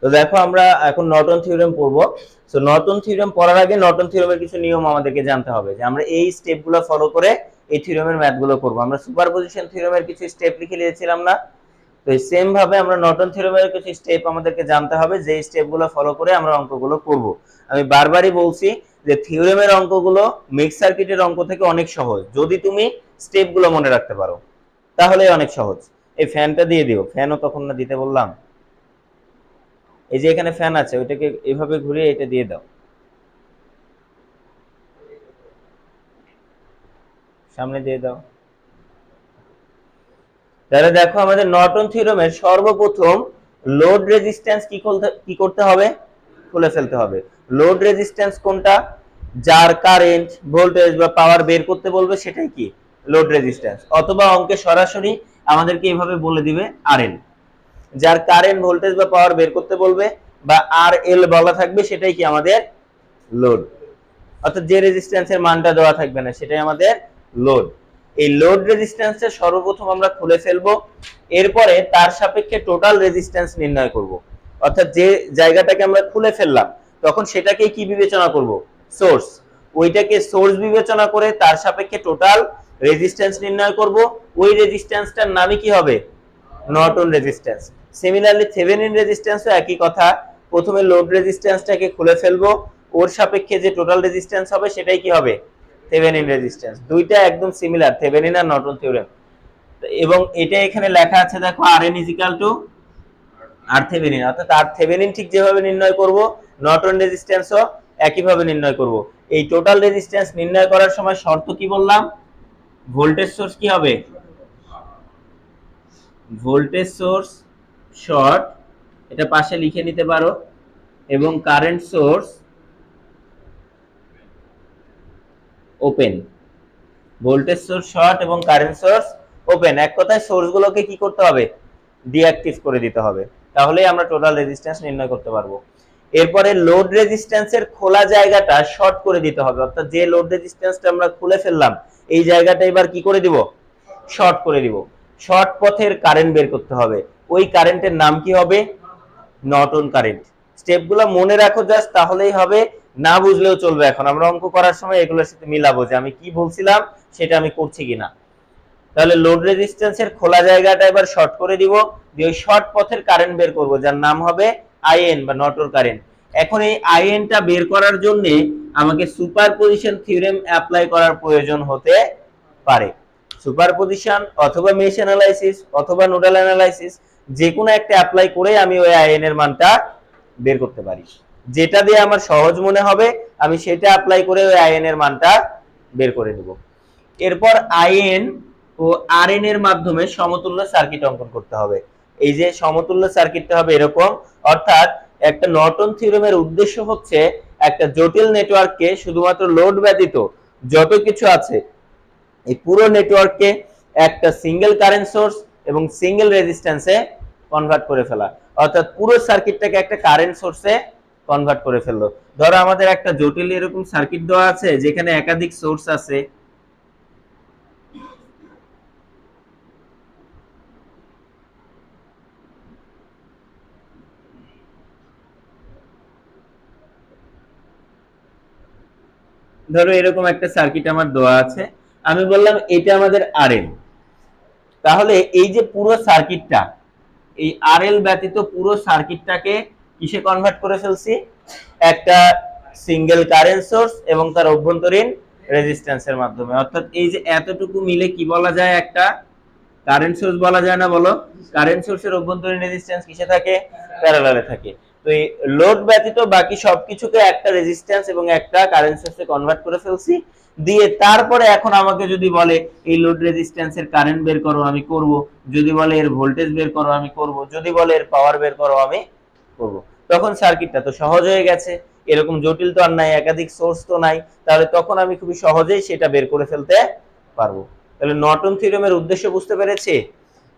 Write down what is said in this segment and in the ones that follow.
তো দেখো আমরা এখন নর্টন থিওরেম পড়বো। সো নর্টন থিওরেম পড়ার আগে নর্টন থিওরেমের কিছু নিয়ম আমাদেরকে জানতে হবে, যে আমরা এই স্টেপগুলো ফলো করে এই থিওরেমের ম্যাথগুলো করব। আমরা সুপারপজিশন থিওরেমের কিছু স্টেপ লিখে দিয়েছিলাম না? তো এই সেম ভাবে আমরা নর্টন থিওরেমের কিছু স্টেপ আমাদেরকে জানতে হবে, যে স্টেপগুলো ফলো করে আমরা অঙ্কগুলো করব। আমি বারবারই বলছি যে থিওরেমের অঙ্কগুলো মিক্স সার্কিটের অঙ্ক থেকে অনেক সহজ, যদি তুমি স্টেপগুলো মনে রাখতে পারো তাহলে অনেক সহজ। এই ফ্যানটা দিয়ে দিও, ফ্যানও তখন না দিতে বললাম। এই যে এখানে ফ্যান আছে, ওইটাকে এইভাবে ঘুরিয়ে এটা দিয়ে দাও, সামনে দিয়ে দাও। তাহলে দেখো আমাদের নর্টন থিওরেমের সর্বপ্রথম লোড রেজিস্ট্যান্স কি করতে হবে, খুলে ফেলতে হবে। লোড রেজিস্ট্যান্স কোনটা? যার কারেন্ট, ভোল্টেজ বা পাওয়ার বের করতে বলবে সেটাই কি লোড রেজিস্ট্যান্স, অথবা অঙ্কে সরাসরি আমাদেরকে এইভাবে বলে দিবে আরএল। যার কারেন্ট, ভোল্টেজ বা পাওয়ার বের করতে বলবে বা আরএল বলা থাকবে সেটাই কি আমাদের লোড, অর্থাৎ যে রেজিস্ট্যান্সের মানটা দেওয়া থাকবে না সেটাই আমাদের লোড। এই লোড রেজিস্ট্যান্সটা সর্বপ্রথম আমরা খুলে ফেলবো, এরপরে তার সাপেক্ষে টোটাল রেজিস্ট্যান্স নির্ণয় করব। অর্থাৎ যে জায়গাটাকে আমরা খুলে ফেললাম তখন সেটাকে কি বিবেচনা করব? সোর্স। ওইটাকে সোর্স বিবেচনা করে তার সাপেক্ষে টোটাল রেজিস্ট্যান্স নির্ণয় করব। ওই রেজিস্ট্যান্সটার নামই কি হবে? Norton resistance. সিমিলারলি থেভেনিন রেজিস্ট্যান্সও একই কথা, প্রথমে লোড রেজিস্ট্যান্সটাকে খুলে ফেলবো, ওর সাপেক্ষে যে টোটাল রেজিস্ট্যান্স হবে সেটাই কি হবে? Thevenin resistance. দুইটা একদম সিমিলার, থেভেনিন আর নর্টন থিওরেম। এবং এটা এখানে লেখা আছে দেখো, RN equal to R Thevenin, অর্থাৎ আর থেভেনিন ঠিক যেভাবে নির্ণয় করব নর্টন রেজিস্ট্যান্সও একইভাবে নির্ণয় করব। এই টোটাল রেজিস্ট্যান্স নির্ণয় করার সময় শর্ত কি বললাম? ভোল্টেজ সোর্স কি হবে? ভোল্টেজ সোর্স শর্ট, এটা পাশে লিখে নিতে পারো, এবং current source open. Voltage source short এবং কারেন্ট সোর্স ওপেন। এক কথায় সোর্সগুলোকে কি করতে হবে? ডিঅ্যাক্টিভ করে দিতে হবে, তাহলেই আমরা টোটাল রেজিস্ট্যান্স নির্ণয় করতে পারবো। এরপরে লোড রেজিস্ট্যান্সের খোলা জায়গাটা শর্ট করে দিতে হবে, অর্থাৎ যে লোড রেজিস্ট্যান্সটা আমরা খুলে ফেললাম এই জায়গাটা এবার কি করে দিব? শর্ট করে দিব। শর্ট পথের কারেন্ট বের করতে হবে, ওই কারেন্টের নাম কি হবে? Norton current. স্টেপগুলো মনে রাখো জাস্ট, তাহলেই হবে, না বুঝলেও চলবে। এখন আমরা অঙ্ক করার সময় এগুলোর সাথে মিলাবো যে আমি কি বলছিলাম সেটা আমি করছি কিনা। তাহলে লোড রেজিস্ট্যান্সের খোলা জায়গাটা এবার শর্ট করে দিব, দিয়ে ওই শর্ট পথের কারেন্ট বের করব যার নাম হবে আইএন বা নর্টন কারেন্ট। এখন এই আইএনটা বের করার জন্য আমাকে সুপারপজিশন থিওরেম অ্যাপ্লাই করার প্রয়োজন হতে পারে। সুপারপজিশন অথবা মেশ অ্যানালাইসিস অথবা নোডাল অ্যানালাইসিস, যে কোনো একটা অ্যাপ্লাই করে আমি ওই আইএন এর মানটা বের করতে পারি। যেটা দিয়ে আমার সহজ মনে হবে আমি সেটা অ্যাপ্লাই করে ওই আইএন এর মানটা বের করে দেব। এরপর আইএন ও আরএন এর মাধ্যমে সমতুল্য সার্কিট অঙ্কন করতে হবে। এই যে সমতুল্য সার্কিটটা হবে এরকম, অর্থাৎ একটা নর্টন থিওরেমের উদ্দেশ্য হচ্ছে একটা জটিল নেটওয়ার্ককে শুধুমাত্র লোড ব্যতীত যত কিছু আছে এই পুরো নেটওয়ার্ককে একটা সিঙ্গেল কারেন্ট সোর্স এবং সিঙ্গেল রেজিস্ট্যান্সে কনভার্ট করে ফেলা, অর্থাৎ পুরো সার্কিটটাকে একটা কারেন্ট সোর্সে কনভার্ট করে ফেললো। ধরো আমাদের একটা জটিল এরকম সার্কিট দেওয়া আছে যেখানে একাধিক সোর্স আছে, ধরো এরকম একটা সার্কিট আমার দেওয়া আছে, আমি বললাম এটা আমাদের আরএল। তাহলে এই যে পুরো সার্কিটটা, এই আরএল ব্যতীত পুরো সার্কিটটাকে কিসে কনভার্ট করে ফেলছি? একটা সিঙ্গেল কারেন্ট সোর্স এবং তার অভ্যন্তরীণ রেজিস্ট্যান্সের মাধ্যমে। অর্থাৎ এই যে এতটুকু মিলে কি বলা যায়? একটা কারেন্ট সোর্স বলা যায় না বলো? কারেন্ট সোর্সের অভ্যন্তরীণ রেজিস্ট্যান্স কিসে থাকে? প্যারালালে থাকে। তো এই লোড ব্যতীত বাকি সবকিছুকে একটা রেজিস্ট্যান্স এবং একটা কারেন্ট সোর্সে কনভার্ট করে ফেলছি, দিয়ে তারপরে এখন আমাকে যদি বলে এই লোড রেজিস্ট্যান্সের কারেন্ট বের করো, আমি করব। যদি বলে এর ভোল্টেজ বের করো, আমি করব। যদি বলে এর পাওয়ার বের করো, আমি করব। তখন সার্কিটটা তো সহজ হয়ে গেছে, এরকম জটিল তো আর নাই, একাধিক সোর্স তো নাই, তাহলে তখন আমি খুবই সহজেই সেটা বের করে ফেলতে পারবো। তাহলে নর্টন থিওরেমের উদ্দেশ্য বুঝতে পেরেছি,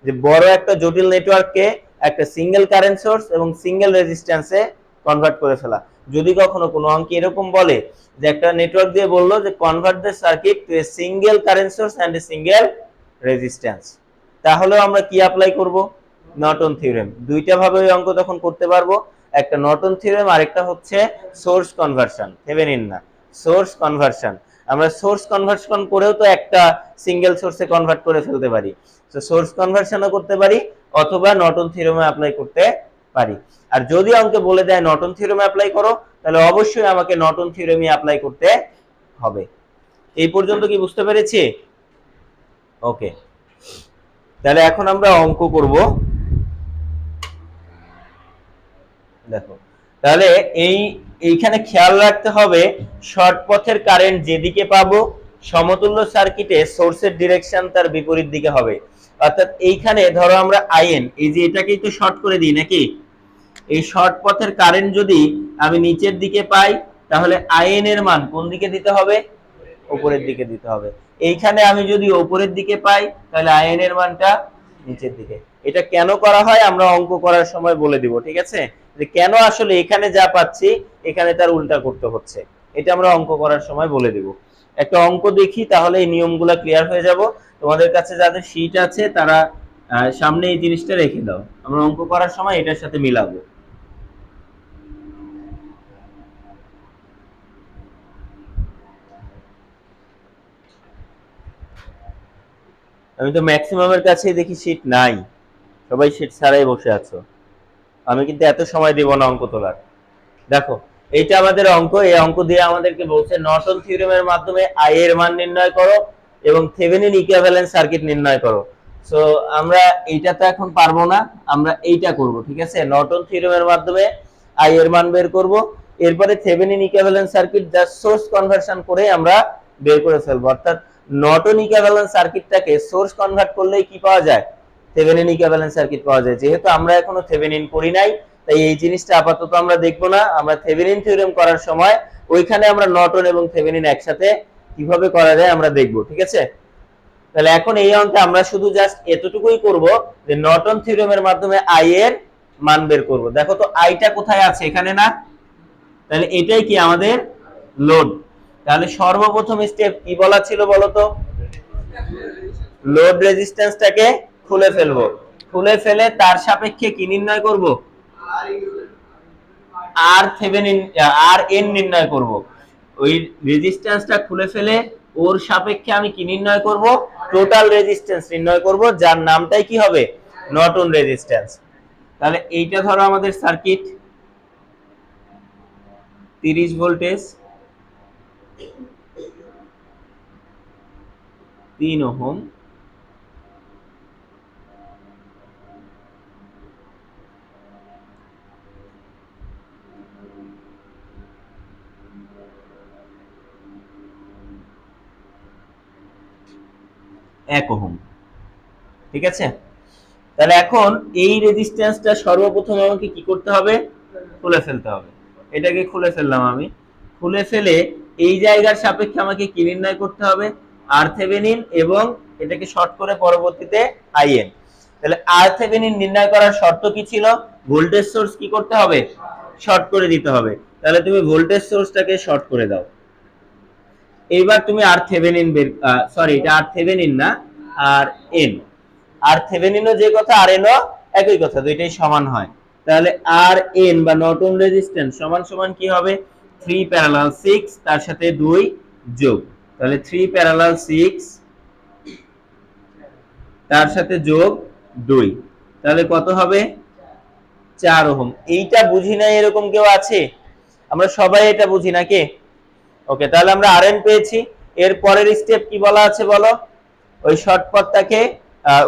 যে বড় একটা জটিল নেটওয়ার্ককে একটা সিঙ্গেল কারেন্ট সোর্স এবং সিঙ্গেল রেজিস্ট্যান্সে কনভার্ট করে ফেলা। যদি কখনো কোনো অঙ্কে এরকম বলে যে একটা নেটওয়ার্ক দিয়ে বললো যে convert the circuit to a single current source and a single resistance, তাহলেও আমরা কি অ্যাপ্লাই করব? Norton theorem. দুইটা ভাবে ওই অঙ্ক তখন করতে পারবো। একটা নর্টন থিওরেম, আরেকটা হচ্ছে সোর্স কনভার্সন, থেভেনিন না, সোর্স কনভার্সন। আমরা সোর্স কনভার্সন করেও তো একটা সিঙ্গেল সোর্সে কনভার্ট করে ফেলতে পারি, তো সোর্স কনভার্সনও করতে পারি অথবা নর্টন থিওরেমে অ্যাপ্লাই করতে পারি। আর যদি অঙ্কে বলে দেয় নর্টন থিওরেমে অ্যাপ্লাই করো, তাহলে অবশ্যই আমাকে নর্টন থিওরেমই অ্যাপ্লাই করতে হবে। এই পর্যন্ত কি বুঝতে পেরেছি? ওকে, তাহলে এখন আমরা অঙ্ক করব। দেখো, তাহলে এইখানে খেয়াল রাখতে হবে শর্ট পথের কারেন্ট যেদিকে পাবো সমতুল্য সার্কিটে সোর্সের ডিরেকশন তার বিপরীত দিকে হবে। অর্থাৎ এইখানে ধরো আমরা আইএন, এই যে এটাকেই তো শর্ট করে দিই নাকি, এই শর্ট পথের কারেন্ট যদি আমি নিচের দিকে পাই তাহলে আইএন এর মান কোন দিকে দিতে হবে? উপরের দিকে দিতে হবে। এইখানে আমি যদি উপরের দিকে পাই তাহলে আইএন এর মানটা নিচের দিকে। এটা কেন করা হয় আমরা অঙ্ক করার সময় বলে দিব, ঠিক আছে? যে কেন আসলে এখানে যা পাচ্ছি এখানে তার উল্টা করতে হচ্ছে, এটা আমরা অঙ্ক করার সময় বলে দিব। একটা অঙ্ক দেখি, তাহলে এই নিয়মগুলো ক্লিয়ার হয়ে যাব। তোমাদের কাছে যাদের শীট আছে তারা সামনে এই জিনিসটা রেখে দাও, আমরা অঙ্ক করার সময় এটার সাথে মিলাবো। আমি তো ম্যাক্সিমামের কাছেই দেখি শীট নাই, সবাই শীট ছাড়াই বসে আছো। আমি কিন্তু এত সময় দিব না অঙ্ক তোলার। দেখো, এইটা আমাদের অঙ্ক, এই অঙ্ক দিয়ে আমাদেরকে বলছে নর্টন থিওরেমের মাধ্যমে আই এর মান নির্ণয় করো এবং থেভেনিন ইকুইভ্যালেন্ট সার্কিট নির্ণয় করো। সো আমরা এইটা তো এখন পারবো না, আমরা এইটা করব, ঠিক আছে? নর্টন থিওরেমের মাধ্যমে আই এর মান বের করব, এরপরে Thevenin equivalent circuit just source conversion করে আমরা বের করে ফেলবো। অর্থাৎ নর্টন ইকুইভ্যালেন্ট সার্কিটটাকে সোর্স কনভার্ট করলেই কি পাওয়া যায়? থেভেনিন ইকুইভ্যালেন্ট সার্কিট পাওয়া যায়। যেহেতু আমরা এখনো থেভেনিন করি নাই, তাই এই জিনিসটা আপাতত আমরা দেখবো না। আমরা থেভেনিন থিওরেম করার সময় ওইখানে আমরা নর্টন এবং থেভেনিন একসাথে কিভাবে করা যায় আমরা দেখবো, ঠিক আছে? তাহলে এখন এই অঙ্কে আমরা শুধু জাস্ট এতটুকুই করব যে নর্টন থিওরেমের মাধ্যমে আই এর মান বের করব। দেখো তো আইটা কোথায় আছে? এখানে না? তাহলে এটাই কি আমাদের লোড। তাহলে সর্বপ্রথম স্টেপ কি বলা ছিল বলো তো? লোড রেজিস্ট্যান্সটাকে খুলে ফেলবো, খুলে ফেলে তার সাপেক্ষে কি নির্ণয় করব? আর থেভেনিন আর এন নির্ণয় করব। ওই রেজিস্ট্যান্সটা খুলে ফেলে ওর সাপেক্ষে আমি কি নির্ণয় করব? টোটাল রেজিস্ট্যান্স নির্ণয় করব, যার নামটাই কি হবে? Norton resistance. তাহলে এইটা ধরো আমাদের সার্কিট, 30 ভোল্টেজ, 3 ওহম, এক ওহম, ঠিক আছে? তাহলে এখন এই রেজিস্ট্যান্সটা সর্বপ্রথম আমাকে কি করতে হবে? খুলে ফেলতে হবে। এটাকে খুলে ফেললাম আমি, খুলে ফেলে এই জায়গার সাপেক্ষে আমাকে কি নির্ণয় করতে হবে? আর থেভেনিন, এবং এটাকে শর্ট করে পরবর্তীতে আইএন। তাহলে আর থেভেনিন নির্ণয় করার শর্ত কি ছিল? ভোল্টেজ সোর্স কি করতে হবে? শর্ট করে দিতে হবে। তাহলে তুমি ভোল্টেজ সোর্সটাকে শর্ট করে দাও। এইবার তুমি আর থেভেনিন সরি, এটা আর থেভেনিন না, আর এন। আর থেভেনিনও যে কথা আর এনও একই কথা, দুইটাই সমান হয়। তাহলে আর এন বা নর্টন রেজিস্ট্যান্স সমান সমান কি হবে? 3 প্যারালাল 6 তার সাথে 2 যোগ, তাহলে 3 প্যারালাল 6 তার সাথে যোগ 2, তাহলে কত হবে? 4 ওহম। এইটা বুঝি নাই এরকম কেউ আছে? আমরা সবাই এটা বুঝি নাকি? ওকে, তাহলে আমরা আরএন পেয়েছি। এর পরের স্টেপ কি বলা আছে বলো? ওই শর্ট পথটাকে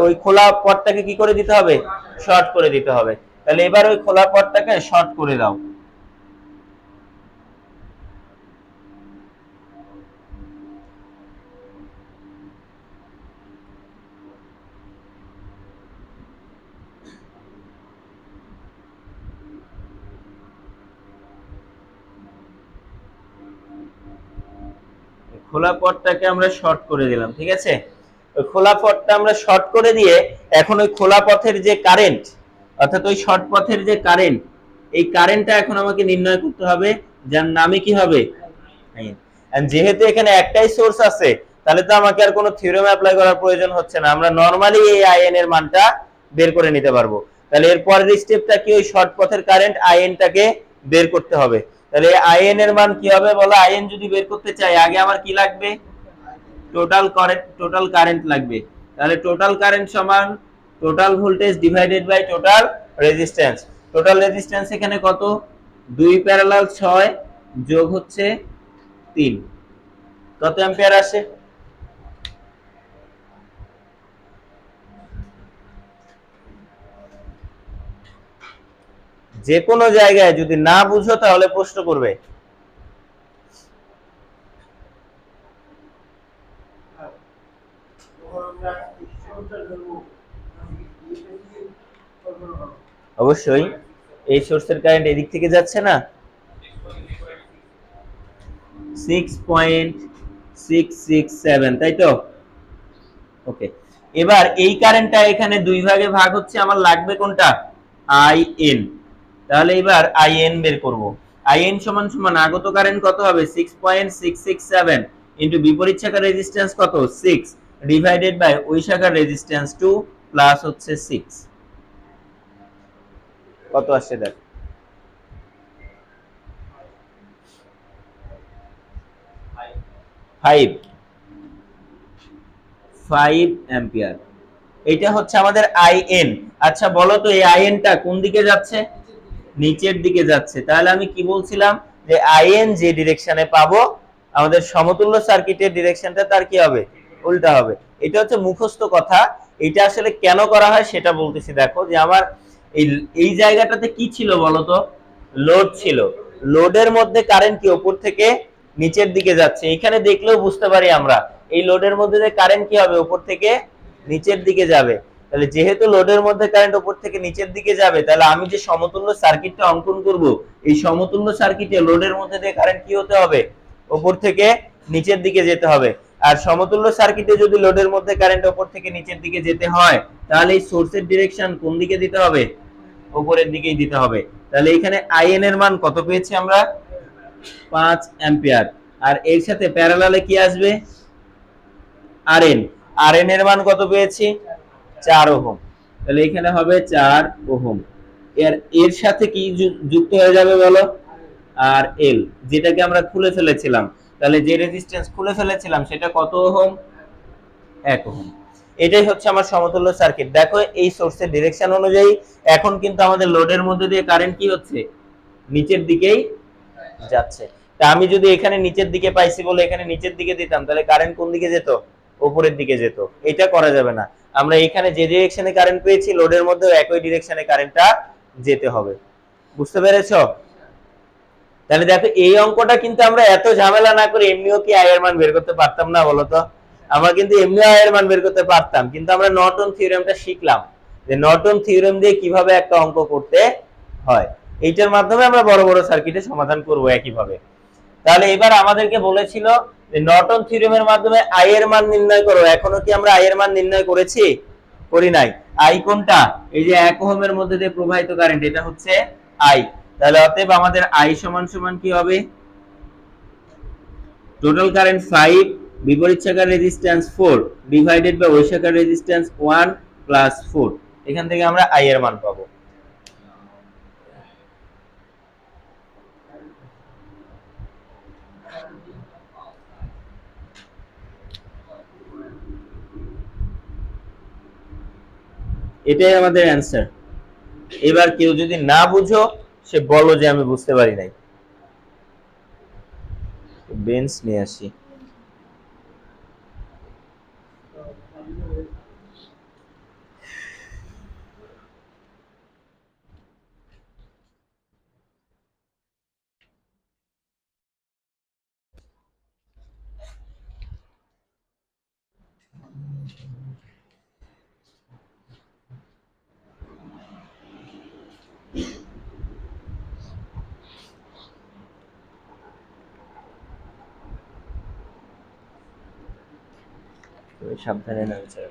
ওই খোলা পথটাকে কি করে দিতে হবে? শর্ট করে দিতে হবে। তাহলে এবার ওই খোলা পথটাকে শর্ট করে দাও। খোলা পথটাকে আমরা শর্ট করে দিলাম, ঠিক আছে? ওই খোলা পথটা আমরা শর্ট করে দিয়ে এখন ওই খোলা পথের যে কারেন্ট, অর্থাৎ ওই শর্ট পথের যে কারেন্ট, এই কারেন্টটা এখন আমাকে নির্ণয় করতে হবে, যার নামে কি হবে? যেহেতু এখানে একটাই সোর্স আছে, তাহলে তো আমাকে আর কোনো থিওরেম অ্যাপ্লাই করার প্রয়োজন হচ্ছে না। আমরা নরমালি এই আইএন এর মানটা বের করে নিতে পারবো। তাহলে এর পরের স্টেপটা কি, ওই শর্ট পথের কারেন্ট আইএনটাকে বের করতে হবে। তাহলে আইএন এর মান কি হবে বলো? আইএন যদি বের করতে চাই আগে আমার কি লাগবে? টোটাল কারেন্ট লাগবে। তাহলে টোটাল কারেন্ট সমান total voltage divided by total resistance. Total resistance এখানে কত? 2 প্যারালাল 6 যোগ হচ্ছে 3, কত অ্যাম্পিয়ার আসে? যে কোনো জায়গায় যদি না বুঝো তাহলে প্রশ্ন করবে। অবশ্যই এই সোর্সের কারেন্ট এদিক থেকে যাচ্ছে না, 6.667, তাই তো? ওকে, এবার এই কারেন্টটা এখানে দুই ভাগে ভাগ হচ্ছে, আমার লাগবে কোনটা? আইএন। তাহলে এবার আইএন বের করব। আইএন সমান সমান আগত কারেন্ট কত হবে? 6.667 ইনটু বিপরীত শাখার রেজিস্ট্যান্স কত? 6 ডিভাইডেড বাই ওই শাখার রেজিস্ট্যান্স 2 প্লাস হচ্ছে 6, কত আসছে দেখ? 5 অ্যাম্পিয়ার। এটা হচ্ছে আমাদের আইএন। আচ্ছা বলো তো এই আইএনটা কোন দিকে যাচ্ছে? নিচের দিকে যাচ্ছে। তাহলে আমি কি বলছিলাম যে আইএন যে ডিরেকশনে পাবো, আমাদের সমতুল্য সার্কিটের ডিরেকশনটা তার কি হবে? উল্টা হবে। এটা হচ্ছে মুখস্থ কথা। এটা আসলে কেন করা হয় সেটা বলতেছি। দেখো যে আমার এই এই জায়গাটাতে কি ছিল বলতো? লোড ছিল। লোডের মধ্যে কারেন্ট কি উপর থেকে নিচের দিকে যাচ্ছে। এখানে দেখলেও বুঝতে পারি আমরা এই লোডের মধ্যে যে কারেন্ট কি হবে? উপর থেকে নিচের দিকে যাবে। তাহলে যেহেতু লোডের মধ্যে কারেন্ট উপর থেকে নিচের দিকে যাবে, তাহলে আমি যে সমতুল্য সার্কিটটা অঙ্কন করব, এই সমতুল্য সার্কিটে লোডের মধ্যে দিয়ে কারেন্ট কি হতে হবে? উপর থেকে নিচের দিকে যেতে হবে। আর সমতুল্য সার্কিটে যদি লোডের মধ্যে কারেন্ট উপর থেকে নিচের দিকে যেতে হয়, তাহলে এই সোর্সের ডিরেকশন কোন দিকে দিতে হবে? উপরের দিকেই দিতে হবে। তাহলে এখানে আইএন এর মান কত পেয়েছি আমরা? 5 অ্যাম্পিয়ার। আর এর সাথে প্যারালালে কি আসবে? আরএন। আরএন এর মান কত পেয়েছি? 4 ওহম। তাহলে এখানে হবে 4 ওহম। এর সাথে কি যুক্ত হয়ে যাবে বলো? আর এল, যেটাকে আমরা খুলে ফেলেছিলাম। তাহলে যে রেজিস্ট্যান্স খুলে ফেলেছিলাম সেটা কত ওহম? 1 ওহম। এটাই হচ্ছে আমার সমতুল্য সার্কিট। দেখো এই সোর্সের ডিরেকশন অনুযায়ী এখন কিন্তু আমাদের লোডের মধ্যে দিয়ে কারেন্ট কি হচ্ছে? নিচের দিকেই যাচ্ছে। তা আমি যদি এখানে নিচের দিকে পাইছি বলে এখানে নিচের দিকে দিতাম, তাহলে কারেন্ট কোন দিকে যেত? উপরের দিকে যেত। এটা করা যাবে না। আমরা এখানে যে ডিরেকশনে কারেন্ট পেয়েছি লোডের মধ্যেও একই ডিরেকশনে কারেন্টটা যেতে হবে। বুঝতে পেরেছো? তাহলে দেখো এই অঙ্কটা কিন্তু আমরা এত ঝামেলা না করে এমনিও কি আই এর মান বের করতে পারতাম না বলো তো? আমরা কিন্তু এমনিও আই এর মান বের করতে পারতাম, কিন্তু আমরা নর্টন থিওরেমটা শিখলাম যে নর্টন থিওরেম দিয়ে কিভাবে একটা অঙ্ক করতে হয়। এইটার মাধ্যমে আমরা বড় বড় সার্কিটের সমাধান করব একইভাবে। তাহলে এবার আমাদেরকে বলেছিল যে নর্টন থিওরেমের মাধ্যমে আই এর মান নির্ণয় করো। এখনো কি আমরা আই এর মান নির্ণয় করেছি? করি নাই। আই কোনটা? এই যে 1 ওহমের মধ্যে দিয়ে প্রবাহিত কারেন্ট, এটা হচ্ছে আই। তাহলে অতএব আমাদের আই সমান সমান কি হবে? টোটাল কারেন্ট 5, বিপরীত শাখার রেজিস্ট্যান্স 4 ডিভাইডেড বাই ওই শাখার রেজিস্ট্যান্স 1 প্লাস 4। এখান থেকে আমরা আই এর মান পাবো। এটাই আমাদের অ্যান্সার। এবার কেউ যদি না বুঝো সে বলো যে আমি বুঝতে পারি নাই। বেঞ্চ নিয়ে আসি। সাবধানে না বিচার।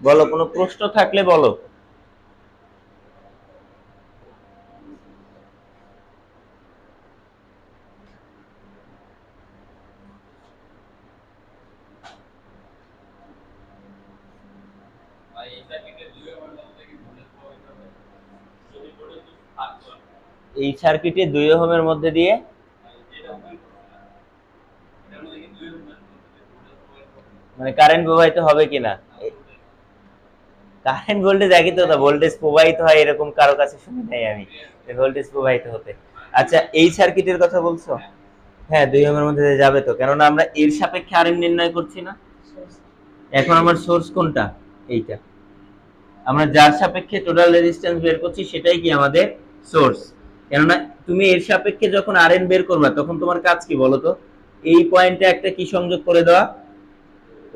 বলো, কোনো প্রশ্ন থাকলে বলো। এই সার্কিটে 2 ওহমের মধ্যে দিয়ে মানে কারেন্ট প্রবাহিত হবে কিনা, কারেন্ট ভোল্টেজ একই তো, ভোল্টেজ প্রবাহিত হয় এরকম কারো কাছে শুনি নাই আমি ভোল্টেজ প্রবাহিত হতে। আচ্ছা এই সার্কিটের কথা বলছো, হ্যাঁ 2 ওহমের মধ্যে দিয়ে যাবে তো, কেননা আমরা এর সাপেক্ষে আরএন নির্ণয় করছি না। এখন আমার সোর্স কোনটা, এইটা, আমরা যার সাপেক্ষে টোটাল রেজিস্ট্যান্স বের করছি সেটাই কি আমাদের সোর্স। কেননা তুমি এর সাপেক্ষে যখন আরএন বের করবা তখন তোমার কাজ কি বলো তো, এই পয়েন্টে একটা কি সংযোগ করে দেওয়া,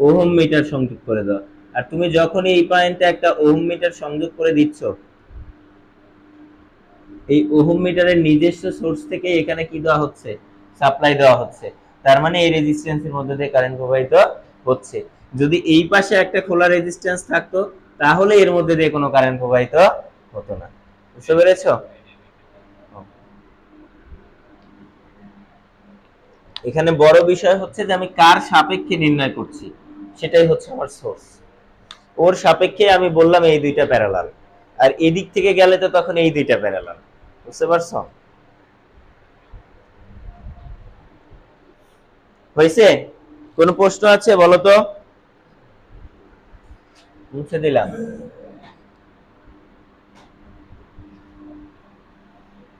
ওহম মিটার সংযোগ করে দেওয়া। আর তুমি যখন এই পয়েন্টে একটা ওহম মিটার সংযোগ করে দিচ্ছ, এই ওহম মিটারের নিজস্ব সোর্স থেকে এখানে কি দেওয়া হচ্ছে, সাপ্লাই দেওয়া হচ্ছে। তার মানে এই রেজিস্ট্যান্সের মধ্যে দিয়ে কারেন্ট প্রবাহিত হচ্ছে। যদি এই পাশে একটা খোলা রেজিস্ট্যান্স থাকতো তাহলে এর মধ্যে দিয়ে কোনো কারেন্ট প্রবাহিত হতো না। বুঝতে পেরেছো? এখানে বড় বিষয় হচ্ছে যে আমি কার সাপেক্ষে নির্ণয় করছি, সেটাই হচ্ছে আমার সোর্স। ওর সাপেক্ষে আমি বললাম এই দুইটা প্যারালাল, আর এদিক থেকে গেলে তো তখন এই দুইটা প্যারালাল। বুঝতে পারছো? হয়েছে? কোন প্রশ্ন আছে বলো তো? মুছে দিলাম।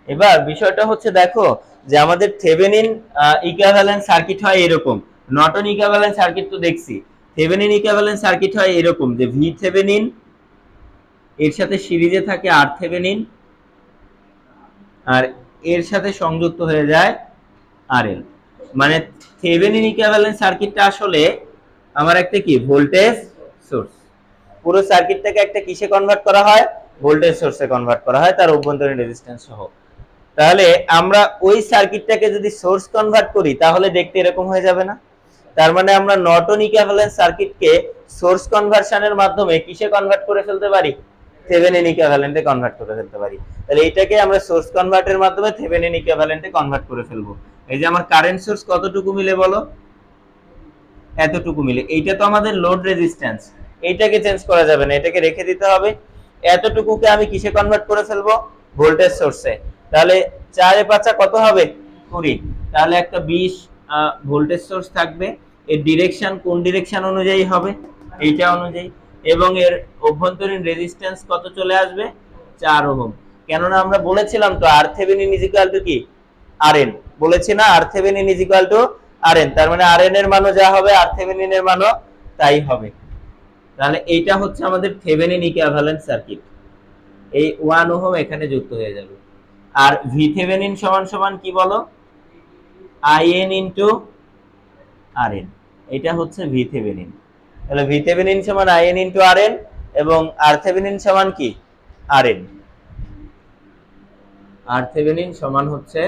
এবার বিষয়টা হচ্ছে দেখো যে আমাদের থেভেনিন ইকুইভ্যালেন্ট সার্কিট হয় এরকম, নর্টন ইকুইভ্যালেন্ট সার্কিট তো দেখছি। থেভেনিন ইকুইভ্যালেন্ট সার্কিট হয় এরকম যে ভি থেভেনিন এর সাথে সিরিজে থাকে আর থেভেনিন, আর এর সাথে সংযুক্ত হয়ে যায় আরএল। মানে থেভেনিন ইকুইভ্যালেন্ট সার্কিটটা আসলে আমার একটা কি ভোল্টেজ সোর্স, পুরো সার্কিটটাকে একটা কিসে কনভার্ট করা হয়, ভোল্টেজ সোর্সে কনভার্ট করা হয় তার অভ্যন্তরীণ রেজিস্ট্যান্স সহ। তাহলে আমরা ওই সার্কিটটাকে যদি সোর্স কনভার্ট করি তাহলে দেখতে এরকম হয়ে যাবে না? তার মানে আমরা নর্টন ইকুইভ্যালেন্ট সার্কিটকে সোর্স কনভার্সনের মাধ্যমে কিসে কনভার্ট করে ফেলতে পারি, থেভেনিন ইকুইভ্যালেন্টে কনভার্ট করে ফেলতে পারি। তাহলে এটাকে আমরা সোর্স কনভার্টের মাধ্যমে থেভেনিন ইকুইভ্যালেন্টে কনভার্ট করে ফেলবো। এই যে আমার কারেন্ট সোর্স কতটুকু মিলে বলো, এতটুকু মিলে। এইটা তো আমাদের লোড রেজিস্ট্যান্স, এইটাকে চেঞ্জ করা যাবে না, এটাকে রেখে দিতে হবে। এতটুকুকে আমি কিসে কনভার্ট করে ফেলবো, ভোল্টেজ সোর্সে। তাহলে 4 এ 5 কত হবে, 20। তাহলে একটা 20 ভোল্টেজ সোর্স থাকবে। এর ডিরেকশন কোন ডিরেকশন অনুযায়ী হবে, এইটা অনুযায়ী। এবং এর অভ্যন্তরীণ রেজিস্ট্যান্স কত চলে আসবে, 4 ওহম। কেননা আমরা বলেছিলাম তো R Thevenin is equal to কি, আরএন, বলেছি না R Thevenin is equal to RN. তার মানে আরএন এর মানও যা হবে আর থেভেনিন এর মানও তাই হবে। তাহলে এইটা হচ্ছে আমাদের থেভেনিন ইকুইভ্যালেন্ট সার্কিট। এই 1 ওহম এখানে যুক্ত হয়ে যাবে। আর ভি থেভেনিন সমান সমান কি বলো, আইএন ইনটু আরএন। এটা হচ্ছে ভি থেভেনিন। তাহলে ভি থেভেনিন সমান আইএন ইনটু আরএন এবং আর থেভেনিন সমান কি, আরএন। আর থেভেনিন সমান হচ্ছে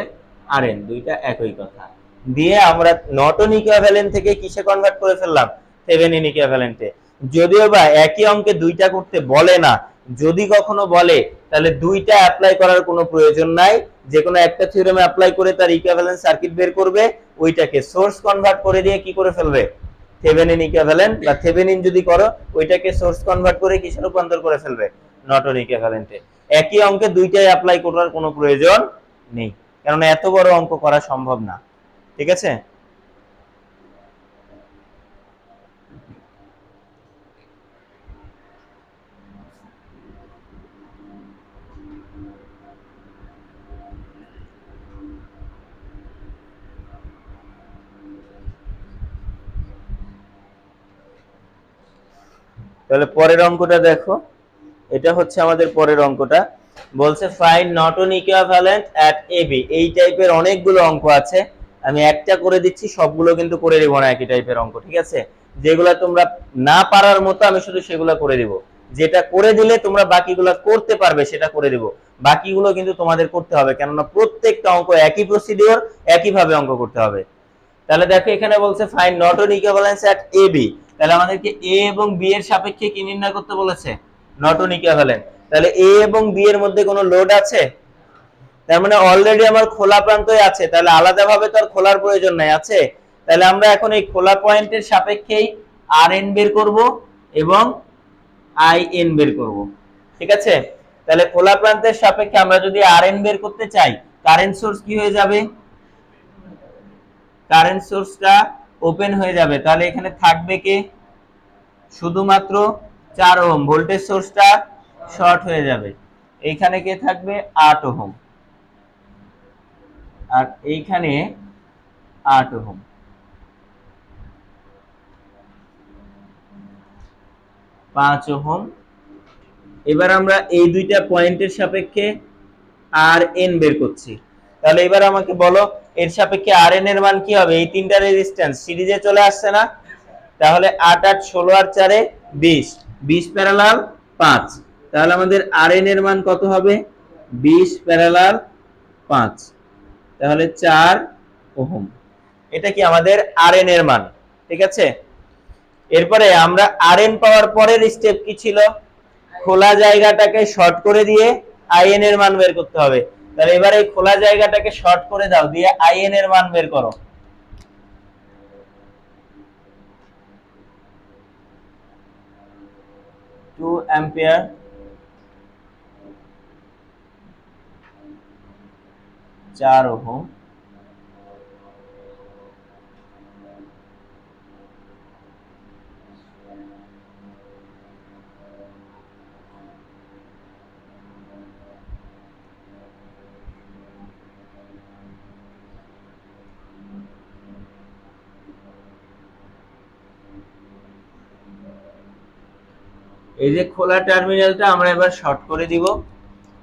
আরএন, দুইটা একই কথা। দিয়ে আমরা নর্টন ইকুইভ্যালেন্ট থেকে কিসে কনভার্ট করে ফেললাম, থেভেনিন ইকুইভ্যালেন্টে। যদিও বা একই অঙ্কে দুইটা করতে বলে না, যদি কখনো বলে তাহলে দুইটা অ্যাপ্লাই করার কোনো প্রয়োজন নাই। যে কোনো একটা থিওরেমে অ্যাপ্লাই করে তার ইকুইভ্যালেন্ট সার্কিট বের করবে, ওইটাকে সোর্স কনভার্ট করে দিয়ে কি করে ফেলবে, থেভেনিন ইকুইভ্যালেন্ট। বা থেভেনিন যদি করো ওইটাকে সোর্স কনভার্ট করে কিসে রূপান্তর করে ফেলবে, নর্টন ইকুইভ্যালেন্টে। একই অঙ্কে দুইটাই অ্যাপ্লাই করার কোনো প্রয়োজন নেই, কারণ এত বড় অঙ্ক করা সম্ভব না। ঠিক আছে? তাহলে পরের অঙ্কটা দেখো, এটা হচ্ছে আমাদের পরের অঙ্কটা। বলছে ফাইন্ড নর্টন ইকুইভ্যালেন্ট এট এবি। এই টাইপের অনেকগুলো অঙ্ক আছে, আমি একটা করে দিচ্ছি, সবগুলো কিন্তু করে দিব না একই টাইপের অঙ্ক। ঠিক আছে? যেগুলো তোমরা না পারার মতো আমি শুধু সেগুলো করে দিব, যেটা করে দিলে তোমরা বাকিগুলো করতে পারবে সেটা করে দিব। বাকিগুলো কিন্তু তোমাদের করতে হবে, কেননা প্রত্যেকটা অঙ্ক একই প্রসিডিওর, একইভাবে অঙ্ক করতে হবে। তাহলে দেখো এখানে বলছে find Norton equivalence at AB. তাহলে আমাদেরকে এ এবং বি এর সাপেক্ষে কি নির্ণয় করতে বলেছে, নর্টন ইকুইভ্যালেন্ট। তাহলে এ এবং বি এর মধ্যে কোনো লোড আছে, তার মানে অলরেডি আমার খোলা প্রান্তই আছে, তাহলে আলাদাভাবে তো আর খোলার প্রয়োজন নাই, আছে। তাহলে আমরা এখন এই খোলা পয়েন্টের সাপেক্ষেই আর এন বের করব এবং আই এন বের করব। ঠিক আছে, তাহলে খোলা প্রান্তের সাপেক্ষে আমরা যদি আর এন বের করতে চাই, কারেন্ট সোর্স কি হয়ে যাবে, কারেন্ট সোর্সটা ওপেন হয়ে যাবে। তাহলে এখানে থাকবে কে, শুধুমাত্র 4 ওহম। ভোল্টেজ সোর্সটা শর্ট হয়ে যাবে। এইখানে কে থাকবে, 8 ওহম, আর এইখানে 8 ওহম। পাঁচ ওহম। এবার আমরা এই দুইটা পয়েন্টের সাপেক্ষে আর এন বের করছি। তাহলে এবার আমাকে বলো এর সাপেক্ষে আর এন এর মান কি হবে? এই তিনটা রেজিস্ট্যান্স সিরিজে চলে আসছে না? তাহলে 8 8 16 আর 4 এ 20, 20 প্যারালাল 5। তাহলে আমাদের আর এন এর মান কত হবে? 20 প্যারালাল 5, তাহলে 4 ওহম। এটা কি আমাদের আর এন এর মান। ঠিক আছে, এরপরে আমরা আর এন পাওয়ার পরের স্টেপ কি ছিল? খোলা জায়গাটাকে শর্ট করে দিয়ে আইএন এর মান বের করতে হবে। তাহলে এবার এই খোলা জায়গাটাকে শর্ট করে দাও, দিয়ে আইএন এর মান বের করো। Two ampere, 4 ohm. এই যে খোলা টার্মিনালটা আমরা এবার শর্ট করে দিব।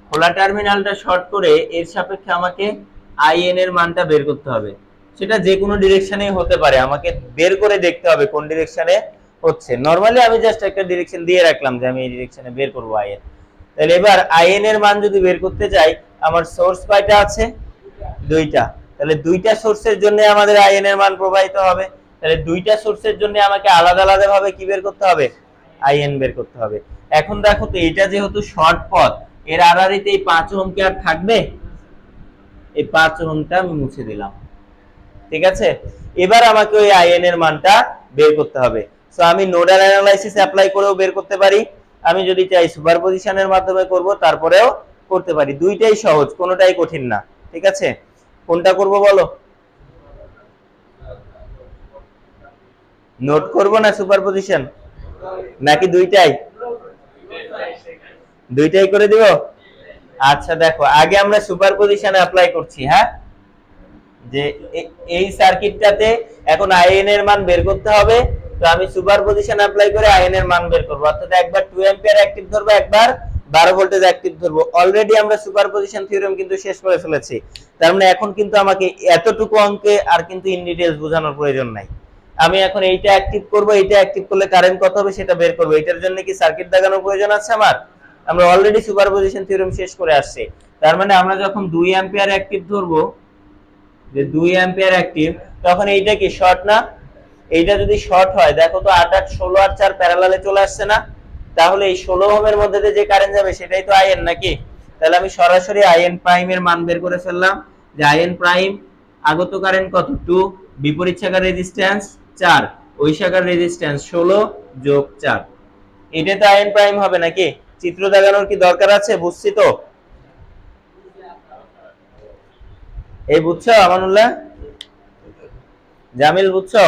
খোলা টার্মিনালটা শর্ট করে এর সাপেক্ষে আমাকে আইএন এর মানটা বের করতে হবে। সেটা যে কোনো ডিরেকশনে হতে পারে, আমাকে বের করে দেখতে হবে কোন ডিরেকশনে হচ্ছে। নরমালি আমি জাস্ট একটা ডিরেকশন দিয়ে রাখলাম যে আমি এই ডিরেকশনে বের করব আইএন। তাহলে এবার আইএন এর মান যদি বের করতে যাই, আমার সোর্স কয়টা আছে? দুইটা। তাহলে দুইটা সোর্সের জন্য আমাদের আইএন এর মান প্রবাহিত হবে। তাহলে দুইটা সোর্সের জন্য আমাকে আলাদা আলাদা ভাবে কি বের করতে হবে? আইএন বের করতে হবে। এখন দেখো তো এটা যেহেতু শর্ট পথ, এর আড়াআড়িতে এই 5 ওহম কি আর থাকবে? এই 5 ওহমটা আমি মুছে দিলাম। ঠিক আছে, এবার আমাকে ওই আইএন এর মানটা বের করতে হবে। সো আমি নোডাল অ্যানালাইসিস অ্যাপ্লাই করেও বের করতে পারি, আমি যদি চাই সুপারপজিশনের মাধ্যমে করব, তারপরেও করতে পারি। দুইটাই সহজ, কোনোটাই কঠিন না। ঠিক আছে, কোনটা করব বলো? নোট করব না সুপারপজিশন, নাকি দুইটাই? দুইটাই করে দিব। আচ্ছা দেখো, আগে আমরা সুপারপজিশন অ্যাপ্লাই করছি। হ্যাঁ, যে এই সার্কিটটাতে এখন আইএন এর মান বের করতে হবে। তো আমি সুপারপজিশন অ্যাপ্লাই করে আইএন এর মান বের করব। অর্থাৎ একবার 2 অ্যাম্পিয়ার অ্যাক্টিভ ধরব, একবার 12 ভোল্টেজ অ্যাক্টিভ ধরব। অলরেডি আমরা সুপারপজিশন থিওরেম কিন্তু শেষ করে ফেলেছি। তার মানে এখন কিন্তু আমাকে এতটুকু অঙ্কে আর কিন্তু ইন ডিটেইলস বোঝানোর প্রয়োজন নাই। আমি এখন এইটা অ্যাক্টিভ করব, এইটা অ্যাক্টিভ করলে কারেন্ট কত হবে সেটা বের করব। এটার জন্য কি সার্কিট দেখানোর প্রয়োজন আছে আমার? আমরা অলরেডি সুপারপজিশন থিওরেম শেষ করে আসছি। তার মানে আমরা যখন 2 অ্যাম্পিয়ার অ্যাক্টিভ ধরব, যে 2 অ্যাম্পিয়ার অ্যাক্টিভ, তখন এইটা কি শর্ট না? এইটা যদি শর্ট হয়, দেখো তো 8 8 16 আর 4 প্যারালালে চলে আসছে না? তাহলে এই 16 ওহমের মধ্যে দিয়ে যে কারেন্ট যাবে সেটাই তো আইএন নাকি? তাহলে আমি সরাসরি আইএন প্রাইম এর মান বের করে ফেললাম, যে আইএন প্রাইম আগত কারেন্ট কত? 2, বিপরীত শাখার রেজিস্ট্যান্স 4, ওই শাখার রেজিস্ট্যান্স 16 যোগ 4। এটা তো আইএন প্রাইম হবে নাকি? চিত্র দেখানোর কি দরকার আছে? বুঝছি তো? এই বুঝছো আমানুল্লাহ, জামিল বুঝছো?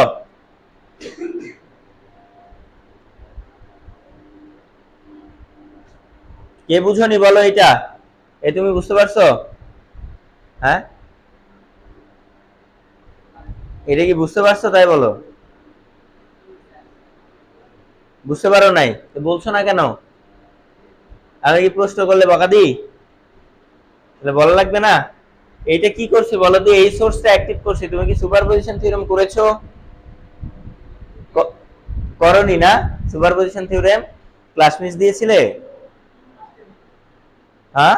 কে বুঝোনি বলো এটা? এ তুমি বুঝতে পারছো? হ্যাঁ, এটা কি বুঝতে পারছো তাই বলো? বুঝতে পারো নাই তো বলছো না কেন? আমি কি প্রশ্ন করলে বকা দিই? তাহলে বলা লাগবে না? এইটা কি করছে বলো তো? এই সোর্সটা অ্যাক্টিভ করছে। তুমি কি সুপারপজিশন থিওরেম করেছো? করনি না? সুপারপজিশন থিওরেম ক্লাস মিস দিয়েছিলে? হ্যাঁ,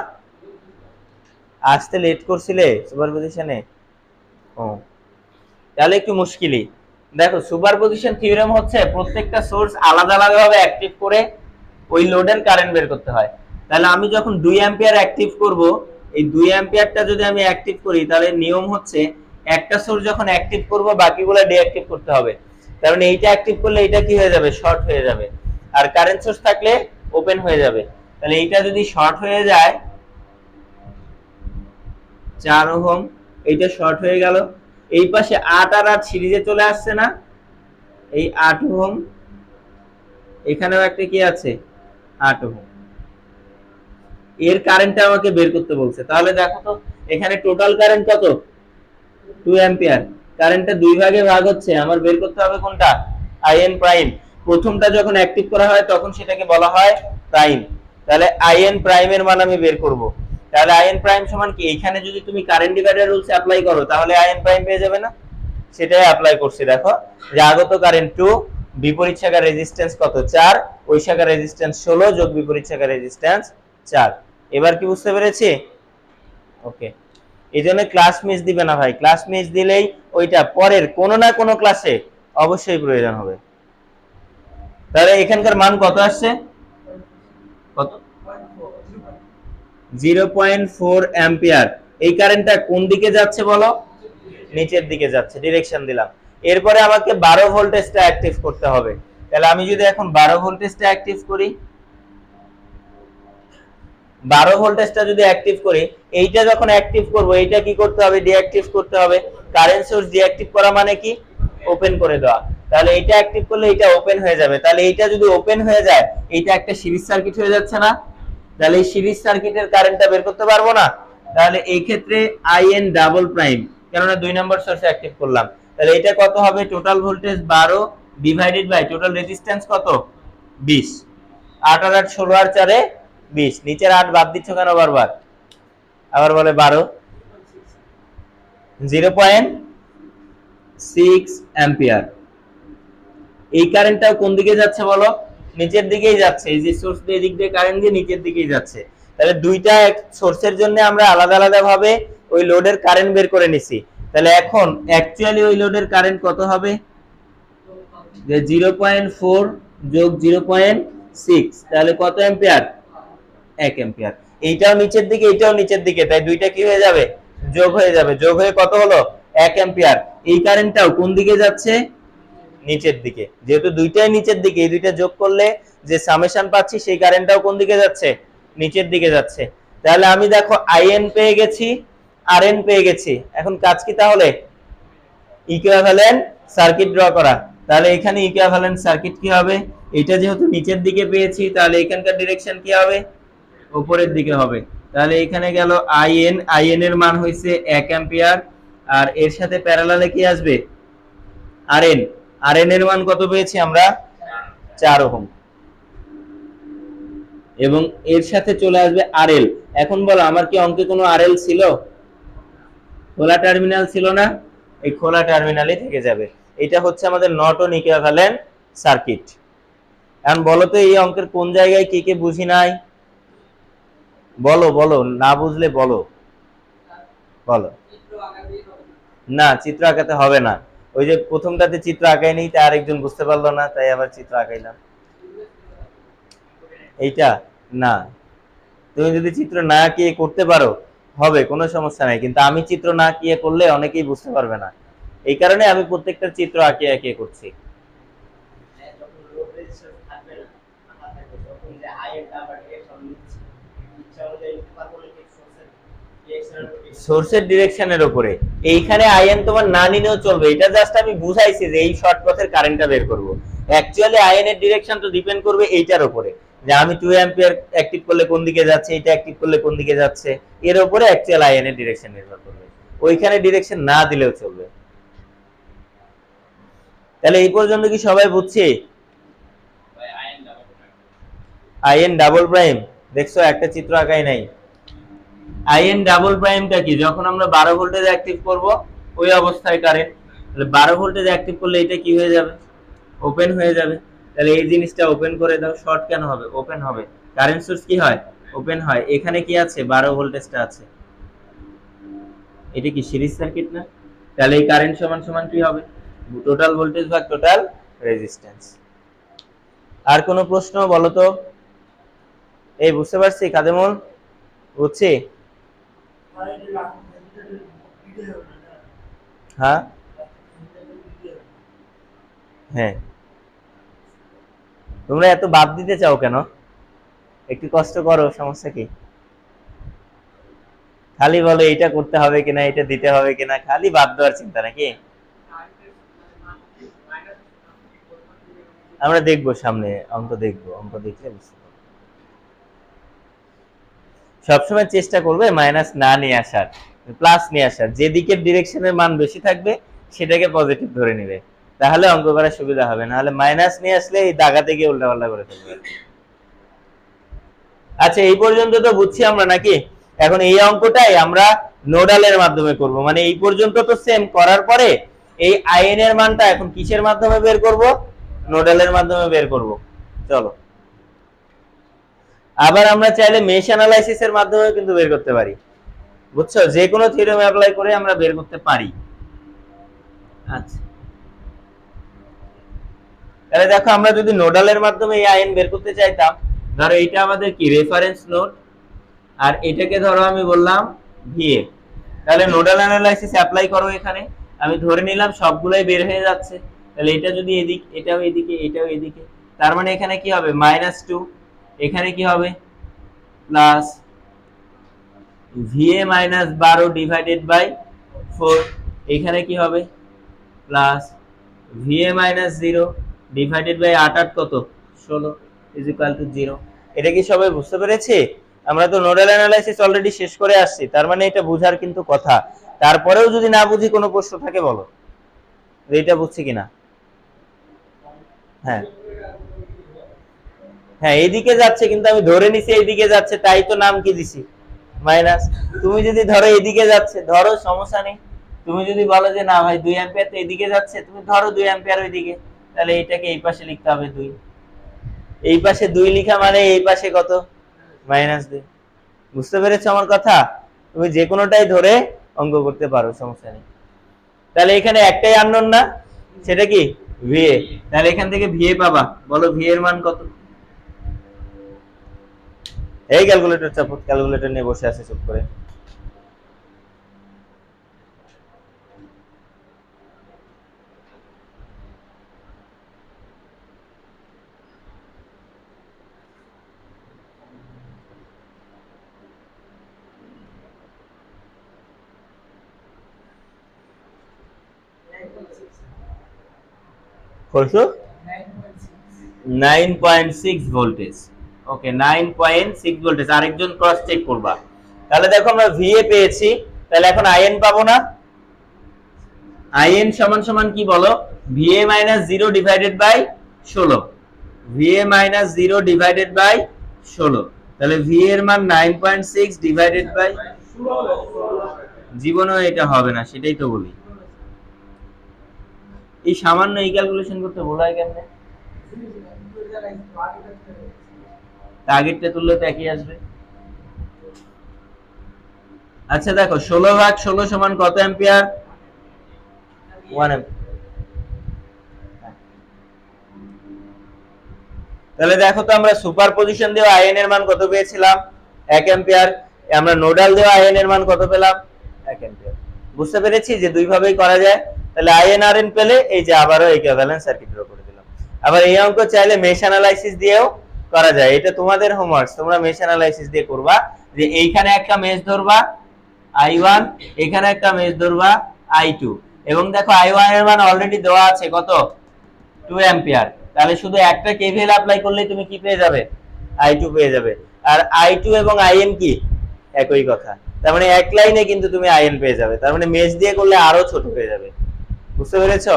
আসতে লেট করছিলে সুপারপজিশনে? ও, তাহলে একটু মুশকিলই। দেখো, সুপারপজিশন থিওরেম হচ্ছে প্রত্যেকটা সোর্স আলাদা আলাদা ভাবে অ্যাক্টিভ করে ওই লোডের কারেন্ট বের করতে হয়। তাহলে আমি যখন 2 অ্যাম্পিয়ার অ্যাক্টিভ করব, এই 2 অ্যাম্পিয়ারটা যদি আমি অ্যাক্টিভ করি, তাহলে নিয়ম হচ্ছে একটা সোর্স যখন অ্যাক্টিভ করব বাকিগুলো ডিঅ্যাক্টিভ করতে হবে। তার মানে এইটা অ্যাক্টিভ করলে এটা কি হয়ে যাবে? শর্ট হয়ে যাবে। আর কারেন্ট সোর্স থাকলে ওপেন হয়ে যাবে। তাহলে এইটা যদি শর্ট হয়ে যায় 4 ওহম, এইটা শর্ট হয়ে গেল। এই পাশে 8 আর 8 সিরিজে চলে আসছে না, এই 8 ওহম, এখানেও একটা কি আছে 8 ওহম। এর কারেন্টটা আমাকে বের করতে বলছে। তাহলে দেখো তো এখানে টোটাল কারেন্ট কত, 2 অ্যাম্পিয়ার। কারেন্টটা দুই ভাগে ভাগ হচ্ছে, আমার বের করতে হবে কোনটা, আইএন প্রাইম। প্রথমটা যখন অ্যাক্টিভ করা হয় তখন সেটাকে বলা হয় প্রাইম। তাহলে আইএন প্রাইমের মান আমি বের করব। তাহলে আইএন প্রাইম সমান কি, এখানে যদি তুমি কারেন্ট ডিভাইডার রুলস অ্যাপ্লাই করো তাহলে আইএন প্রাইম পেয়ে যাবে না, সেটাই অ্যাপ্লাই করছি। দেখো যে আগত কারেন্ট 2, বিপরীত শাখার রেজিস্ট্যান্স কত 4, ওই শাখার রেজিস্ট্যান্স 16 যোগ বিপরীত শাখার রেজিস্ট্যান্স 4। এবার কি বুঝতে পেরেছি? ওকে। এই জন্য ক্লাস মিস দিবে না ভাই, ক্লাস মিস দিলেই ওইটা পরের কোনো না কোনো ক্লাসে অবশ্যই প্রয়োজন হবে। তাহলে এখানকার মান কত আসছে, কত, 0.4 অ্যাম্পিয়ার। এই কারেন্টটা কোন দিকে যাচ্ছে বলো, নিচের দিকে যাচ্ছে, ডিরেকশন দিলাম। এরপরে আমাকে 12 ভোল্টেজটা অ্যাক্টিভ করতে হবে। তাহলে আমি যদি এখন 12 ভোল্টেজটা অ্যাক্টিভ করি, 12 ভোল্টেজটা যদি অ্যাক্টিভ করি, এইটা যখন অ্যাক্টিভ করব এইটা কি করতে হবে, ডিঅ্যাক্টিভ করতে হবে। কারেন্ট সোর্স ডিঅ্যাক্টিভ করা মানে কি, ওপেন করে দেওয়া। তাহলে এইটা অ্যাক্টিভ করলে এইটা ওপেন হয়ে যাবে। তাহলে এইটা যদি ওপেন হয়ে যায়, এইটা একটা সিরিজ সার্কিট হয়ে যাচ্ছে না? তাহলে এই সিরিজ সার্কিটের কারেন্টটা বের করতে পারবো না। তাহলে এই ক্ষেত্রে আইএন ডাবল প্রাইম, কেননা 2 নম্বর সোর্সে অ্যাক্টিভ করলাম। তাহলে এটা কত হবে, total voltage 12 divided by total resistance কত, 20। 8 আর 8 16 আর 4 এ 20, নিচের 8 বাদ দিচ্ছ কেন বারবার, আবার বলে 12, 0.6 অ্যাম্পিয়ার। এই কারেন্টটাও কোন দিকে যাচ্ছে বলো, নিচের দিকেই যাচ্ছে। এই যে সোর্স দিয়ে দিক দিয়ে কারেন্ট দিয়ে নিচের দিকেই যাচ্ছে। তাহলে দুইটা সোর্সের জন্য আমরা আলাদা আলাদা ভাবে ওই লোডের কারেন্ট বের করে নিছি। তাহলে এখন অ্যাকচুয়ালি ওই লোডের কারেন্ট কত হবে, যে 0.4 যোগ 0.6, তাহলে কত অ্যাম্পিয়ার, 1 অ্যাম্পিয়ার। এইটাও নিচের দিকে এইটাও নিচের দিকে, তাই দুইটা কি হয়ে যাবে, যোগ হয়ে যাবে। যোগ হয়ে কত হলো, 1 অ্যাম্পিয়ার। এই কারেন্টটাও কোন দিকে যাচ্ছে, নিচের দিকে। যেহেতু দুইটাই নিচের দিকে, এই দুইটা যোগ করলে যে সামেশন পাচ্ছি সেই কারেন্টটাও কোন দিকে যাচ্ছে, নিচের দিকে যাচ্ছে। তাহলে আমি দেখো আইএন পেয়ে গেছি, আরএন পেয়ে গেছি। এখন কাজ কি তাহলে, ইকুইভ্যালেন্ট সার্কিট ড্র করা। তাহলে এখানে ইকুইভ্যালেন্ট সার্কিট কি হবে, এটা যেহেতু নিচের দিকে পেয়েছি তাহলে এখানকার ডিরেকশন কি হবে, উপরের দিকে হবে। তাহলে এখানে গেল আইএন, আইএন এর মান হইছে 1 অ্যাম্পিয়ার, আর এর সাথে প্যারালালে কি আসবে, আরএন, আরএন এর মান কত পেয়েছি আমরা, 4 ওহম। এবং এর সাথে চলে আসবে আরএল। এখন বলো আমার কি অঙ্কে কোনো আরএল ছিল, খোলা টার্মিনাল ছিল না, এই খোলা টার্মিনালই থেকে যাবে। এটা হচ্ছে আমাদের নর্টন ইকুইভ্যালেন্ট সার্কিট। এখন বলো তো এই অঙ্কের কোন জায়গায় কি কি বুঝি নাই, বলো বলো, না বুঝলে বলো, বলো। না, চিত্র আঁকাতে হবে না। ওই যে প্রথমটাতে চিত্র আঁকাই নেই, তাই আরেকজন বুঝতে পারলো না, তাই আবার চিত্র আঁকাইলাম। এইটা না, তুমি যদি চিত্র না আঁকিয়ে করতে পারো হবে, কোনো সমস্যা নাই, কিন্তু আমি চিত্র না আঁকিয়ে করলে অনেকেই বুঝতে পারবে না। এই কারণে আমি প্রত্যেকটা চিত্র আঁকিয়ে আঁকিয়ে করছি। সোর্সের ডিরেকশনের উপরে, এইখানে আইএন তোমার না নিলেও চলবে, এটা জাস্ট আমি বুঝাইছি যে এই শর্ট পথের কারেন্টটা বের করব। অ্যাকচুয়ালি আইএন এর ডিরেকশন তো ডিপেন্ড করবে এইটার উপরে, যে আমি 2 অ্যাম্পিয়ার অ্যাক্টিভ করলে কোন দিকে যাচ্ছে, এটা অ্যাক্টিভ করলে কোন দিকে যাচ্ছে, এর উপরে অ্যাকচুয়াল আইএন এর ডিরেকশন নির্ভর করবে। ওইখানে ডিরেকশন না দিলেও চলবে। তাহলে এই পর্যন্ত কি সবাই বুঝছি? আইএন ডাবল প্রাইম, দেখছো একটা চিত্র আঁকাই নাই। আইএন ডাবল প্রাইমটা কি, যখন আমরা 12 ভোল্টেজ অ্যাক্টিভ করব ওই অবস্থায় কারেন্ট, তাহলে 12 ভোল্টেজ অ্যাক্টিভ করলে এটা কি হয়ে যাবে, ওপেন হয়ে যাবে। তাহলে এই জিনিসটা ওপেন করে দাও, শর্ট কেন হবে, ওপেন হবে। কারেন্ট সোর্স কি হয়, ওপেন হয়। এখানে কি আছে, 12 ভোল্টেজটা আছে। এটা কি সিরিজ সার্কিট না? তাহলে এই কারেন্ট সমান সমান কি হবে, টোটাল ভোল্টেজ ভাগ টোটাল রেজিস্ট্যান্স। আর কোনো প্রশ্ন বলো তো? এই বুঝতে পারছি কাদেমুল, বুঝছি। হ্যাঁ হ্যাঁ, তোমরা এত বাদ দিতে চাও কেন? একটু কষ্ট করো, সমস্যা কি? খালি বলো এটা করতে হবে কিনা, এটা দিতে হবে কিনা, খালি বাদ দেওয়ার চিন্তা নাকি? আমরা দেখবো সামনে, অঙ্ক দেখবো, অঙ্ক দেখলে বুঝতে পারবো। সবসময় চেষ্টা করবে মাইনাস না নিয়ে আসার, প্লাস নিয়ে আসার। যেদিকের ডিরেকশনের মান বেশি থাকবে সেটাকে পজিটিভ ধরে নিবে, তাহলে অঙ্ক করার সুবিধা হবে। নাহলে মাইনাস নিয়ে আসলে এই দাগাতে গিয়ে উল্টাপাল্টা করে ফেলবে। আচ্ছা, এই পর্যন্ত তো বুঝছি আমরা নাকি? এখন এই অঙ্কটাই আমরা নোডালের মাধ্যমে করব, মানে এই পর্যন্ত তো সেম করার পরে এই আইএন এর মানটা এখন কিসের মাধ্যমে বের করব? নোডালের মাধ্যমে বের করব। চলো, আবার আমরা চাইলে মেশ অ্যানালাইসিস এর মাধ্যমে কিন্তু বের করতে পারি, বুঝছো? যে কোনো থিওরেম অ্যাপ্লাই করে আমরা বের করতে পারি। আচ্ছা, তাহলে দেখো আমরা যদি নোডালের মাধ্যমে এই আইএন বের করতে চাইতাম, ধরো এটা আমাদের কি রেফারেন্স নোড, আর এটাকে ধরো আমি বললাম ভিএ। তাহলে নোডাল অ্যানালাইসিস অ্যাপ্লাই করো এখানে, আমি ধরে নিলাম সবগুলাই বের হয়ে যাচ্ছে। তাহলে এটা যদি এদিক, এটাও এদিকে, এটাও এদিকে, তার মানে এখানে কি হবে -2, এখানে কি হবে প্লাস VA -12 ডিভাইডেড বাই 4, এখানে কি হবে প্লাস VA -0 ডিভাইডেড বাই 8 8 কত 16 ইজ ইকুয়াল টু 0। এটা কি সবাই বুঝতে পেরেছে? আমরা তো নোডাল অ্যানালাইসিস অলরেডি শেষ করে আসছি, তার মানে এটা বুঝার কিন্তু কথা। তারপরেও যদি না বুঝি কোনো প্রশ্ন থাকে বলো, এটা বুঝছি কিনা। হ্যাঁ হ্যাঁ, এইদিকে যাচ্ছে, কিন্তু আমি ধরে নিছি এইদিকে যাচ্ছে, তাই তো নাম কি দিছি মাইনাস। তুমি যদি ধরো এইদিকে যাচ্ছে, ধরো সমস্যা নেই। তুমি যদি বলো যে না ভাই 2 অ্যাম্পিয়ার তো এইদিকে যাচ্ছে, তুমি ধরো 2 অ্যাম্পিয়ার ওইদিকে, তাহলে এইটাকে এই পাশে লিখতে হবে 2। এই পাশে 2 লিখা মানে এই পাশে কত -2। বুঝতে পেরেছো আমার কথা? তুমি যে কোনোটাই ধরে অঙ্ক করতে পারো, সমস্যা নেই। তাহলে এখানে একটাই আননোন না, সেটা কি ভিএ। তাহলে এখান থেকে ভিএ পাবা, বলো ভিএ এর মান কত? এই ক্যালকুলেটর চাপো, ক্যালকুলেটর নিয়ে বসে আছে চুপ করে। করছো 9.6 ভোল্টেজ। ওকে, 9.6 ভোল্টেজ। আরেকজন ক্রস চেক করবা। তাহলে দেখো আমরা ভিএ পেয়েছি, তাহলে এখন আইএন পাবো না? আইএন সমান সমান কি বলো? VA -0 divided by 16। VA -0 divided by 16, তাহলে ভিএ এর মান 9.6 ডিভাইডেড বাই, জীবনেও এটা হবে না, সেটাই তো বলি। এই সামান্য এই ক্যালকুলেশন করতে ভুল হয় কেমনে? টার্গেটটা তুললে তো একই আসবে। আচ্ছা দেখো 16/16 সমান কত অ্যাম্পিয়ার? 1 অ্যাম্পিয়ার। তাহলে দেখো তো আমরা সুপার পজিশন দেওয়া আইএন এর মান কত পেয়েছিলাম? 1 অ্যাম্পিয়ার। আমরা নোডাল দেওয়া আইএন এর মান কত পেলাম? 1 অ্যাম্পিয়ার। বুঝতে পেরেছি যে দুই ভাবেই করা যায়। তাহলে আইএন আরএন পেলে এই যে আবারও ইকুইভ্যালেন্ট সার্কিট ড্র করে দিলাম। আবার এই অঙ্ক চাইলে মেশ অ্যানালাইসিস দিয়েও করা যায়, এটা তোমাদের হোমওয়ার্ক, তোমরা মেশ অ্যানালাইসিস দিয়ে করবা। যে এইখানে একটা মেশ ধরবা I1, এখানে একটা মেশ ধরবা I2, এবং দেখো I1 এর মান অলরেডি দেওয়া আছে কত 2 অ্যাম্পিয়ার। তাহলে শুধু একটা কেভিএল অ্যাপ্লাই করলেই তুমি কি পেয়ে যাবে? I2 পেয়ে যাবে। আর I2 এবং IN কি একই কথা, তার মানে এক লাইনে কিন্তু তুমি IN পেয়ে যাবে। তার মানে মেশ দিয়ে করলে আরো ছোট হয়ে যাবে। বুঝতে পেরেছো?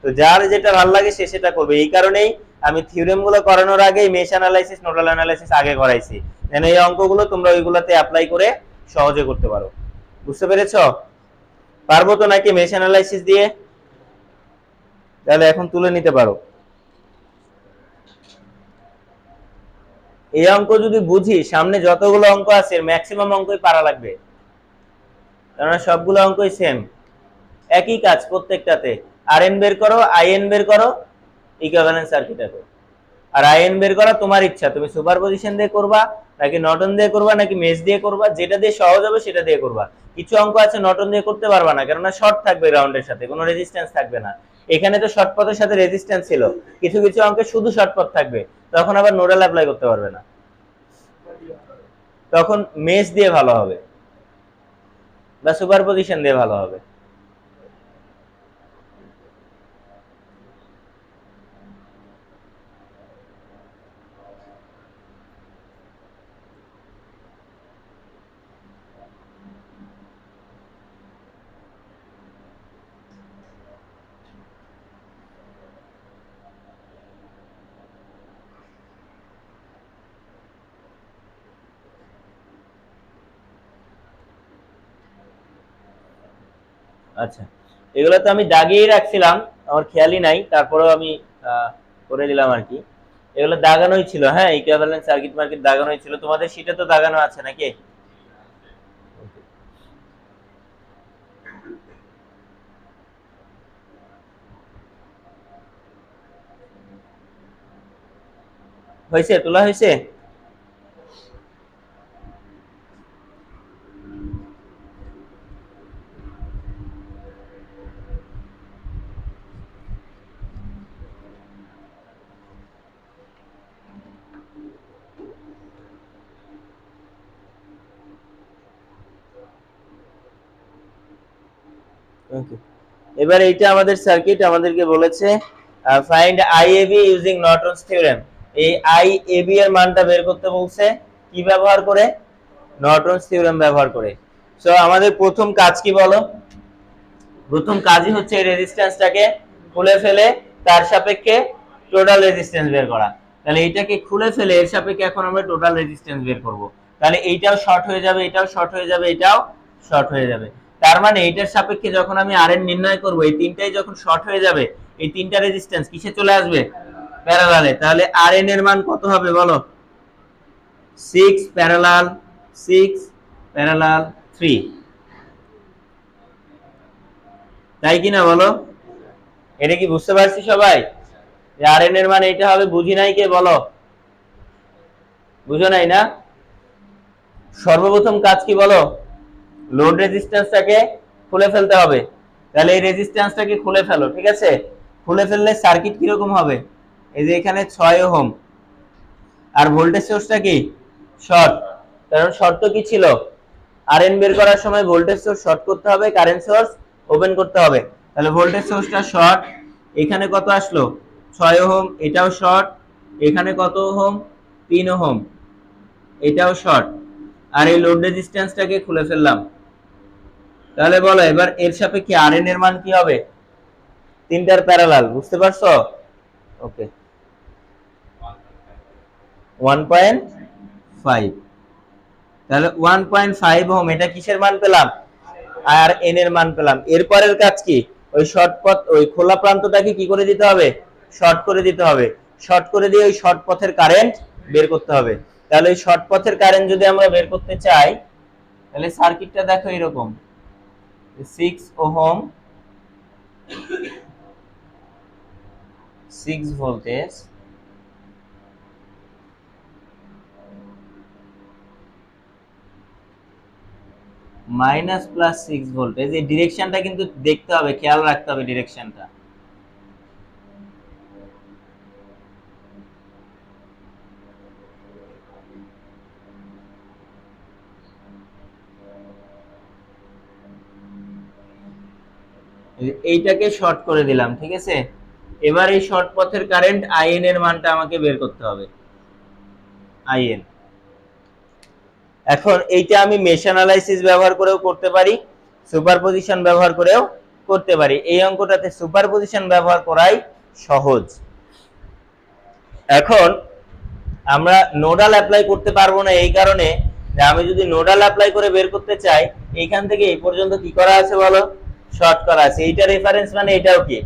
তো যার যেটা ভালো লাগে সে সেটা করবে। এই কারণেই আমি থিওরেম গুলো করানোর আগে মেশ অ্যানালাইসিস, নোডাল অ্যানালাইসিস আগে করাইছি, যেন এই অঙ্কগুলো তোমরা ওইগুলোতে অ্যাপ্লাই করে সহজে করতে পারো। বুঝতে পেরেছো? পারবো তো নাকি মেশ অ্যানালাইসিস দিয়ে? তাহলে এখন তুলে নিতে পারো। এই অঙ্ক যদি বুঝি, সামনে যতগুলো অঙ্ক আছে ম্যাক্সিমাম অঙ্কই পারা লাগবে, কারণ সবগুলো অঙ্কই সেম, একই কাজ প্রত্যেকটাতে। আরএন বের করো, আইএন বের করো, ইকুইভ্যালেন্ট সার্কিট আছে। আর আইএন বের করা তোমার ইচ্ছা, তুমি সুপারপজিশন দিয়ে করবা নাকি নর্টন দিয়ে করবা নাকি মেশ দিয়ে করবা, যেটা দিয়ে সহজ হবে সেটা দিয়ে করবা। কিছু অঙ্ক আছে নর্টন দিয়ে করতে পারবা না, কেননা শর্ট থাকবে, গ্রাউন্ডের সাথে কোনো রেজিস্ট্যান্স থাকবে না। এখানে তো শর্ট পথের সাথে রেজিস্ট্যান্স ছিল, কিছু কিছু অঙ্কে শুধু শর্ট পথ থাকবে, তখন আবার নোডাল অ্যাপ্লাই করতে পারবে না। তখন মেশ দিয়ে ভালো হবে বা সুপারপজিশন দিয়ে ভালো হবে। আচ্ছা, এগুলো তো আমি দাগিয়ে রাখছিলাম, আমার খেয়ালই নাই, তারপরেও আমি করে দিলাম আর কি। এগুলো দাগানোই ছিল, হ্যাঁ, ইকুইভ্যালেন্ট সার্কিট মার্কেট দাগানোই ছিল। তোমাদের শীটে তো দাগানো আছে নাকি? হয়েছে, তোলা হয়েছে? ওকে, এবার এইটা আমাদের সার্কিট, আমাদেরকে বলেছে ফাইন্ড আইএবি ইউজিং নর্টনস থিওরেম। এই আইএবি এর মানটা বের করতে বলছে কি ব্যবহার করে? নর্টনস থিওরেম ব্যবহার করে। সো আমাদের প্রথম কাজ কি বলো? প্রথম কাজই হচ্ছে এই রেজিস্ট্যান্সটাকে খুলে ফেলে তার সাপেক্ষে টোটাল রেজিস্ট্যান্স বের করা। তাহলে এইটাকে খুলে ফেলে এর সাপেক্ষে এখন আমরা টোটাল রেজিস্ট্যান্স বের করব। তাহলে এইটাও শর্ট হয়ে যাবে, এটাও শর্ট হয়ে যাবে, এটাও শর্ট হয়ে যাবে। তার মানে এইটার সাপেক্ষে যখন আমি আরএন নির্ণয় করব, এই তিনটাই যখন শর্ট হয়ে যাবে, এই তিনটা রেজিস্ট্যান্স কিসে চলে আসবে? প্যারালালে। তাহলে আরএন এর মান কত হবে বলো? 6 প্যারালাল 6 প্যারালাল 3, তাই কিনা বলো? এটা কি বুঝতে পারছি সবাই যে আরএন এর মান এইটা হবে? বুঝি নাই কে বলো? বুঝো নাই না? সর্বপ্রথম কাজ কি বলো? লোড রেজিস্ট্যান্সটাকে খুলে ফেলতে হবে। তাহলে এই রেজিস্ট্যান্সটাকে খুলে ফেলো, ঠিক আছে? খুলে ফেললে সার্কিট কিরকম হবে? এই যে এখানে 6 ওহম, আর ভোল্টেজ সোর্সটা কি শর্ট, কারণ শর্ত কি ছিল? আরএন বের করার সময় ভোল্টেজ সোর্স শর্ট করতে হবে, কারেন্ট সোর্স ওপেন করতে হবে। তাহলে ভোল্টেজ সোর্সটা শর্ট, এখানে কত আসলো? 6 ওহম, এটাও শর্ট। এখানে কত ওহম? 3 ওহম, এটাও শর্ট। আর এই লোড রেজিস্ট্যান্সটাকে খুলে ফেললাম। তাহলে বলো এবার এর সাপেক্ষে আরএন এর মান কি হবে? তিনটার প্যারালাল, বুঝতে পারছো? ওকে, 1.5। তাহলে 1.5 ওহম, এটা কিসের মান পেলাম? আর এন এর মান পেলাম। এরপরের কাজ কি? ওই শর্ট পথ, ওই খোলা প্রান্তটাকে কি করে দিতে হবে? শর্ট করে দিতে হবে। শর্ট করে দিয়ে ওই শর্ট পথের কারেন্ট বের করতে হবে। তাহলে এই শর্ট পথের কারেন্ট যদি আমরা বের করতে চাই, তাহলে সার্কিটটা দেখো এরকম, 6 ohm, 6 voltage, minus plus 6 voltage. এই ডিরেকশনটা কিন্তু দেখতে হবে, খেয়াল রাখতে হবে ডিরেকশনটা। এইটাকে শর্ট করে দিলাম, ঠিক আছে? এবার এই শর্ট পথের কারেন্ট আইএন এর মানটা আমাকে বের করতে হবে, আইএন। এখন এইটা আমি মেশ অ্যানালাইসিস ব্যবহার করেও করতে পারি, সুপারপজিশন ব্যবহার করেও করতে পারি। এই অঙ্কটাতে সুপারপজিশন ব্যবহার করাই সহজ। এখন আমরা নোডাল অ্যাপ্লাই করতে পারবো না, এই কারণে যে আমি যদি নোডাল অ্যাপ্লাই করে বের করতে চাই, এইখান থেকে এই পর্যন্ত কি করা আছে বলো? শর্ট করা আছে। এইটা রেফারেন্স মানে এটাও কি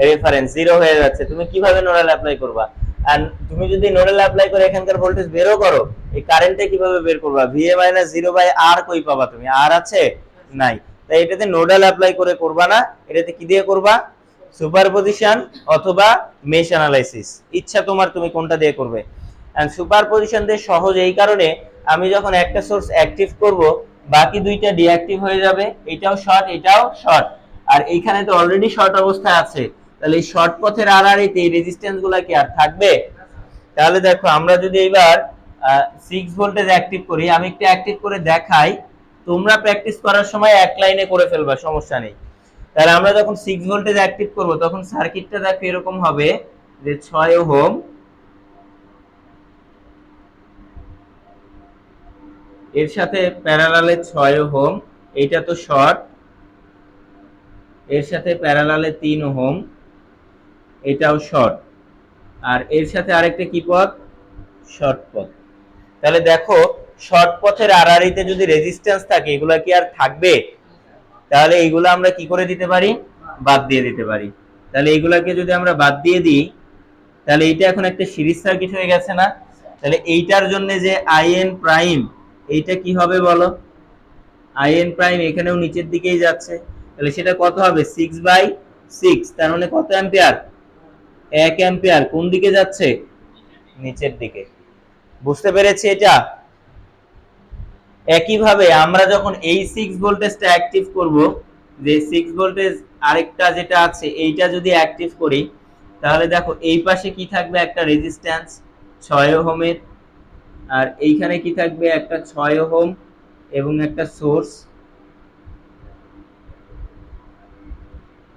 রেফারেন্স, জিরো হয়ে যাচ্ছে। তুমি কিভাবে নোডাল অ্যাপ্লাই করবা? আর তুমি যদি নোডাল অ্যাপ্লাই করে এখানকার ভোল্টেজ বেরও করো, এই কারেন্টটা কিভাবে বের করবা? VA মাইনাস 0/R কই পাবা তুমি? আর আছে? নাই। তাই এটাতে নোডাল অ্যাপ্লাই করে করবা না, এটাতে কি দিয়ে করবা? সুপারপজিশন অথবা মেশ অ্যানালাইসিস, ইচ্ছা তোমার, তুমি কোনটা দিয়ে করবে। এন্ড সুপারপজিশন দিয়ে সহজ এই কারণে, আমি যখন একটা সোর্স অ্যাক্টিভ করব, বাকি দুইটা ডিঅ্যাক্টিভ হয়ে যাবে, এটাও শর্ট, এটাও শর্ট, আর এইখানে তো অলরেডি শর্ট অবস্থায় আছে। তাহলে এই শর্ট পথের আড়াআড়িতে এই রেজিস্ট্যান্স গুলা কি আর থাকবে? তাহলে দেখো আমরা যদি এবার 6 ভোল্টেজ অ্যাক্টিভ করি, আমি একটু অ্যাক্টিভ করে দেখাই, তোমরা প্র্যাকটিস করার সময় এক লাইনে করে ফেলবা, সমস্যা নেই। তাহলে আমরা যখন 6 ভোল্টেজ অ্যাক্টিভ করব তখন সার্কিটটা দেখো এরকম হবে যে 6 ওহম, এর সাথে প্যারালালে 6 ওহম, এইটা তো শর্ট, এর সাথে প্যারালালে 3 ওহম, এটাও শর্ট, আর এর সাথে আরেকটা কি পথ, শর্ট পথ। তাহলে দেখো শর্ট পথের আড়াআড়িতে যদি রেজিস্ট্যান্স থাকে এগুলা কি আর থাকবে? তাহলে এইগুলো আমরা কি করে দিতে পারি, বাদ দিয়ে দিতে পারি। তাহলে এইগুলাকে যদি আমরা বাদ দিয়ে দিই তাহলে এইটা এখন একটা সিরিজ সার্কিট হয়ে গেছে না? তাহলে এইটার জন্য যে আইএন প্রাইম, এইটা কি হবে বলো, আইএন প্রাইম এখানেও নিচের দিকেই যাচ্ছে, তাহলে সেটা কত হবে, 6/6, তার মানে কত অ্যাম্পিয়ার, 1 অ্যাম্পিয়ার। কোন দিকে যাচ্ছে, নিচের দিকে। বুঝতে পেরেছি এটা? একইভাবে আমরা যখন এই 6 ভোল্টেজটা অ্যাক্টিভ করব, যে 6 ভোল্টেজ আরেকটা যেটা আছে এইটা যদি অ্যাক্টিভ করি, তাহলে দেখো এই পাশে কি থাকবে, একটা রেজিস্ট্যান্স 6 ওহমের, আর এইখানে কি থাকবে, একটা 6 ওহম এবং একটা সোর্স,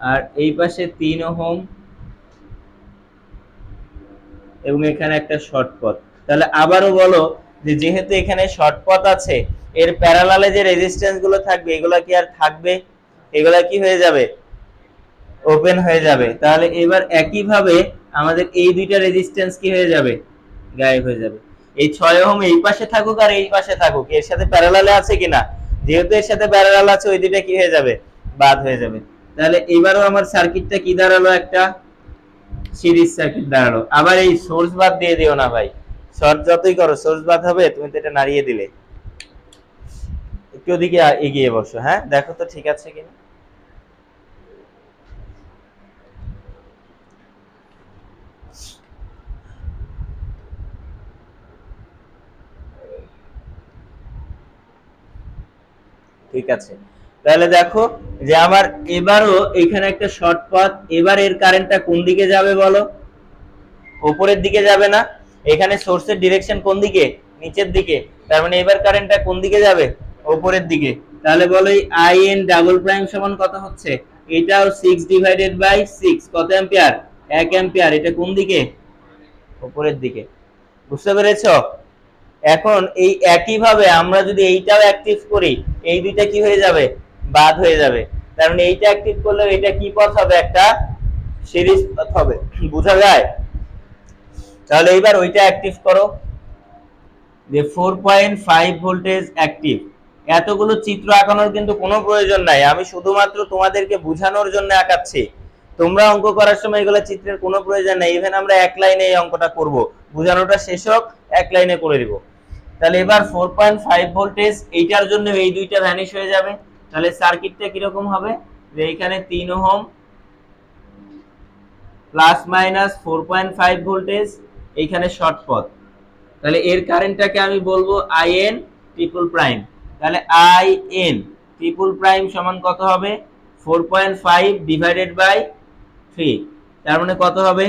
আর এই পাশে 3 ওহম এবং এখানে একটা শর্ট পথ। তাহলে আবারও বলো যে যেহেতু এখানে শর্ট পথ আছে, এর প্যারালালে যে রেজিস্ট্যান্স গুলো থাকবে এগুলা কি আর থাকবে, এগুলা কি হয়ে যাবে, ওপেন হয়ে যাবে। তাহলে এবার একইভাবে আমাদের এই দুইটা রেজিস্ট্যান্স কি হয়ে যাবে, গায়েব হয়ে যাবে। এই 6 ওহম এই পাশে থাকুক আর এই পাশে থাকুক, এর সাথে প্যারালালে আছে কিনা, যেহেতু এর সাথে প্যারালাল আছে ওই দুইটা কি হয়ে যাবে, বাদ হয়ে যাবে। তাহলে এবারও আমার সার্কিটটা কি দাঁড়ালো, একটা সিরিজ সার্কিট দাঁড়ালো। আবার এই সোর্স বাদ দিয়ে দিও না ভাই, শর্ট যতই করো সোর্স বাদ হবে, তুমি তো এটা নাড়িয়ে দিলে। একটু ওদিকে এগিয়ে বসো, হ্যাঁ দেখো তো ঠিক আছে কিনা। ঠিক আছে, তাহলে দেখো যে আমার এবারও এখানে একটা শর্ট পথ, এবার এর কারেন্টটা কোন দিকে যাবে বলো, উপরের দিকে যাবে না? এখানে সোর্সের ডিরেকশন কোন দিকে, নিচের দিকে, তার মানে এবার কারেন্টটা কোন দিকে যাবে, উপরের দিকে। তাহলে বলো এই আই এন ডাবল প্রাইম সমান কত হচ্ছে, এটাও 6/6, কত অ্যাম্পিয়ার, 1 অ্যাম্পিয়ার। এটা কোন দিকে, উপরের দিকে। বুঝতে পেরেছো? এখন এই একইভাবে আমরা যদি এইটাও অ্যাক্টিভ করি, এই দুইটা কি হয়ে যাবে, বাদ হয়ে যাবে। কারণ এইটা অ্যাক্টিভ করলে এটা কি পথ হবে, একটা সিরিজ পথ হবে। বোঝা যায়? তাহলে এইবার ওইটা অ্যাক্টিভ করো, যে 4.5 ভোল্টেজ অ্যাক্টিভ। এতগুলো চিত্র আঁকানোর কিন্তু কোনো প্রয়োজন নাই, আমি শুধুমাত্র তোমাদেরকে বোঝানোর জন্য আঁকাচ্ছি। তোমরা অঙ্ক করার সময় এগুলো চিত্রের কোনো প্রয়োজন নেই, ইভেন আমরা এক লাইনে এই অঙ্কটা করব, বোঝানোটা শেষ হোক এক লাইনে করে দিব। তাহলে এবার 4.5 ভোল্টেজ, এইটার জন্য এই দুইটা ভ্যানিশ হয়ে যাবে। তাহলে সার্কিটটা কিরকম হবে, যে এখানে 3 ওহম প্লাস মাইনাস 4.5 ভোল্টেজ, এইখানে শর্ট পথ। তাহলে এর কারেন্টটাকে আমি বলবো আইএন ট্রিপল প্রাইম। তাহলে আইএন ট্রিপল প্রাইম সমান কত হবে, 4.5 ডিভাইডেড বাই 3, তার মানে কত হবে,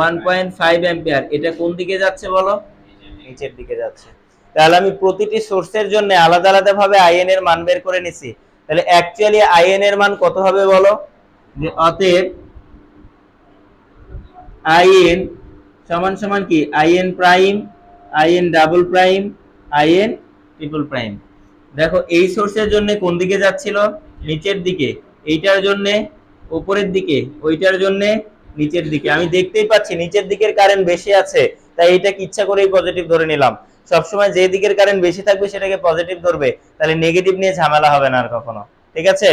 1.5 অ্যাম্পিয়ার। এটা কোন দিকে যাচ্ছে বলো, নিচের দিকে যাচ্ছে। তাহলে আমি প্রতিটি সোর্সের জন্য আলাদা আলাদা ভাবে আইএন এর মান বের করে নিছি। তাহলে অ্যাকচুয়ালি আইএন এর মান কত হবে বলো, যে অতএব আইএন সমান সমান কি, in prime, in double prime, in triple prime. দেখো এই সোর্সের জন্য কোন দিকে যাচ্ছিল, নিচের দিকে, এইটার জন্য উপরের দিকে, ওইটার জন্য নিচের দিকে। আমি দেখতেই পাচ্ছি নিচের দিকের কারেন্ট বেশি আছে, তাই এটাকে ইচ্ছা করেই পজিটিভ ধরে নিলাম। সবসময় যে দিকের কারেন্ট বেশি থাকবে সেটাকে পজিটিভ ধরবে, তাহলে নেগেটিভ নিয়ে ঝামেলা হবে না আর কখনো। ঠিক আছে?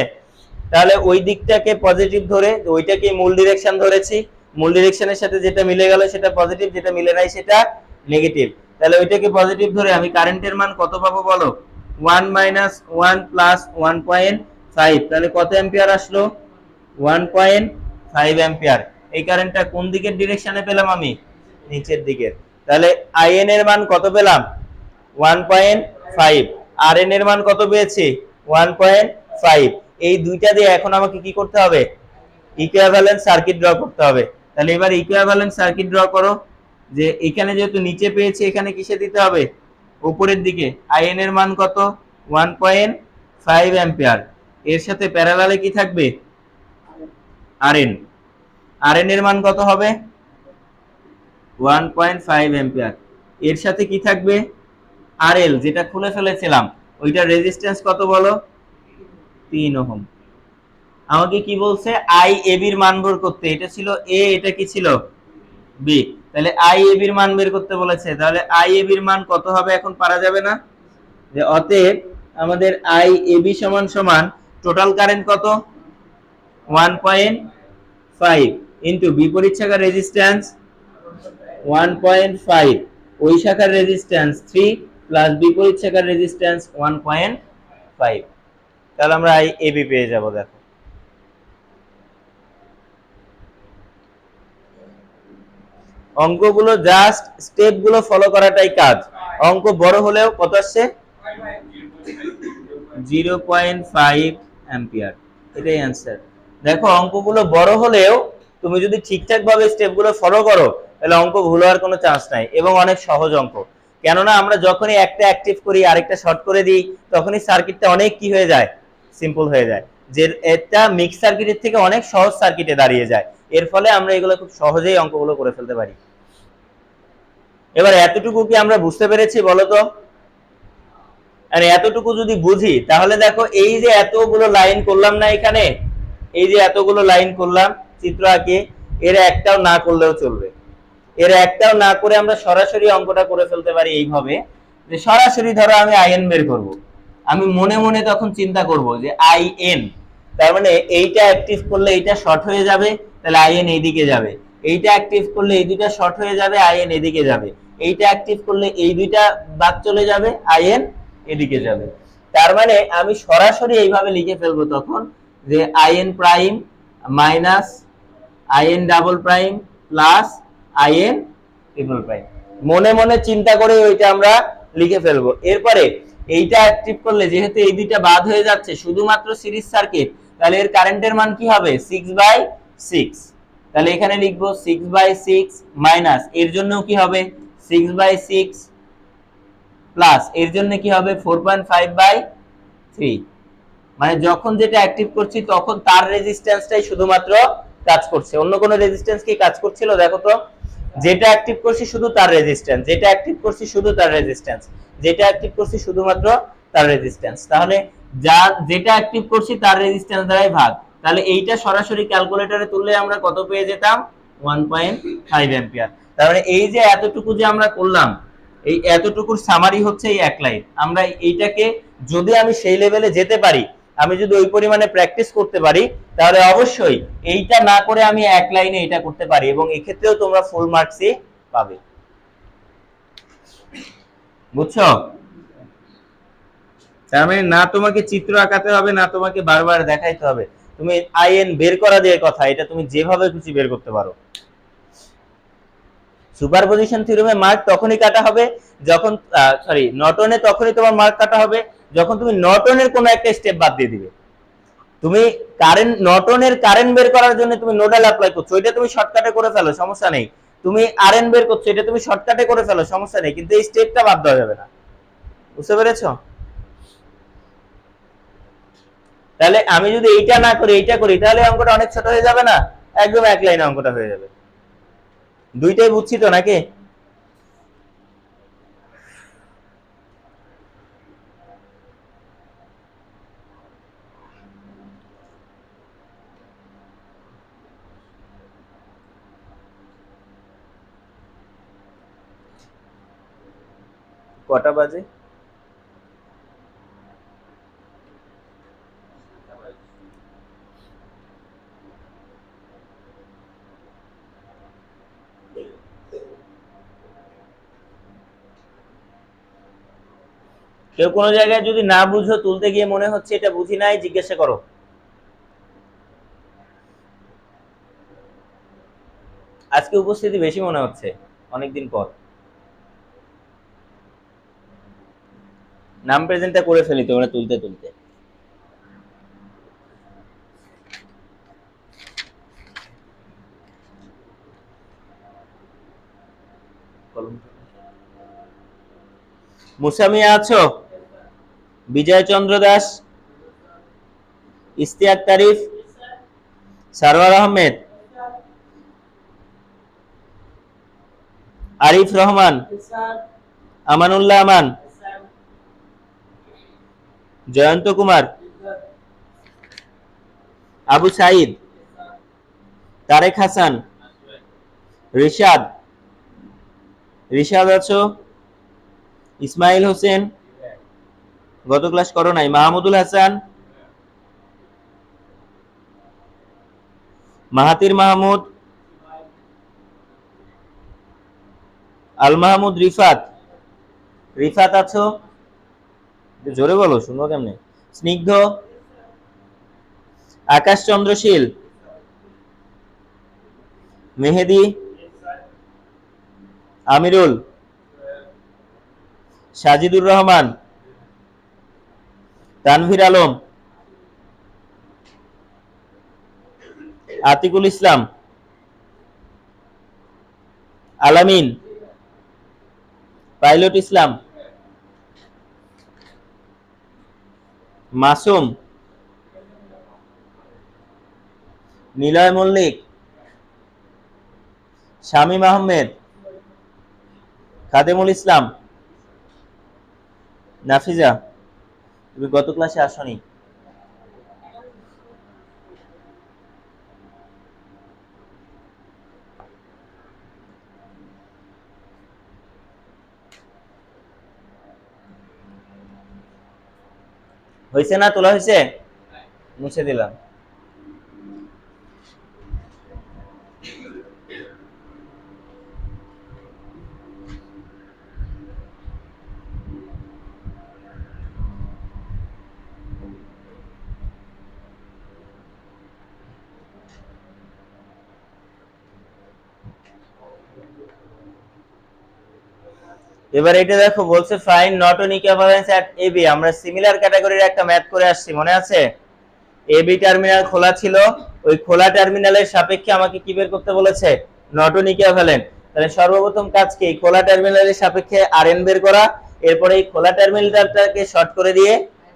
তাহলে ওই দিকটাকে পজিটিভ ধরে ওইটাকে মূল ডিরেকশন ধরেছি, মূল ডিরেকশনের সাথে যেটা মিলে গেল সেটা পজিটিভ, যেটা মিলে নাই সেটা নেগেটিভ। তাহলে ওইটাকে পজিটিভ ধরে আমি কারেন্টের মান কত পাবো বলো, 1 - 1 + 1.5, তাহলে কত অ্যাম্পিয়ার আসলো, 1.5 অ্যাম্পিয়ার। এই কারেন্টটা কোন দিকের ডিরেকশনে পেলাম আমি, নিচের দিকের। তাহলে আইএন এর মান কত পেলাম, 1.5, আর এন এর মান কত পেয়েছি, 1.5। এই দুইটা দিয়ে এখন আমাকে কি করতে হবে, ইকুইভ্যালেন্ট সার্কিট ড্র করতে হবে। তাহলে এবার ইকুইভ্যালেন্ট সার্কিট ড্র করো। যে এখানে যেহেতু নিচে পেয়েছি এখানে কিসে দিতে হবে, উপরের দিকে। আইএন এর মান কত, 1.5 অ্যাম্পিয়ার। এর সাথে প্যারালালে কি থাকবে, আরএন। আরএন এর মান কত হবে, 1.5 অ্যাম্পিয়ার। এর সাথে কি থাকবে, আরএল যেটা খুলে ফেলেছিলাম, ওইটার রেজিস্ট্যান্স কত বলো, 3 ওহম। আমাকে কি বলছে, আই এ বির মান বের করতে। এটা ছিল এ, এটা কি ছিল বি। তাহলে আই এ বির মান বের করতে বলেছে। তাহলে আই এ বির মান কত হবে এখন পারা যাবে না, যে অতএব আমাদের আই এ বি সমান সমান টোটাল কারেন্ট কত, 1.5 ইনটু বিপরীত শাখার রেজিস্ট্যান্স 1.5, ওই শাখার রেজিস্ট্যান্স 3 প্লাস বিপরীত শাখার রেজিস্ট্যান্স 1.5। তাহলে আমরা আই এ বি পেয়ে যাব। দেখো অঙ্কগুলো জাস্ট স্টেপগুলো ফলো করাটাই কাজ। অঙ্ক বড় হলেও কত আসছে, 0.5 অ্যাম্পিয়ার, এটাই অ্যান্সার। দেখো অঙ্কগুলো বড় হলেও তুমি যদি ঠিকঠাক ভাবে স্টেপগুলো ফলো করো তাহলে অঙ্ক ভুল হওয়ার কোনো চান্স নাই, এবং অনেক সহজ অঙ্ক। কেননা আমরা যখনই একটা অ্যাক্টিভ করি আরেকটা শর্ট করে দিই তখনই সার্কিটটা অনেক কি হয়ে যায়, সিম্পল হয়ে যায়, যে এটা মিক্স সার্কিটের থেকে অনেক সহজ সার্কিটে দাঁড়িয়ে যায়। এর ফলে আমরা এগুলো খুব সহজেই অঙ্কগুলো করে ফেলতে পারি। এবার এতটুকু কি আমরা বুঝতে পেরেছি বলো তো? আর এতটুকু যদি বুঝি তাহলে দেখো এই যে এতগুলো লাইন করলাম না এখানে, এই যে এতগুলো লাইন করলাম চিত্র আঁকে, এর একটাও না করলেও চলবে। এর একটাও না করে আমরা সরাসরি অঙ্কটা করে ফেলতে পারি এইভাবে, যে সরাসরি ধরো আমি আইএন বের করব। আমি মনে মনে তখন চিন্তা করব যে আইএন, তার মানে এইটা অ্যাক্টিভ করলে এইটা শর্ট হয়ে যাবে, তাহলে আইএন এইদিকে যাবে। এইটা অ্যাক্টিভ করলে এই দুইটা শর্ট হয়ে যাবে, আইএন এদিকে যাবে। এইটা অ্যাক্টিভ করলে এই দুইটা বাদ চলে যাবে, আইএন এদিকে যাবে। তার মানে আমি সরাসরি এইভাবে লিখে ফেলবো তখন, যে in prime minus in double prime plus in triple prime. মনে মনে চিন্তা করে ওইটা আমরা লিখে ফেলবো। এরপরে এইটা অ্যাক্টিভ করলে যেহেতু এই দুইটা বাদ হয়ে যাচ্ছে, শুধুমাত্র সিরিজ সার্কিট, তাহলে এর কারেন্টের মান কি হবে, 6/6। তাহলে এখানে লিখবো 6/6 মাইনাস এর জন্যও কি হবে 6/6 প্লাস এর জন্য কি হবে 4.5/3। মানে যখন যেটা অ্যাক্টিভ করছি তখন তার রেজিস্ট্যান্সটাই শুধুমাত্র কাজ করছে, অন্য কোনো রেজিস্ট্যান্স কি কাজ করছিল, দেখো তো। যেটা অ্যাক্টিভ করছি শুধু তার রেজিস্ট্যান্স, যেটা অ্যাক্টিভ করছি শুধু তার রেজিস্ট্যান্স, যেটা অ্যাক্টিভ করছি শুধুমাত্র তার রেজিস্ট্যান্স। তাহলে যা যেটা অ্যাক্টিভ করছি তার রেজিস্ট্যান্স দ্বারাই ভাগ। তাহলে এইটা সরাসরি ক্যালকুলেটরে তুললে আমরা কত পেয়ে যেতাম, 1.5 অ্যাম্পিয়ার। তার মানে এই যে এতটুকু যে আমরা করলাম, এই এতটুকুর সামারি হচ্ছে এই এক লাইন। আমরা এইটাকে যদি আমি সেই লেভেলে যেতে পারি, আমি যদি ওই পরিমাণে প্র্যাকটিস করতে পারি, তাহলে অবশ্যই এইটা না করে আমি এক লাইনে এটা করতে পারি, এবং এক্ষেত্রেও তোমরা ফুল মার্কসই পাবে। বুঝছো? তার মানে না তোমাকে চিত্র আঁকাতে হবে, না তোমাকে বারবার দেখাইতে হবে। তুমি আইএন বের করা দিয়ে কথা, এটা তুমি যেভাবে খুশি বের করতে পারো। সুপারপজিশন থিওরেমে মার্ক তখনই কাটা হবে যখন, সরি, নর্টনে তখনই তোমার মার্ক কাটা হবে যখন তুমি নর্টনের কোনো একটা স্টেপ বাদ দিয়ে দিবে। তুমি কারেন্ট, নর্টনের কারেন্ট বের করার জন্য তুমি নোডাল অ্যাপ্লাই করছো, এটা তুমি শর্টকাটে করে ফেলো, সমস্যা নেই। তুমি আরএন বের করছো, এটা তুমি শর্টকাটে করে ফেলো, সমস্যা নেই, কিন্তু এই স্টেপটা বাদ দেওয়া যাবে না। বুঝতে পেরেছো? তাহলে আমি যদি এইটা না করি এইটা করি তাহলে অঙ্কটা অনেক ছোট হয়ে যাবে না, একদম এক লাইনে অঙ্কটা হয়ে যাবে। দুইটাই বুঝছি তো নাকি? কটা বাজে? কেউ কোনো জায়গায় যদি না বুঝো, তুলতে গিয়ে মনে হচ্ছে এটা বুঝি নাই, জিজ্ঞাসা করো। আজকে উপস্থিতি বেশি মনে হচ্ছে অনেকদিন পর। নাম প্রেজেন্টটা করে ফেলি তোমরা তুলতে তুলতে। কলম। মুসামিয়া আছো? বিজয় চন্দ্র দাস, ইশতিয়াক তারিফ, সারওয়ার আহমেদ, আরিফ রহমান, আমানুল্লাহ আমান, জয়ন্ত কুমার, আবু সাইদ, তারেক হাসান, রিশাদ, রিশাদ আছো? ইসমাইল হোসেন, গত ক্লাস করো নাই। মাহমুদুল হাসান, মাহাতির মাহমুদ, আল মাহমুদ রিফাত, রিফাত আছো? জোরে বলো, শুনো কেমনে। স্নিগ্ধ, আকাশ চন্দ্রশীল, মেহেদি, আমিরুল, সাজিদুর রহমান, তানভীর আলম, আতিকুল ইসলাম, আলামিন, পাইলট ইসলাম, মাসুম, নিলয় মল্লিক, শামীম আহমেদ, খাদেমুল ইসলাম, নাফিজা। তুমি গত ক্লাসে আসনি। হয়েছে না? তোলা হয়েছে? মুছে দিলাম। এবার এটা দেখো, বলছে find Norton equivalence at AB. আমরা সিমিলার ক্যাটাগরির একটা ম্যাথ করে আসছি, মনে আছে? এবি টার্মিনাল খোলা ছিল, ওই খোলা টার্মিনালের সাপেক্ষে আমাকে কি বের করতে বলেছে? Not on equivalent. তাহলে সর্বপ্রথম কাজ কি? খোলা টার্মিনালের সাপেক্ষে আরএন বের করা, এরপরে এই খোলা টার্মিনালটাকে শর্ট করে দিয়ে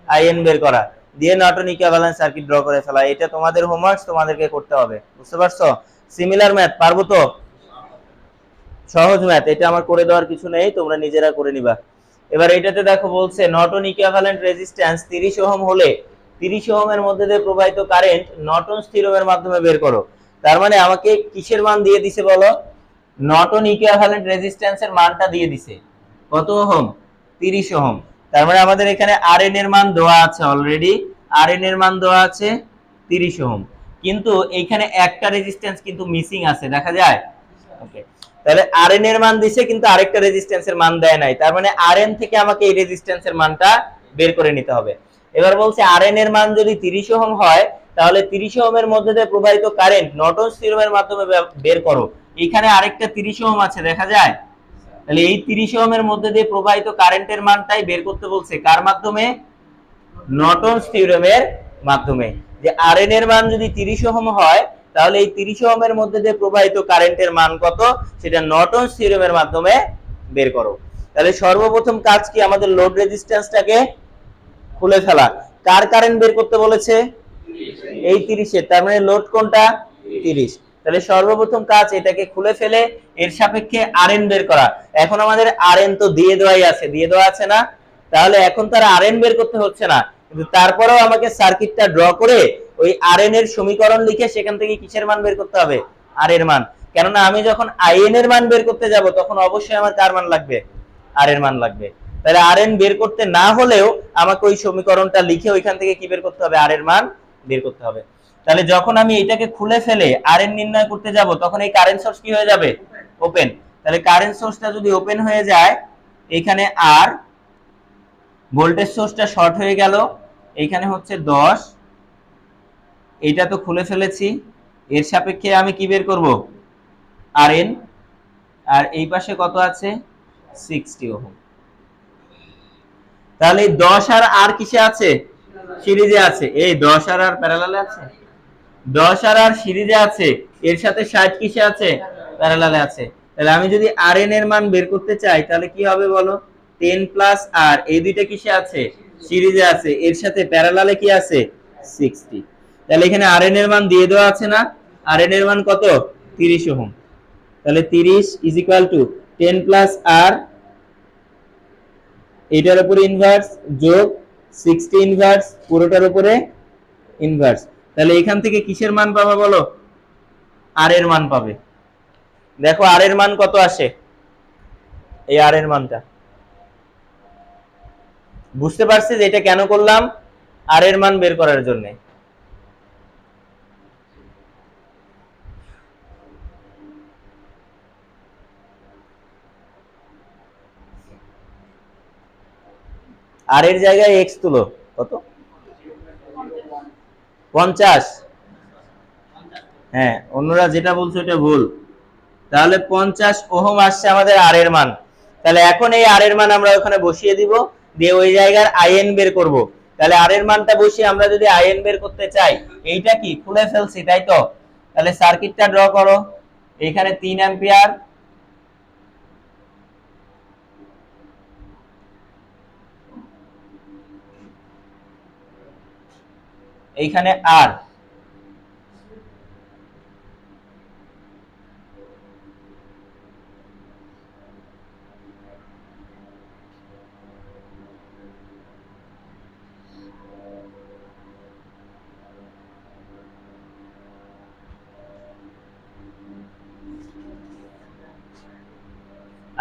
আইএন বের করা, দিয়ে not on equivalent circuit draw করে ফেলা। এটা তোমাদের হোমওয়ার্ক, তোমাদেরকে করতে হবে, বুঝতে পারছো? সিমিলার ম্যাথ পারবো তো? সহজ ম্যাথ, এটা আমার করে দেওয়ার কিছু নেই, তোমরা নিজেরা করে নিবা। এবার এটাতে দেখো বলছে নর্টন ইকুইভ্যালেন্ট রেজিস্ট্যান্স 30 ওহম হলে 30 ওহমের মধ্যে দিয়ে প্রবাহিত কারেন্ট নর্টনস থিওরেমের মাধ্যমে বের করো। তার মানে আমাকে কিসের মান দিয়ে দিছে বলো? নর্টন ইকুইভ্যালেন্ট রেজিস্ট্যান্সের মানটা দিয়ে দিছে। কত ওহম? 30 ওহম। তার মানে আমাদের এখানে আরএন এর মান দেওয়া আছে অলরেডি, আরএন এর মান দেওয়া আছে 30 ওহম, কিন্তু এইখানে একটা রেজিস্ট্যান্স কিন্তু মিসিং আছে, দেখা যায়? ওকে, তাহলে আরএন এর মান দিছে কিন্তু আরেকটা রেজিস্ট্যান্সের মান দেয় নাই, তার মানে আরএন থেকে আমাকে এই রেজিস্ট্যান্সের মানটা বের করে নিতে হবে। এবার বলছে আরএন এর মান যদি 30 ওহম হয়, তাহলে 30 ওহমের মধ্যে দিয়ে প্রবাহিত কারেন্ট নর্টনস থিওরেমের মাধ্যমে বের করো। এখানে আরেকটা 30 ওহম আছে, দেখা যায়? তাহলে এই 30 ওহমের মধ্যে দিয়ে প্রবাহিত কারেন্টের মানটাই বের করতে বলছে, কার মাধ্যমে? নর্টনস থিওরেমের মাধ্যমে। যে আরএন এর মান যদি 30 ওহম হয়, তাহলে এই 30 ওহমের মধ্যে দিয়ে প্রবাহিত কারেন্টের মান কত, সেটা নর্টনস থিওরেমের মাধ্যমে বের করো। তাহলে সর্বপ্রথম কাজ কি? আমাদের লোড রেজিস্ট্যান্সটাকে খুলে ফেলা। কার কারেন্ট বের করতে বলেছে? এই 30 এর, তার মানে লোড কোনটা? 30। তাহলে সর্বপ্রথম কাজ এটাকে খুলে ফেলে এর সাপেক্ষে আরএন বের করা। এখন আমাদের আরএন তো দিয়ে দেওয়াই আছে, দিয়ে দেওয়া আছে না? তাহলে এখন তার আরএন বের করতে হচ্ছে না, কিন্তু তারপরেও আমাকে সার্কিটটা ড্র করে ওই আরএন এর সমীকরণ লিখে সেখান থেকে কিসের মান বের করতে হবে? আর এর মান। কেননা আমি যখন আইএন এর মান বের করতে যাব তখন অবশ্যই আমার কার মান লাগবে? আর এর মান লাগবে। তাহলে আরএন বের করতে না হলেও আমাকে ওই সমীকরণটা লিখে ওইখান থেকে কি বের করতে হবে? আর এর মান বের করতে হবে। তাহলে যখন আমি এটাকে খুলে ফেলে আরএন নির্ণয় করতে যাব, তখন এই কারেন্ট সোর্স কি হয়ে যাবে? ওপেন। তাহলে কারেন্ট সোর্সটা যদি ওপেন হয়ে যায়, এখানে আর ভোল্টেজ সোর্সটা শর্ট হয়ে গেল, এইখানে হচ্ছে 10, এটা তো খুলে ফেলেছি, এর সাপেক্ষে আমি কি বের করব? আরএন। আর এই পাশে কত আছে? 60 ওহম। তাহলে 10 আর আর কিসে আছে? সিরিজে আছে। এই 10 আর আর প্যারালালে আছে, 10 আর আর সিরিজে আছে, এর সাথে 60 কিসে আছে? প্যারালালে আছে। তাহলে আমি যদি Rn এর মান বের করতে চাই তাহলে কি হবে বলো, 10 প্লাস R, এই দুইটা কিসে আছে, সিরিজে আছে, এর সাথে প্যারালালে কি আছে, 60। তাহলে এখানে Rn এর মান দিয়ে দেওয়া আছে না, Rn এর মান কত, 30 ওহম। তাহলে 30 is equal two 10 plus R, এটার উপরে ইনভার্স, যোগ 60 ইনভার্স, পুরোটার উপরে ইনভার্স। তাহলে এখান থেকে কিসের মান পাবা বলো, আর এর মান পাবে। দেখো আর এর মান কত আসে, এই আর এর মানটা বুঝতে পারছি যে এটা কেন করলাম, আর এর মান বের করার জন্য। আর এর জায়গায় এক্স তুলো, কত, 50। হ্যাঁ, অন্যরা যেটা বলছো এটা ভুল। তাহলে 50 ওহম আসছে আমাদের আর এর মান। তাহলে এখন এই আর এর মান আমরা ওখানে বসিয়ে দিব, দিয়ে ওই জায়গার আইএন বের করব। তাহলে আর এর মানটা বসিয়ে আমরা যদি আইএন বের করতে চাই, এইটা কি খুলে ফেলছি তাই তো। তাহলে সার্কিটটা ড্র করো, এখানে 3 অ্যাম্পিয়ার, এইখানে আর,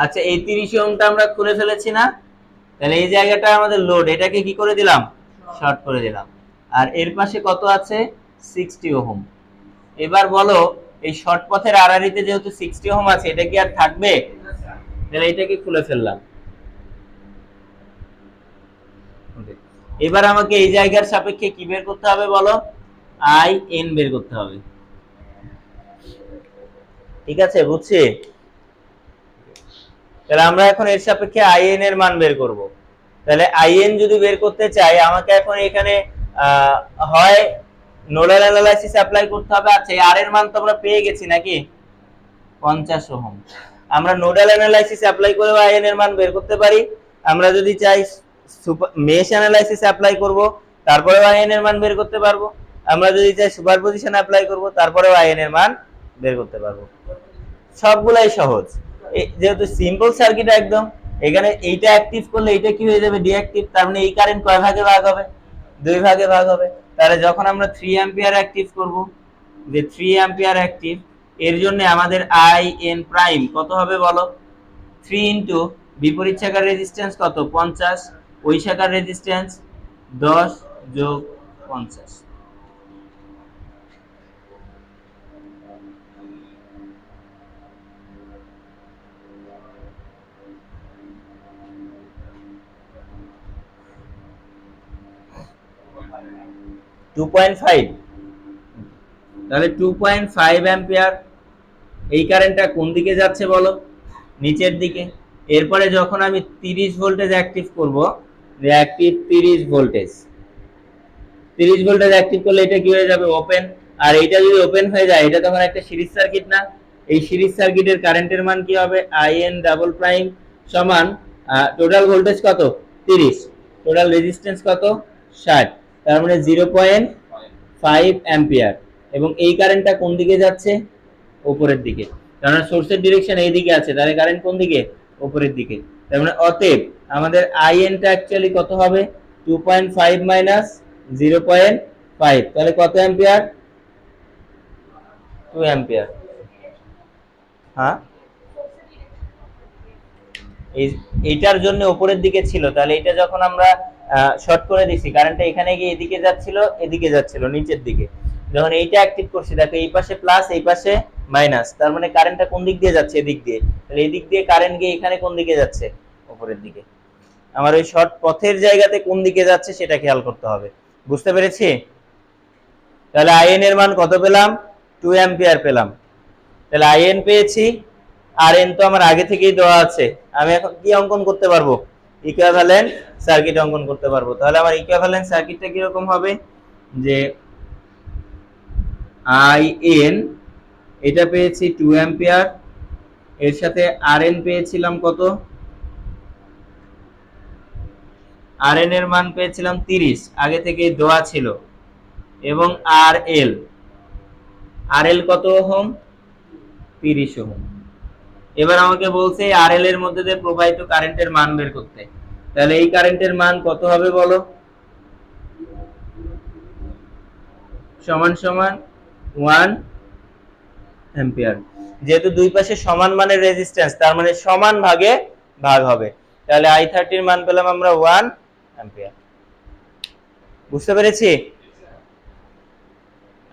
আচ্ছা এই 30 ওহমটা আমরা খুলে ফেলেছি না, তাহলে এই জায়গাটা আমাদের লোড, এটাকে কি করে দিলাম, শর্ট করে দিলাম। আর এর পাশে কত আছে, 60 ওহম। এবার বলো এই শর্ট পথের আড়াআড়িতে যেহেতু 60 ওহম আছে, এটা কি আর থাকবে, তাহলে এটাকে খুলে ফেললাম। এবার আমাকে এই জায়গার সাপেক্ষে কি বের করতে হবে বলো, আই এন বের করতে হবে। ঠিক আছে, বুঝছি। তাহলে আমরা এখন এর সাপেক্ষে আইএন এর মান বের করব। তাহলে আইএন যদি বের করতে চাই আমাকে এখন এখানে হয় নোডাল অ্যানালাইসিস অ্যাপ্লাই করতে হবে। আচ্ছা আর এর মান তো আমরা পেয়ে গেছি নাকি, 50 ওহম। আমরা নোডাল অ্যানালাইসিস অ্যাপ্লাই করে আইএন এর মান বের করতে পারি। আমরা যদি চাই মেশ অ্যানালাইসিস অ্যাপ্লাই করব, তারপরেও আইএন এর মান বের করতে পারবো। আমরা যদি চাই সুপারপজিশন অ্যাপ্লাই করব, তারপরেও আইএন এর মান বের করতে পারবো। সবগুলাই সহজ, যেহেতু সিম্পল সার্কিট একদম। এখানে এইটা অ্যাক্টিভ করলে এইটা কি হয়ে যাবে, ডিঅ্যাক্টিভ। তার মানে এই কারেন্ট কয় ভাগে ভাগ হবে, 2 ভাগে ভাগ হবে। তাহলে যখন আমরা 3 অ্যাম্পিয়ার অ্যাক্টিভ করব, যে 3 অ্যাম্পিয়ার অ্যাক্টিভ, এর জন্য আমাদের আই এন প্রাইম কত হবে বলো, 3 ইনটু বিপরীত শাখার রেজিস্ট্যান্স কত, 50, ওই শাখার রেজিস্ট্যান্স 10 যোগ 50। 2.5, তাহলে 2.5 অ্যাম্পিয়ার। এই কারেন্টটা কোন দিকে যাচ্ছে বলো, নিচের দিকে। এরপরে যখন আমি 30 ভোল্টেজ অ্যাক্টিভ করব, রিঅ্যাক্টিভ 30 ভোল্টেজ, 30 ভোল্টেজ অ্যাক্টিভ করলে এটা কি হয়ে যাবে, ওপেন। আর এটা যদি ওপেন হয়ে যায়, এটা তখন একটা সিরিজ সার্কিট না। এই সিরিজ সার্কিটের কারেন্টের মান কি হবে, আইএন ডাবল প্রাইম সমান টোটাল ভোল্টেজ কত, 30, টোটাল রেজিস্ট্যান্স কত, 60, তার মানে 0.5 অ্যাম্পিয়ার। এবং এই কারেন্টটা কোন দিকে যাচ্ছে, উপরের দিকে, কারণ সোর্সের ডিরেকশন এই দিকে আছে, তাহলে কারেন্ট কোন দিকে, উপরের দিকে। তার মানে অতএব আমাদের আইএনটা অ্যাকচুয়ালি কত হবে, 2.5 মাইনাস 0.5, তাহলে কত অ্যাম্পিয়ার, 2 অ্যাম্পিয়ার। হ্যাঁ, এইটার জন্য উপরের দিকে ছিল, তাহলে এটা যখন আমরা শর্ট করে দিছি, কারেন্টটা এখানে গিয়ে এদিকে যাচ্ছিল, এদিকে যাচ্ছিল নিচের দিকে। যখন এইটা অ্যাক্টিভ করছি, দেখো এই পাশে প্লাস, এই পাশে মাইনাস, তার মানে কারেন্টটা কোন দিক দিয়ে যাচ্ছে, এদিক দিয়ে। তাহলে এদিক দিয়ে কারেন্ট গিয়ে এখানে কোন দিকে যাচ্ছে, উপরের দিকে। আমার ওই শর্ট পথের জায়গাতে কোন দিকে যাচ্ছে সেটা খেয়াল করতে হবে। বুঝতে পেরেছি? তাহলে আইএন এর মান কত পেলাম, 2 অ্যাম্পিয়ার পেলাম। তাহলে আইএন পেয়েছি, আর এন তো আমার আগে থেকেই দেওয়া আছে। আমি এখন কি অঙ্কন করতে পারবো, ইকুইভ্যালেন্ট সার্কিট অঙ্কন করতে পারবো। তাহলে আমার ইকুইভ্যালেন্ট সার্কিটটা কিরকম হবে, যে আইএন এটা পেয়েছি 2 অ্যাম্পিয়ার, এর সাথে আরএন পেয়েছিলাম কত, আরএন এর মান পেয়েছিলাম 30, আগে থেকেই দেওয়া ছিল, এবং আরএল, আরএল কত ওহম, 30 ওহম। এবার আমাকে বলছে আরএল এর মধ্যে দিয়ে প্রবাহিত কারেন্টের মান বের করতে, তাহলে এই কারেন্টের মান কত হবে বলো, সমান সমান 1 অ্যাম্পিয়ার। যেহেতু দুই পাশে সমান মানের রেজিস্ট্যান্স, তার মানে সমান ভাগে ভাগ হবে, তাহলে I30 এর মান পেলাম আমরা 1 অ্যাম্পিয়ার। বুঝতে পেরেছি?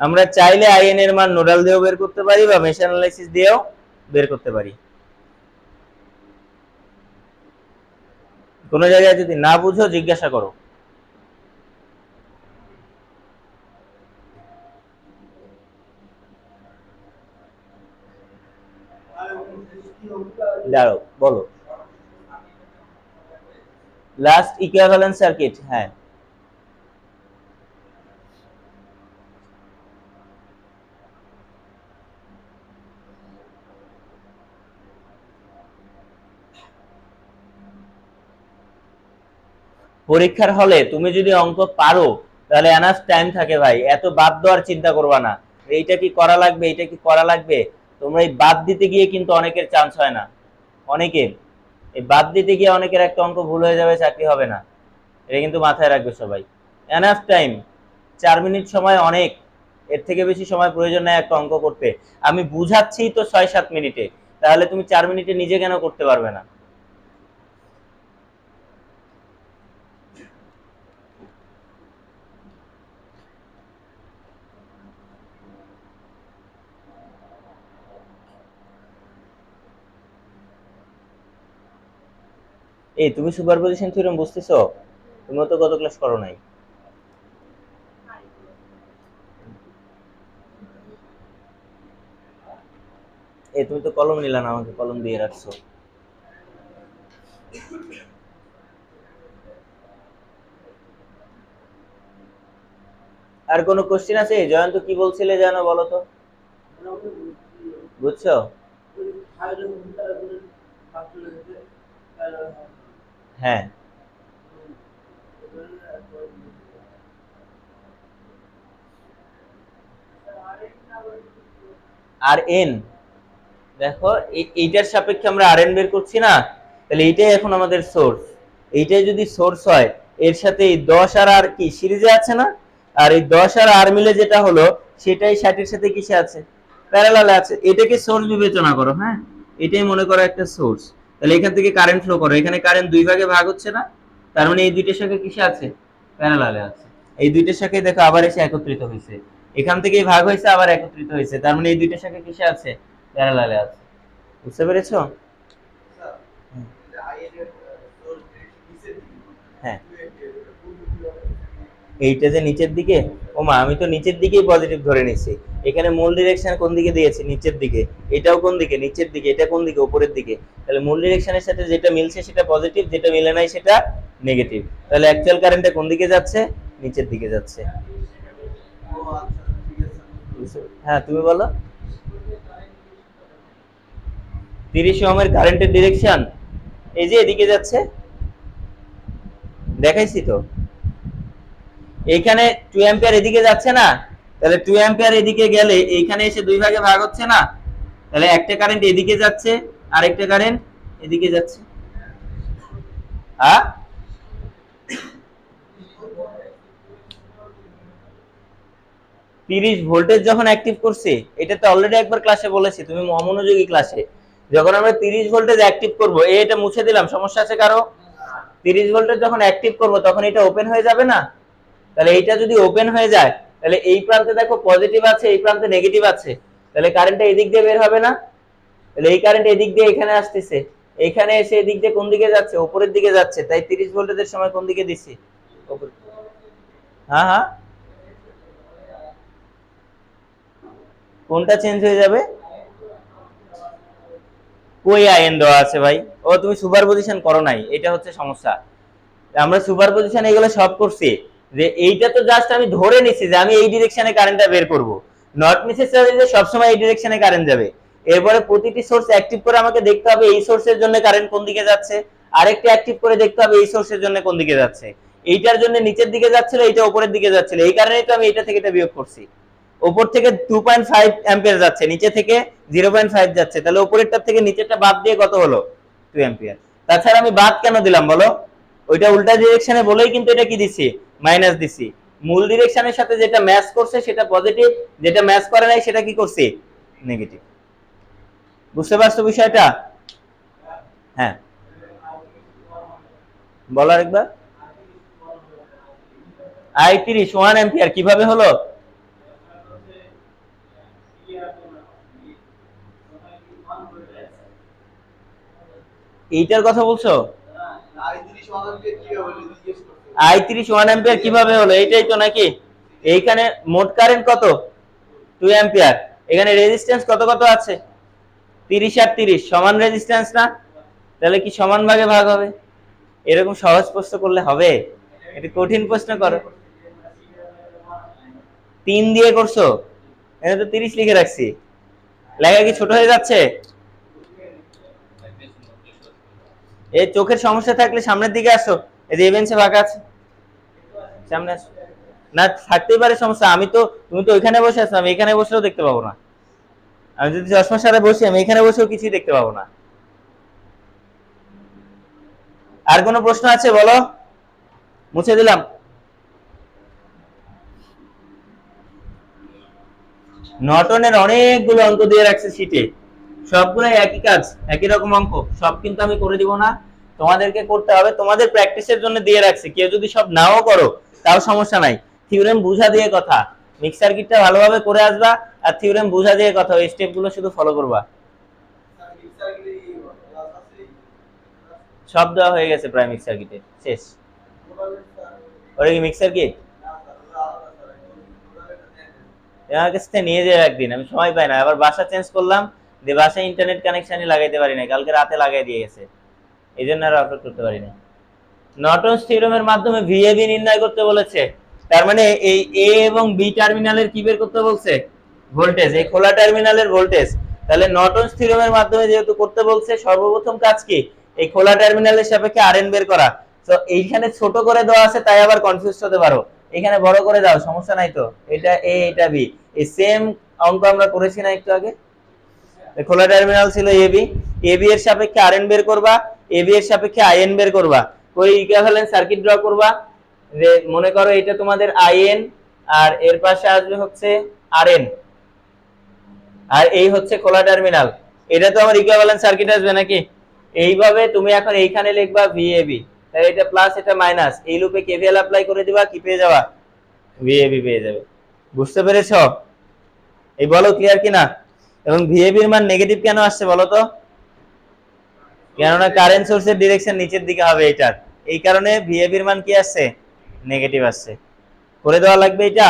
আমরা চাইলে আইএন এর মান নোডাল দিয়েও বের করতে পারি বা মেশ অ্যানালাইসিস দিয়েও বের করতে পারি। কোনো জায়গায় যদি না বুঝো জিজ্ঞাসা করো। দাঁড়াও, বলো। লাস্ট ইকুইভ্যালেন্ট সার্কিট, হ্যাঁ। পরীক্ষার হলে তুমি যদি অঙ্ক পারো তাহলে এনাফ টাইম থাকে ভাই, এত বাদ দেওয়ার চিন্তা করবা না, এইটা কি করা লাগবে, এইটা কি করা লাগবে। তোমরা এই বাদ দিতে গিয়ে কিন্তু অনেকের চান্স হয় না, অনেকের এই বাদ দিতে গিয়ে অনেকের একটা অঙ্ক ভুল হয়ে যাবে, চাকরি হবে না। এটা কিন্তু মাথায় রাখবে সবাই। এনাফ টাইম, 4 মিনিট সময় অনেক, এর থেকে বেশি সময় প্রয়োজন নেই একটা অঙ্ক করতে। আমি বুঝাচ্ছি তো 6-7 মিনিটে, তাহলে তুমি 4 মিনিটে নিজে কেন করতে পারবে না? এই তুমি সুপারপজিশন থিওরেম বুঝতেছো? তুমিও তো গত ক্লাস করো নাই। এই তুমি তো কলম নিলা না, আমাকে কলম দিয়ে রাখছো। আর কোনো কোশ্চেন আছে? জয়ন্ত কি বলছিলে জানো, বলো তো। বুঝছো? হ্যাঁ, আর এন, দেখো এইটার সাপেক্ষে আমরা আর এন বের করছি না, তাহলে এইটাই এখন আমাদের সোর্স। এইটাই যদি সোর্স হয়, এর সাথে এই 10 আর আর কি সিরিজে আছে না, আর এই 10 আর আর মিলে যেটা হলো সেটাই 60 এর সাথে কিসে আছে, প্যারালালে আছে। এটাকে সোর্স বিবেচনা করো, হ্যাঁ, এটাই মনে করো একটা সোর্স। তাহলে এখান থেকে কারেন্ট ফ্লো করো, এখানে কারেন্ট দুই ভাগে ভাগ হচ্ছে না, তার মানে এই দুইটার সাথে কিসে আছে, প্যারালালে আছে। এই দুইটার সাথে দেখো আবার এসে একত্রিত হয়েছে, এখান থেকেই ভাগ হয়েছে আবার একত্রিত হয়েছে, তার মানে এই দুইটার সাথে কিসে আছে, প্যারালালে আছে। বুঝতে পেরেছো? হ্যাঁ, এইটা যে নিচের দিকে, ওমা আমি তো নিচের দিকেই পজিটিভ ধরে নিছি। এখানে মূল ডিরেকশন কোন দিকে দিয়েছি, নিচের দিকে। এটাও কোন দিকে, নিচের দিকে। এটা কোন দিকে, উপরের দিকে। তাহলে মূল ডিরেকশনের সাথে যেটা মিলছে সেটা পজিটিভ, যেটা মিলে নাই সেটা নেগেটিভ। তাহলে অ্যাকচুয়াল কারেন্টটা কোন দিকে যাচ্ছে, নিচের দিকে যাচ্ছে। হ্যাঁ, তুমি বলো। 30 ওহমের কারেন্টের ডিরেকশন এই যে এদিকে যাচ্ছে, দেখাইছি তো। এইখানে 2 অ্যাম্পিয়ার এদিকে যাচ্ছে না, তাহলে 2 অ্যাম্পিয়ার এদিকে গেলে এইখানে এসে দুই ভাগে ভাগ হচ্ছে না, তাহলে একটা কারেন্ট এদিকে যাচ্ছে আর একটা কারেন্ট এদিকে যাচ্ছে। হ্যাঁ, 30 ভোল্টেজ যখন অ্যাক্টিভ করছি, এটা তো অলরেডি একবার ক্লাসে বলেছি, তুমি অমনোযোগী ক্লাসে। যখন আমরা 30 ভোল্টেজ অ্যাক্টিভ করব, এটা মুছে দিলাম, সমস্যা আছে কারো? 30 ভোল্টেজ যখন অ্যাক্টিভ করব তখন এটা ওপেন হয়ে যাবে না? তাহলে এইটা যদি ওপেন হয়ে যায়, তাহলে এই প্রান্তে দেখো পজিটিভ আছে, এই প্রান্তে নেগেটিভ আছে, তাহলে কারেন্টটা এদিক দিয়ে বের হবে না? তাহলে এই কারেন্ট এদিক দিয়ে এখানে আসতেছে, এইখানে এসে এদিক দিয়ে কোন দিকে যাচ্ছে, উপরের দিকে যাচ্ছে। তাই 30 ভোল্টেজের সময় কোন দিকে দিছি, উপর। হ্যাঁ হ্যাঁ, কোনটা চেঞ্জ হয়ে যাবে? কই আইএন দেওয়া আছে ভাই? ও তুমি সুপারপজিশন করো নাই, এটা হচ্ছে সমস্যা। আমরা সুপারপজিশন এগুলো সব করছি, যে এইটা তো জাস্ট আমি ধরে নিছি যে আমি এই ডিরেকশনে কারেন্টটা বের করব, নট নেসেসারি যে সবসময় এই ডিরেকশনে কারেন্ট যাবে। এরপরে প্রতিটি সোর্স অ্যাক্টিভ করে আমাকে দেখতে হবে এই সোর্সের জন্য কারেন্ট কোন দিকে যাচ্ছে, আরেকটা অ্যাক্টিভ করে দেখতে হবে এই সোর্সের জন্য কোন দিকে যাচ্ছে। এইটার জন্য নিচের দিকে যাচ্ছিল, এইটা উপরের দিকে যাচ্ছিল, এই কারণেই তো আমি এটা থেকে এটা বিয়োগ করছি। উপর থেকে 2.5 অ্যাম্পিয়ার যাচ্ছে, নিচে থেকে 0.5 যাচ্ছে, তাহলে উপরেরটার থেকে নিচেরটা বাদ দিয়ে কত হলো 2 অ্যাম্পিয়ার। তাছাড়া আমি বাদ কেন দিলাম বলো, ওইটা উল্টা ডিরেকশনে বলেই কিন্তু এটা কি দিছি, মাইনাস দিছি। মূল ডিরেকশনের সাথে যেটা ম্যাচ করছে সেটা পজিটিভ, যেটা ম্যাচ করে নাই সেটা কি করছি, নেগেটিভ। বুঝতে পারছো বিষয়টা? হ্যাঁ বলো আরেকবার। I30 1 অ্যাম্পিয়ার কিভাবে হলো? এইটার কথা বলছো? I30 1 অ্যাম্পিয়ার কিভাবে হলো, এইটাই তো নাকি? এইখানে মোট কারেন্ট কত, 2 অ্যাম্পিয়ার, এখানে রেজিস্ট্যান্স কত কত আছে, 30 আর 30 সমান রেজিস্ট্যান্স না, তাহলে কি সমান ভাগে ভাগ হবে? এরকম সহজ প্রশ্ন করলে হবে? এটা কঠিন প্রশ্ন করো। 3 দিয়ে করছো, এখানে তো 30 লিখে রাখছি, লেখা কি ছোট হয়ে যাচ্ছে? এই চোখের সমস্যা থাকলে সামনের দিকে আসো, এই যে বেঞ্চে ফাঁকা আছে, সামনে আসো। না থাকতেই পারে সমস্যা, আমি তো, তুমি তো ওইখানে বসে আছো, আমি এখানে বসেও দেখতে পাবো না। আমি যদি চশমার সাথে বসি, আমি এখানে বসেও কিছুই দেখতে পাবো না। আর কোনো প্রশ্ন আছে বলো, মুছে দিলাম। নর্টনের অনেকগুলো অঙ্ক দিয়ে রাখছে শীটে, সবগুলাই একই কাজ, একই রকম অঙ্ক, সব কিন্তু আমি করে দিব না, তোমাদেরকে করতে হবে, তোমাদের প্র্যাকটিসের জন্য দিয়ে রাখছি। কেউ যদি সব নাও করো তাও সমস্যা নাই, থিওরেম বুঝা দিয়ে কথা, মিক্স সার্কিটটা ভালোভাবে করে আসবা, আর থিওরেম বুঝা দিয়ে কথা, ওই স্টেপগুলো শুধু ফলো করবা। সব দেওয়া হয়ে গেছে প্রায় মিক্স সার্কিটে, শেষ। ওটা কি মিক্স সার্কিট? আমার কাছ থেকে নিয়ে যাও একদিন, আমি সময় পাই না, আবার বাসা চেঞ্জ করলাম, দিয়ে বাসায় ইন্টারনেট কানেকশনই লাগাইতে পারি না, কালকে রাতে লাগাই দিয়ে গেছে, এই জন্য আর আপলোড করতে পারি না। নর্টনস থিওরেমের মাধ্যমে ভিএবি নির্ণয় করতে বলেছে, তার মানে এই এ এবং বি টার্মিনালের কি বের করতে বলছে, ভোল্টেজ, এই খোলা টার্মিনালের ভোল্টেজ। তাহলে নর্টনস থিওরেমের মাধ্যমে যেহেতু করতে বলছে, সর্বপ্রথম কাজ কি, এই খোলা টার্মিনালের সাপেক্ষে আরএন বের করা। তো এইখানে ছোট করে দেওয়া আছে তাই আবার কনফিউজ হতে পারো, এখানে বড় করে দাও, সমস্যা নাই তো, এটা এ এটা বি, এই সেম অঙ্ক আমরা করেছি না একটু আগে। খোলা টার্মিনাল ছিল এবি, এবি এর সাপেক্ষে আরএন বের করবা, এবি এর সাপেক্ষে আইএন বের করবা, ওই ইকুইভ্যালেন্ট সার্কিট ড্র করবা। যে মনে করো এটা তোমাদের আইএন, আর এর পাশে আসবে হচ্ছে আরএন, আর এই হচ্ছে খোলা টার্মিনাল, এটা তো আমার ইকুইভ্যালেন্ট সার্কিট আসবে নাকি? এইভাবে তুমি এখন এইখানে লিখবা ভিএবি, তাহলে এটা প্লাস এটা মাইনাস, এই লুপে কেভিএল অ্যাপ্লাই করে দিবা, কি পেয়ে যাবা, ভিএবি পেয়ে যাবে। বুঝতে পেরেছো? এই বলো ক্লিয়ার কিনা? এবং ভিএবির মান নেগেটিভ কেন আসছে বলো তো? কেননা কারেন্ট সোর্সের ডিরেকশন নিচের দিকে হবে এটার, এই কারণে ভিএবির মান কি আসছে, নেগেটিভ আসছে। করে দেওয়া লাগবে এটা,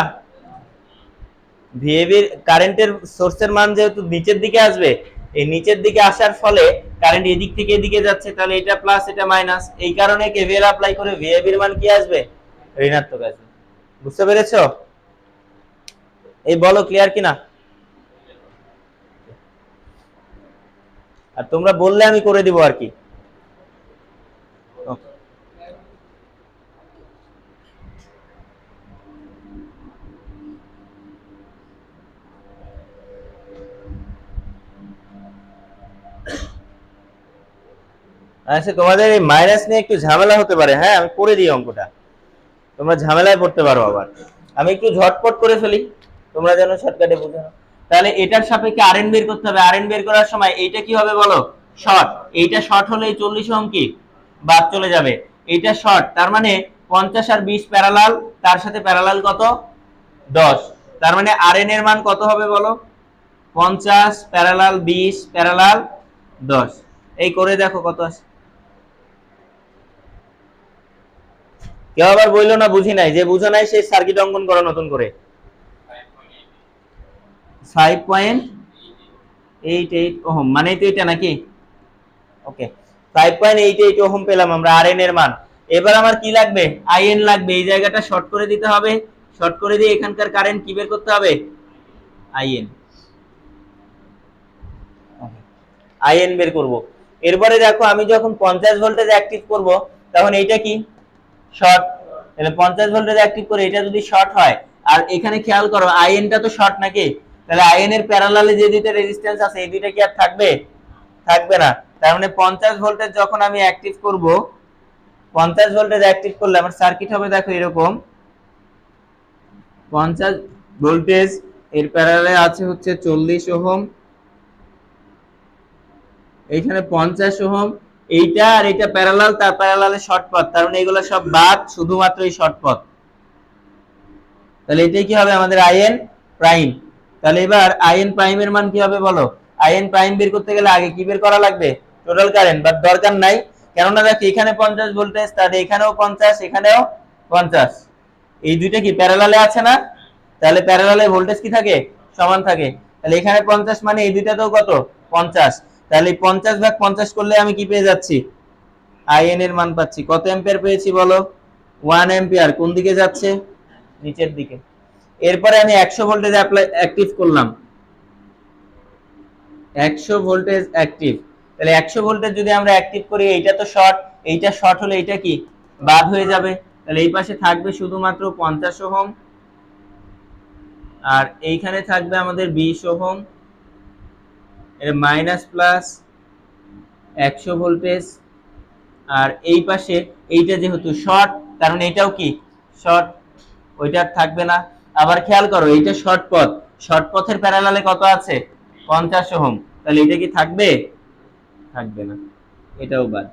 ভিএবির কারেন্টের সোর্সের মান যেহেতু নিচের দিকে আসবে, এই নিচের দিকে আসার ফলে কারেন্ট এদিক থেকে এদিকে যাচ্ছে, তাহলে এটা প্লাস এটা মাইনাস, এই কারণে কেভিএল অ্যাপ্লাই করে ভিএবির মান কি আসবে, ঋণাত্মক আসবে। বুঝতে পেরেছো? এই বলো ক্লিয়ার কিনা? আর তোমরা বললে আমি করে দিব আর কি। আচ্ছা তোমাদের এই মাইনাস নিয়ে একটু ঝামেলা হতে পারে, হ্যাঁ আমি করে দিই অঙ্কটা, তোমরা ঝামেলায় পড়তে পারো আবার, আমি একটু ঝটপট করে ফেলি, তোমরা যেন শর্টকাটে বুঝে নাও। তাহলে এটার সাপেক্ষে আরএন বের করতে হবে, আরএন বের করার সময় এইটা কি হবে বলো, শর্ট, এইটা শর্ট হলে এই 40 ওহম কি বাদ চলে যাবে, এইটা শর্ট, তার মানে 50 আর 20 প্যারালাল, তার সাথে প্যারালাল কত 10, তার মানে আরএন এর মান কত হবে বলো, 50 প্যারালাল 20 প্যারালাল 10, এই করে দেখো কত আসে। কেউ আবার বললো না বুঝি নাই, যে বুঝো নাই সেই সার্কিট অঙ্কন করো নতুন করে। 5.88 ওহম মানেই তো এটা নাকি, ওকে 5.88 ওহম পেলাম আমরা আরএন এর মান। এবার আমার কি লাগবে, আইএন লাগবে, এই জায়গাটা শর্ট করে দিতে হবে, শর্ট করে দিয়ে এখানকার কারেন্ট কি বের করতে হবে, আইএন। আইএন বের করব। এরপরে দেখো আমি যখন 50 ভোল্টেজ অ্যাক্টিভ করব তখন এইটা কি শর্ট, তাহলে 50 ভোল্টেজ অ্যাক্টিভ করে এটা যদি শর্ট হয়, আর এখানে খেয়াল করো আইএনটা তো শর্ট নাকি, তাহলে আইএন এর প্যারালালে যে দুইটা রেজিস্ট্যান্স আছে এই দুইটা কি আর থাকবে? থাকবে না। তার মানে 50 ভোল্টেজ যখন আমি অ্যাক্টিভ করব, 50 ভোল্টেজ অ্যাক্টিভ করলে আমার সার্কিট হবে দেখো এরকম। 50 ভোল্টেজ এর প্যারালালে আছে হচ্ছে 40 ওহম, এইখানে 50 ওহম, এইটা আর এইটা প্যারালাল, তার প্যারালালে শর্ট পথ, তার মানে এগুলো সব বাদ, শুধুমাত্র এই শর্ট পথ। তাহলে এটাই কি হবে আমাদের আইএন প্রাইম। তাহলে এবার আইএন প্রাইমের মান কি হবে বলো? আইএন প্রাইম বের করতে গেলে আগে কি বের করা লাগবে? টোটাল কারেন্ট, বাট দরকার নাই, কেননা দেখো এখানে 50 ভোল্টেজ, তাহলে এখানেও 50, এখানেও 50, এই দুইটা কি প্যারালালে আছে না? তাহলে প্যারালালে ভোল্টেজ কি থাকে? সমান থাকে। তাহলে এখানে 50 মানে এই দুইটাতেও কত? 50। তাহলে 50 ভাগ 50 করলে আমি কি পেয়ে যাচ্ছি? আইএন এর মান পাচ্ছি। কত অ্যাম্পিয়ার পেয়েছি বলো? 1 অ্যাম্পিয়ার। কোন দিকে যাচ্ছে? নিচের দিকে। এরপরে আমি 100 ভোল্টেজ অ্যাক্টিভ করলাম, 100 ভোল্টেজ অ্যাক্টিভ। তাহলে 100 ভোল্টেজ যদি আমরা অ্যাক্টিভ করি, এইটা তো শর্ট, এইটা শর্ট হলে এইটা কি বাদ হয়ে যাবে, তাহলে এই পাশে থাকবে শুধুমাত্র 50 ওহম, আর এইখানে থাকবে আমাদের 20 ওহম, এর মাইনাস প্লাস 100 ভোল্টেজ, আর এই পাশে এইটা যেহেতু শর্ট, কারণ এটাও কি শর্ট, ওইটা থাকবে না। আবার খেয়াল করো এইটা শর্ট পথ, শর্ট পথের প্যারালালে কত আছে? 50 ওহম, তাহলে এটা কি থাকবে? থাকবে না, এটাও বাদ।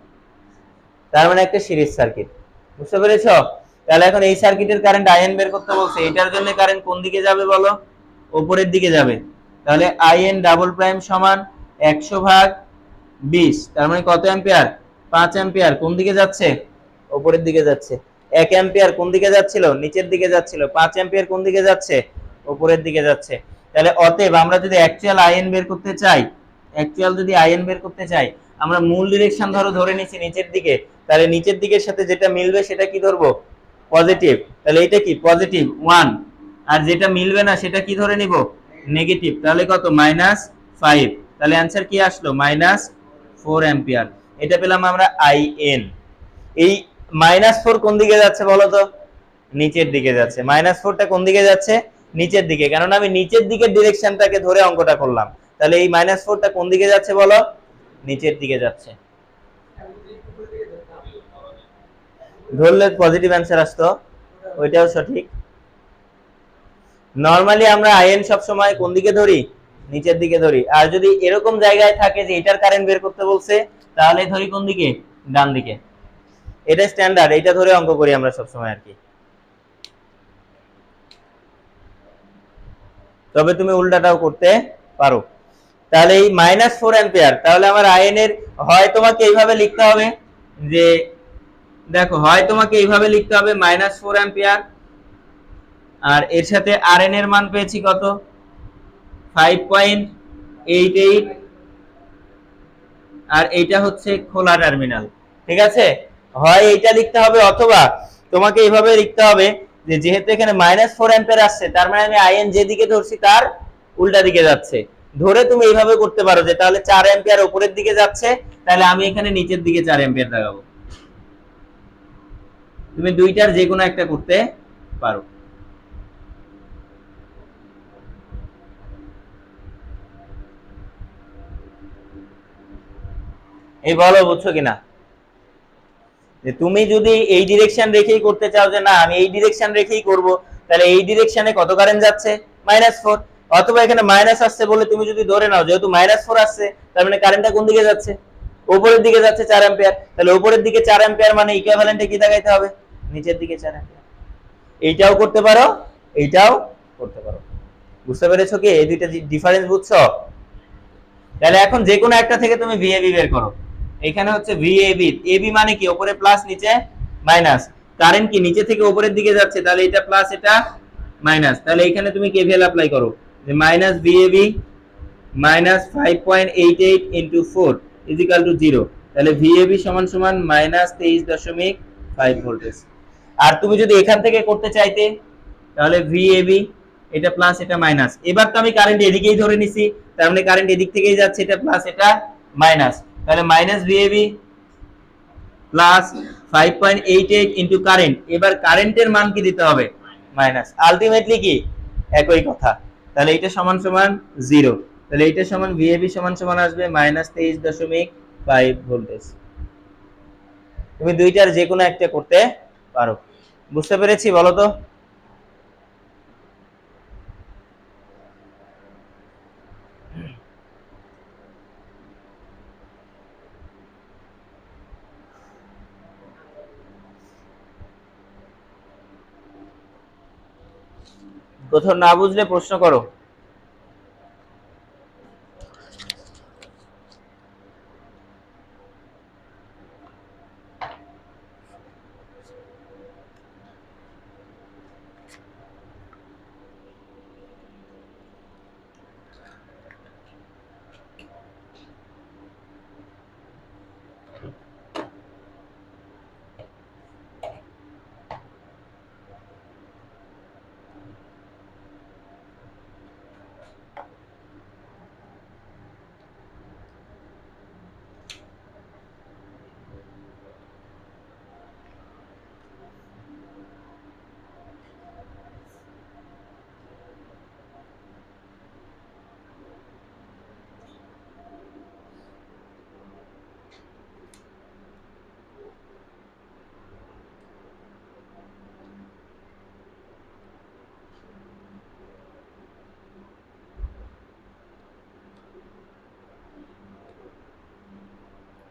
তার মানে একটা সিরিজ সার্কিট, বুঝতে পেরেছো? তাহলে এখন এই সার্কিটের কারেন্ট আইএন বের করতে বলছে, এটার জন্য কারেন্ট কোন দিকে যাবে বলো? উপরের দিকে যাবে। তাহলে আইএন ডাবল প্রাইম সমান 100 ভাগ 20, তার মানে কত অ্যাম্পিয়ার? 5 অ্যাম্পিয়ার। কোন দিকে যাচ্ছে? উপরের দিকে যাচ্ছে। 1 অ্যাম্পিয়ার কোন দিকে যাচ্ছিল? নিচের দিকে যাচ্ছিল। 5 অ্যাম্পিয়ার কোন দিকে যাচ্ছে? উপরের দিকে যাচ্ছে। তাহলে অতএব আমরা যদি অ্যাকচুয়াল আইএন বের করতে চাই, অ্যাকচুয়াল যদি আইএন বের করতে চাই, আমরা মূল ডিরেকশন ধরে নিছি নিচের দিকে, তাহলে নিচের দিকের সাথে যেটা মিলবে সেটা কি ধরবো? পজিটিভ। তাহলে এটা কি পজিটিভ 1, আর যেটা মিলবে না সেটা কি ধরে নিব? নেগেটিভ। তাহলে কত? -5। তাহলে অ্যানসার কি আসলো? -4 অ্যাম্পিয়ার। এটা পেলাম আমরা আইএন। এই -4 কোন দিকে যাচ্ছে বলো তো? নিচের দিকে যাচ্ছে। -4টা কোন দিকে যাচ্ছে? নিচের দিকে, কারণ আমি নিচের দিকের ডিরেকশনটাকে ধরে অঙ্কটা করলাম। তাহলে এই -4টা কোন দিকে যাচ্ছে বলো? নিচের দিকে যাচ্ছে। ধরলে পজিটিভ অ্যান্সার আসতো, ওইটাও সঠিক। নরমালি আমরা আইএন সব সময় কোন দিকে ধরি? নিচের দিকে ধরি। আর যদি এরকম জায়গায় থাকে যে এটার কারেন্ট বের করতে বলছে, তাহলে ধরি কোন দিকে? ডান দিকে। এটা স্ট্যান্ডার্ড, এটা ধরে অঙ্ক করি আমরা সব সময় আর কি। তবে তুমি উল্টাটাও করতে পারো। তাহলে এই -4 অ্যাম্পিয়ার, তাহলে আমার আইএন এর হয় তোমাকে এইভাবে লিখতে হবে যে, দেখো হয় তোমাকে এইভাবে লিখতে হবে -4 অ্যাম্পিয়ার, আর এর সাথে আরএন এর মান পেয়েছি কত? 5.88, আর এইটা হচ্ছে খোলা টার্মিনাল। ঠিক আছে? হয় এইটা লিখতে হবে, অথবা তোমাকে এইভাবে লিখতে হবে যে যেহেতু এখানে -4 অ্যাম্পিয়ার আসছে, তার মানে আমি আইএন যেদিকে ধরছি তার উল্টা দিকে যাচ্ছে। ধরে তুমি এইভাবে করতে পারো যে তাহলে 4 অ্যাম্পিয়ার উপরের দিকে যাচ্ছে, তাহলে আমি এখানে নিচের দিকে 4 অ্যাম্পিয়ার লাগাবো। তুমি দুইটার যে কোনো একটা করতে পারো। এই বলো বুঝছো কিনা? যে তুমি যদি এই ডিরেকশন রেখেই করতে চাও যে না আমি এই ডিরেকশন রেখেই করব, তাহলে এই ডিরেকশনে কত কারেন্ট যাচ্ছে? -4। অথবা এখানে মাইনাস আসছে বলে তুমি যদি ধরে নাও যেহেতু -4 আসছে, তার মানে কারেন্টটা কোন দিকে যাচ্ছে? উপরের দিকে যাচ্ছে 4 অ্যাম্পিয়ার। তাহলে উপরের দিকে 4 অ্যাম্পিয়ার মানে ইকুইভ্যালেন্টে কি দেখাইতে হবে? নিচের দিকে 4 অ্যাম্পিয়ার। এইটাও করতে পারো, এইটাও করতে পারো। বুঝতে পেরেছো কি এই দুইটা ডিফারেন্স? বুঝছো? তাহলে এখন যে কোনো একটা থেকে তুমি ভিএবি বের করো। এখানে হচ্ছে ভিএবি, এবি মানে কি? উপরে প্লাস নিচে মাইনাস। কারেন্ট কি নিচে থেকে উপরের দিকে যাচ্ছে, তাহলে এটা প্লাস এটা মাইনাস। তাহলে এখানে তুমি কেভিএল অ্যাপ্লাই করো যে মাইনাস ভিএবি -5.88 ইনটু 4 0। তাহলে ভিএবি সমান সমান -23.5 ভোল্টেজ। আর তুমি যদি এখান থেকে করতে চাইতে, তাহলে ভিএবি এটা প্লাস এটা মাইনাস। এবার তো আমি কারেন্ট এদিকেই ধরে নিছি, তার মানে কারেন্ট এদিক থেকেই যাচ্ছে, এটা প্লাস এটা মাইনাস, তাহলে মাইনাস ভিএবি প্লাস 5.88 ইন্টু কারেন্ট। এবার কারেন্টের মান কি দিতে হবে? মাইনাস। আলটিমেটলি কি একই কথা। তাহলে এটা সমান সমান 0। তাহলে এটা সমান ভিএবি সমান সমান আসবে -23.5 ভোল্টেজ। তুমি দুইটার যে কোনো একটা করতে পারো। বুঝতে পেরেছি বলো তো? কোথাও না বুঝলে প্রশ্ন করো।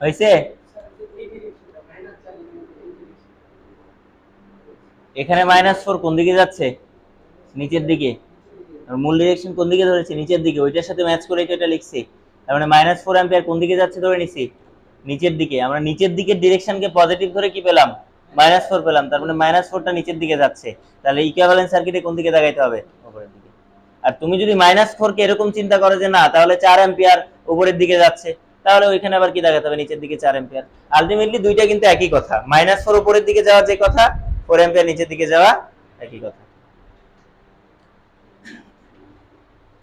হয়েছে? এখানে -4 কোন দিকে যাচ্ছে? নিচের দিকে। আর মূল ডিরেকশন কোন দিকে ধরেছি? নিচের দিকে। ওইটার সাথে ম্যাচ করে এটা লিখছি। তার মানে -4 অ্যাম্পিয়ার কোন দিকে যাচ্ছে ধরে নিছি? নিচের দিকে। আমরা নিচের দিকের ডিরেকশনকে পজিটিভ ধরে কি পেলাম? -4 পেলাম। তার মানে -4টা নিচের দিকে যাচ্ছে। তাহলে ইকুইভ্যালেন্ট সার্কিটে কোন দিকে দাগাইতে হবে? উপরের দিকে। আর তুমি যদি -4 কে এরকম চিন্তা করো যে না তাহলে 4 অ্যাম্পিয়ার উপরের দিকে যাচ্ছে, তাহলে ওইখানে আবার কি দাগাতে হবে? নিচের দিকে 4 অ্যাম্পিয়ার। আলটিমেটলি দুইটা কিন্তু একই কথা। -4 উপরের দিকে যাওয়া যে কথা, 4 অ্যাম্পিয়ার নিচের দিকে যাওয়া একই কথা।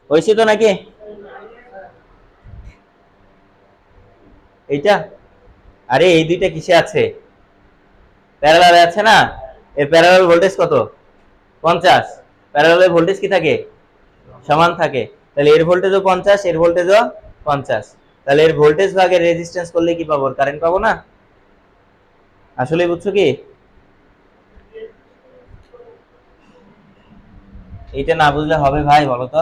হয়েছে তো নাকি? এইটা, আরে এই দুইটা কিসে আছে? প্যারালালে আছে না? এর প্যারালাল ভোল্টেজ কত? 50। প্যারালালে ভোল্টেজ কি থাকে? সমান থাকে। তাহলে এর ভোল্টেজও 50, এর ভোল্টেজও 50। তাহলে এর ভোল্টেজ ভাগের রেজিস্ট্যান্স করলে কি পাবো? কারেন্ট পাবো না? আসলে বুঝছো কি? এইটা না বুঝলে হবে ভাই বলো তো?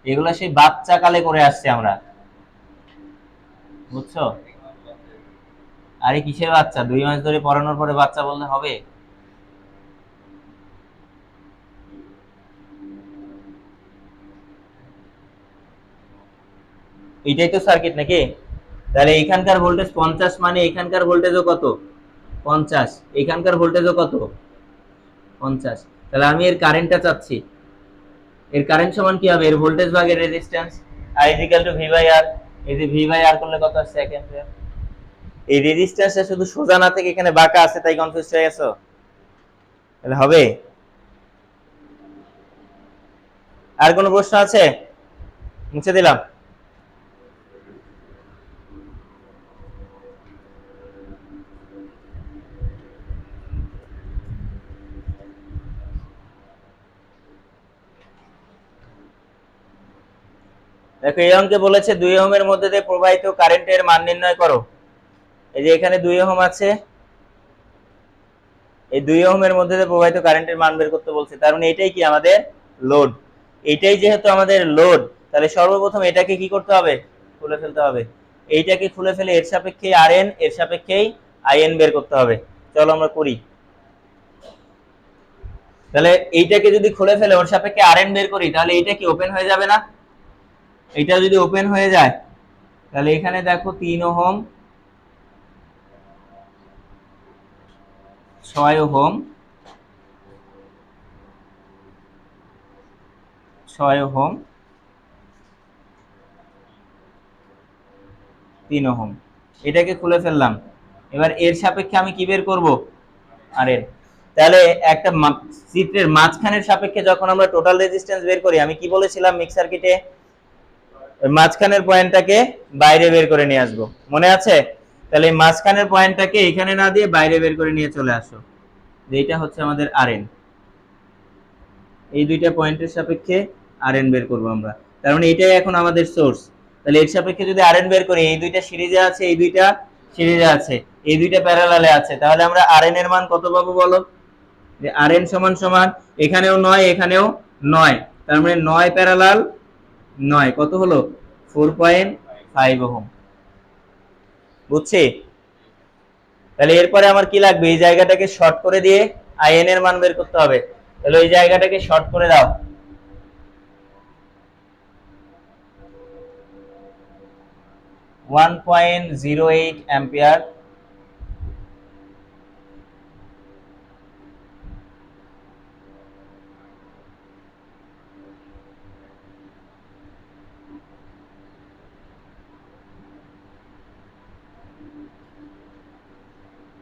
এগুলো সেই বাচ্চা কালে করে আসছে আমরা, বুঝছো? আরে কিসের বাচ্চা? 2 মাস ধরে পড়ানোর পরে বাচ্চা বললে হবে? এইটাই তো সার্কিট নাকি? তাহলে এখানকার ভোল্টেজ 50 মানে এখানকার ভোল্টেজও কত? 50। এখানকার ভোল্টেজও কত? 50। তাহলে আমি এর কারেন্টটা চাচ্ছি। এর কারেন্ট সমান কি হবে? এর ভোল্টেজ ভাগের resistance. I equal to V by R। এই যে V বাই R করলে কত আসছে? 1 অ্যাম্পিয়ার। এই রেজিস্ট্যান্সটা শুধু সোজা না থেকে এখানে বাঁকা আছে তাই কনফিউজ হয়ে গেছো? তাহলে হবে? আর কোনো প্রশ্ন আছে? মুছে দিলাম। দেখো এই অঙ্কে বলেছে 2 ওহমের মধ্যে দিয়ে প্রবাহিত কারেন্টের মান নির্ণয় করো। এই যে এখানে 2 ওহম আছে, এই 2 ওহমের মধ্যে দিয়ে প্রবাহিত কারেন্টের মান বের করতে বলছে। তার মানে এটাই কি আমাদের লোড। এটাই যেহেতু আমাদের লোড, তাহলে সর্বপ্রথম এটাকে কি করতে হবে? খুলে ফেলতে হবে। এইটাকে খুলে ফেলে এর সাপেক্ষে আরএন, এর সাপেক্ষেই আইএন বের করতে হবে। চলো আমরা করি। তাহলে এইটাকে যদি খুলে ফেলে ওর সাপেক্ষে আরএন বের করি, তাহলে এইটা কি ওপেন হয়ে যাবে না? এটা যদি ওপেন হয়ে যায়, তাহলে এখানে দেখো 3 ওহম, 6 ওহম, 6 ওহম, 3 ওহম। এটাকে খুলে ফেললাম। এবার এর সাপেক্ষে আমি কি বের করব? আরএন। তাহলে একটা চিত্রের মাঝখানের সাপেক্ষে যখন আমরা টোটাল রেজিস্ট্যান্স বের করি, আমি কি বলেছিলাম মিক্স সার্কিটে? ওই মাঝখানের পয়েন্টটাকে বাইরে বের করে নিয়ে আসবো, মনে আছে? তাহলে এই মাঝখানের পয়েন্টটাকে এখানে না দিয়ে বাইরে বের করে নিয়ে চলে আসো, এইটা হচ্ছে আমাদের আরএন। এই দুইটা পয়েন্টের সাপেক্ষে আরএন বের করবো আমরা, তার মানে এটাই এখন আমাদের সোর্স। তাহলে এর সাপেক্ষে যদি আরএন বের করি, এই দুইটা সিরিজে আছে, এই দুইটা সিরিজে আছে, এই দুইটা প্যারালালে আছে, তাহলে আমরা আরএন এর মান কত পাবো বলো? যে আরএন সমান সমান এখানেও 9 এখানেও 9, তার মানে 9 প্যারালাল 9 কত হলো? 4.5 ওহম। বুঝছি? তাহলে এরপরে আমার কি লাগবে? এই জায়গাটাকে শর্ট করে দিয়ে আইএন এর মান বের করতে হবে। তাহলে এই জায়গাটাকে শর্ট করে দাও। 1.08 অ্যাম্পিয়ার।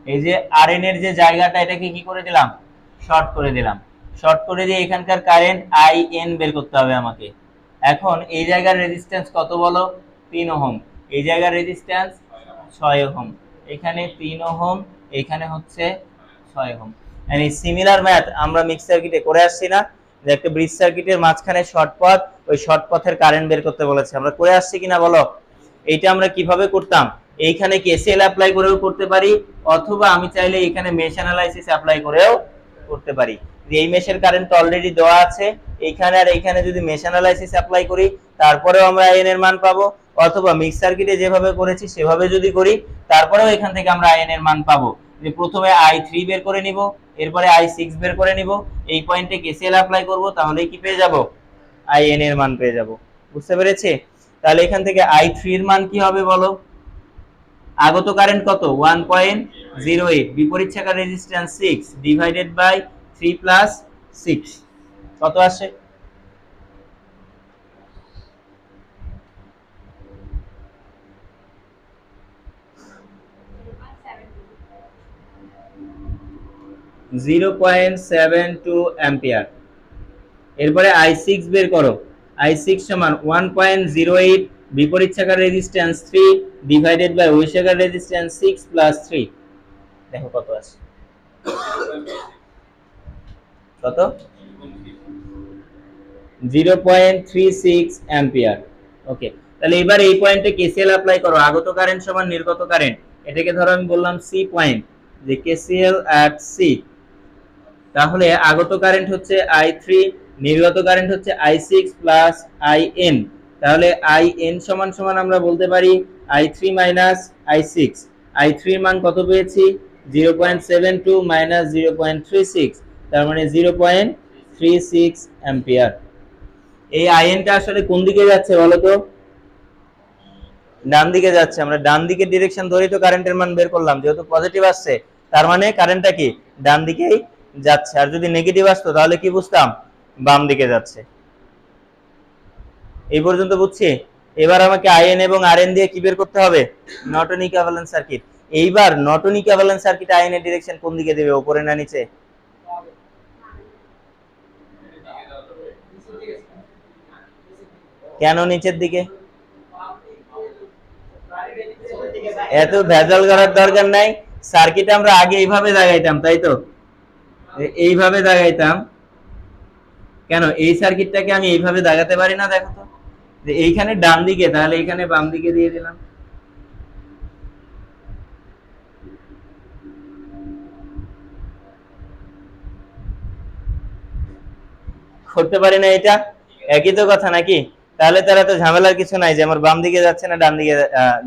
এই যে আরএন এর যে জায়গাটা, এটাকে কি করে দিলাম? শর্ট করে দিলাম। শর্ট করে দিয়ে এখানকার কারেন্ট আইএন বের করতে হবে আমাকে। এখন এই জায়গার রেজিস্ট্যান্স কত বলো? 3 ওহম। এই জায়গার রেজিস্ট্যান্স 6 ওহম। এখানে 3 ওহম, এখানে হচ্ছে 6 ওহম। মানে সিমিলার ম্যাথ আমরা মিক্স সার্কিটে করে আসছি না, যে একটা ব্রিজ সার্কিটের মাঝখানে শর্ট পথ, ওই শর্ট পথের কারেন্ট বের করতে বলেছে, আমরা করে আসছি কিনা বলো? এইটা আমরা কিভাবে করতাম? এইখানে কেসিএল অ্যাপ্লাই করেও করতে পারি, অথবা আমি চাইলে এখানে মেশ অ্যানালাইসিস অ্যাপ্লাই করেও করতে পারি। এই মেশের কারেন্ট অলরেডি দেওয়া আছে, এইখানে আর এইখানে যদি মেশ অ্যানালাইসিস অ্যাপ্লাই করি, তারপরেও আমরা আইএন এর মান পাবো, অথবা মিক্স সার্কিটে যেভাবে করেছি সেভাবে যদি করি, তারপরেও এখান থেকে আমরা আইএন এর মান পাবো। যে প্রথমে i3 বের করে নিব, এরপরে i6 বের করে নিব, এই পয়েন্টে কেসিএল অ্যাপ্লাই করব, তাহলেই কি পেয়ে যাব? আইএন এর মান পেয়ে যাব। বুঝতে পেরেছি? তাহলে এখান থেকে i3 এর মান কি হবে বলো? আগত কারেন্ট কত? 1.08, বিপরীত শাখার রেজিস্ট্যান্স 6 ডিভাইডেড বাই 3 প্লাস 6 কত আসে? 0.72 অ্যাম্পিয়ার। এরপরে i6 বের করো। i6 সমান 1.08 বিপরীত শাখার রেজিস্ট্যান্স 3 ডিভাইডেড বাই ওই শাখার রেজিস্ট্যান্স 6 প্লাস 3, দেখো কত আসে। কত? 0.36 অ্যাম্পিয়ার। ওকে, তাহলে এবার এই পয়েন্টে কেসিএল অ্যাপ্লাই করো। আগত কারেন্ট সমান নির্গত কারেন্ট, এটাকে ধরো আমি বললাম সি পয়েন্ট, যে কেসিএল এট সি। তাহলে আগত কারেন্ট হচ্ছে i3, নির্গত কারেন্ট হচ্ছে i6 প্লাস in। তাহলে in সমান সমান আমরা বলতে পারি i3 মাইনাস i6। i3 এর মান কত পেয়েছি? 0.72 মাইনাস 0.36, তার মানে 0.36 অ্যাম্পিয়ার। এই আইএনটা আসলে কোন দিকে যাচ্ছে বলো তো? ডান দিকে যাচ্ছে। আমরা ডান দিকের ডিরেকশন ধরেই তো কারেন্টের মান বের করলাম, যেহেতু পজিটিভ আসছে তার মানে কারেন্টটা কি ডান দিকেই যাচ্ছে। আর যদি নেগেটিভ আসতো তাহলে কি বুঝতাম? বাম দিকে যাচ্ছে। এই পর্যন্ত বুঝছি? এবার আমাকে আইএন এবং আরএন দিয়ে কি বের করতে হবে? Norton equivalent circuit. এইবার নর্টন ইকুইভ্যালেন্ট সার্কিট আইএন এর ডিরেকশন কোন দিকে দেবে? উপরে না নিচে? কেন নিচের দিকে? এত ভেজাল করার দরকার নাই। সার্কিট আমরা আগে এইভাবে দাগাইতাম, তাই তো? এইভাবে দাগাইতাম। কেন এই সার্কিটটাকে আমি এইভাবে দাগাতে পারি না? দেখো তো, যে এইখানে ডান দিকে, তাহলে এখানে বাম দিকে দিয়ে দিলাম। করতে পারি না? এটা একই তো কথা নাকি? তাহলে তারা তো ঝামেলার কিছু নাই যে আমার বাম দিকে যাচ্ছে না ডান দিকে,